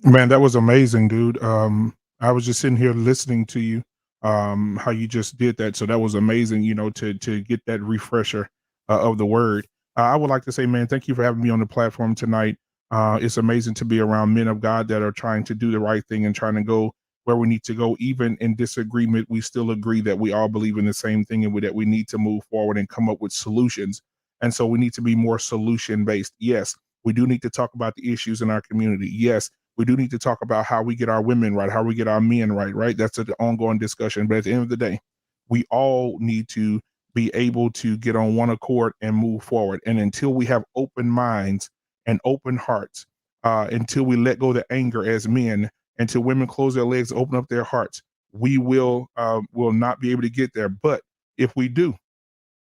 S4: Man, that was amazing, dude. I was just sitting here listening to you, how you just did that. So that was amazing, to get that refresher of the word. I would like to say, man, thank you for having me on the platform tonight. It's amazing to be around men of God that are trying to do the right thing and trying to go where we need to go. Even in disagreement, we still agree that we all believe in the same thing and that we need to move forward and come up with solutions. And so we need to be more solution based. Yes, we do need to talk about the issues in our community. Yes, we do need to talk about how we get our women right, how we get our men right, right? That's an ongoing discussion. But at the end of the day, we all need to be able to get on one accord and move forward. And until we have open minds and open hearts, until we let go of the anger as men, until women close their legs, open up their hearts, we will not be able to get there. But if we do,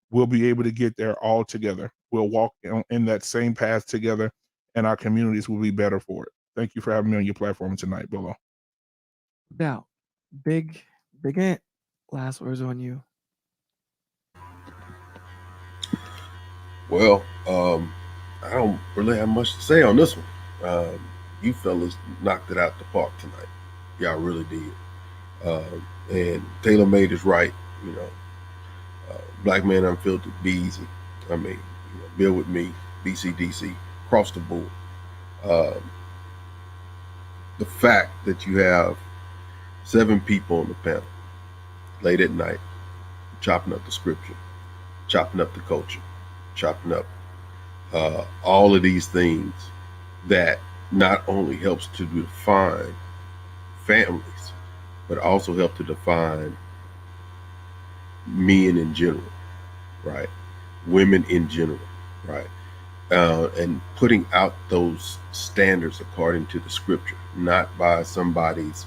S4: we'll be able to get there all together. We'll walk in that same path together, and our communities will be better for it. Thank you for having me on your platform tonight, Billo.
S8: Now, Big Ant, last words on you.
S21: Well, I don't really have much to say on this one. You fellas knocked it out the park tonight. Y'all really did. And Taylor Made is right. You know, Black Man Unfiltered, be easy. I mean, Bill with me, BCDC, across the board. The fact that you have 7 people on the panel late at night chopping up the scripture, chopping up the culture, chopping up all of these things that not only helps to define families, but also help to define men in general, right? Women in general, right? And putting out those standards according to the scripture, not by somebody's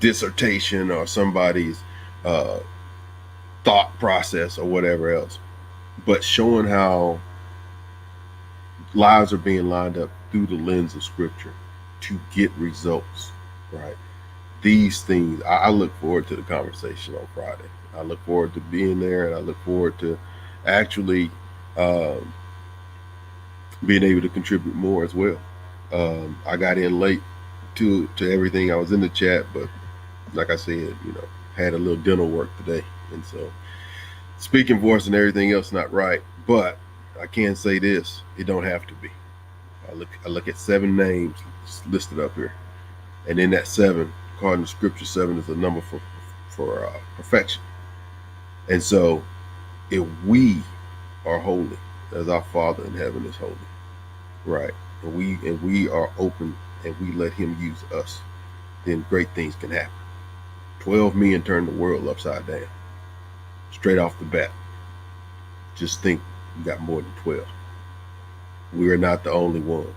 S21: dissertation or somebody's thought process or whatever else, but showing how lives are being lined up through the lens of scripture to get results, right? These things, I look forward to the conversation on Friday. I look forward to being there, and I look forward to actually being able to contribute more as well. I got in late to everything. I was in the chat, but like I said, had a little dental work today, and so speaking voice and everything else not right. But I can say this: it don't have to be. I look at 7 names listed up here, and in that 7, according to Scripture, 7 is a number for perfection. And so, if we are holy, as our Father in heaven is holy, right? And we are open, and we let Him use us, then great things can happen. 12 men turned the world upside down, straight off the bat. Just think, we got more than 12. We are not the only ones.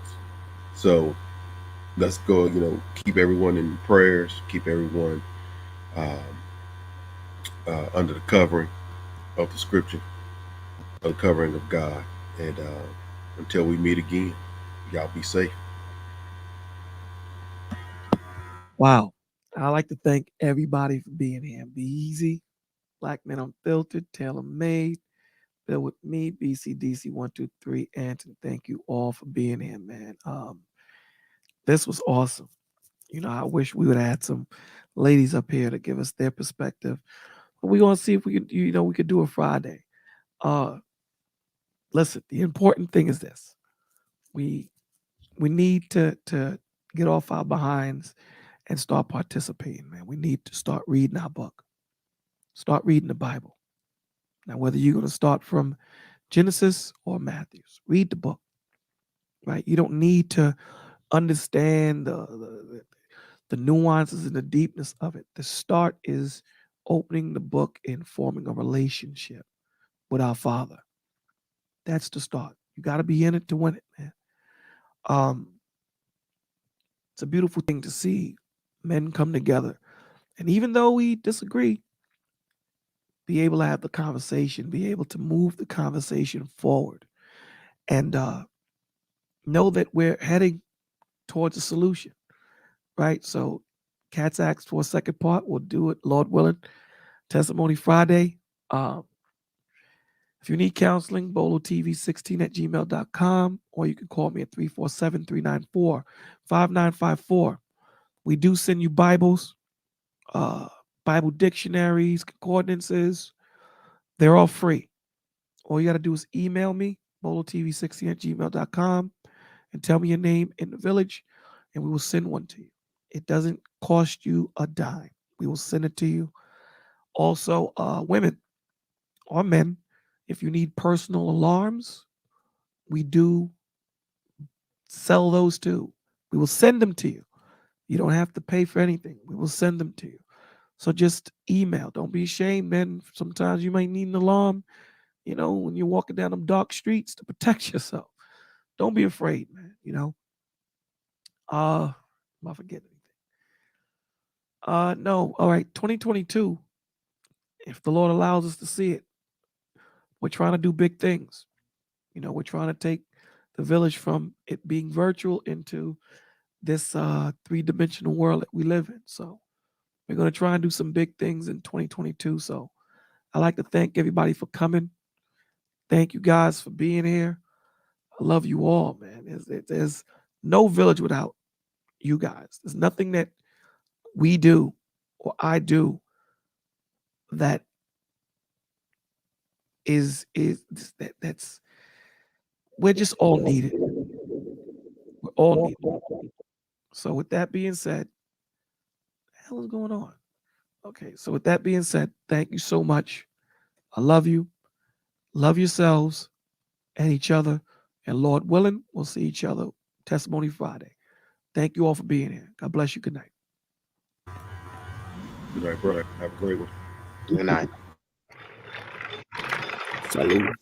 S21: So let's go, keep everyone in prayers, keep everyone under the covering of the scripture, the covering of God. And until we meet again, y'all be safe.
S8: Wow. I'd like to thank everybody for being here. Be easy. Black Men Unfiltered, Taylor Made, Bill with me, BCDC 123, Anton. Thank you all for being here, man. This was awesome. I wish we would have had some ladies up here to give us their perspective. But we're gonna see if we could, we could do a Friday. Listen, the important thing is this. We need to get off our behinds and start participating, man. We need to start reading our book. Start reading the Bible. Now, whether you're going to start from Genesis or Matthews, read the book, right? You don't need to understand the nuances and the deepness of it. The start is opening the book and forming a relationship with our Father. That's the start. You got to be in it to win it, man. It's a beautiful thing to see men come together. And even though we disagree, be able to have the conversation, be able to move the conversation forward, and know that we're heading towards a solution, right? So Cats asked for a second part. We'll do it, Lord willing. Testimony Friday. If you need counseling, bolotv16@gmail.com, or you can call me at 347-394-5954. We do send you Bibles, Bible dictionaries, concordances. They're all free. All you got to do is email me, bolotv16@gmail.com, and tell me your name in the village, and we will send one to you. It doesn't cost you a dime. We will send it to you. Also, women or men, if you need personal alarms, we do sell those too. We will send them to you. You don't have to pay for anything. We will send them to you. So just email. Don't be ashamed, man. Sometimes you might need an alarm, you know, when you're walking down them dark streets to protect yourself. Don't be afraid, man. You know. Am I forgetting anything? No. All right. 2022. If the Lord allows us to see it, we're trying to do big things. You know, we're trying to take the village from it being virtual into this three-dimensional world that we live in. So we're going to try and do some big things in 2022. So I'd like to thank everybody for coming. Thank you guys for being here. I love you all, man. There's no village without you guys. There's nothing that we do or I do that that's we're just all needed. We're all needed. So with that being said, what the hell is going on? Okay, so with that being said, thank you so much. I love you. Love yourselves and each other. And Lord willing, we'll see each other Testimony Friday. Thank you all for being here. God bless you. Good night.
S21: Good night, bro. Have a great one.
S18: Good night.
S20: Salud.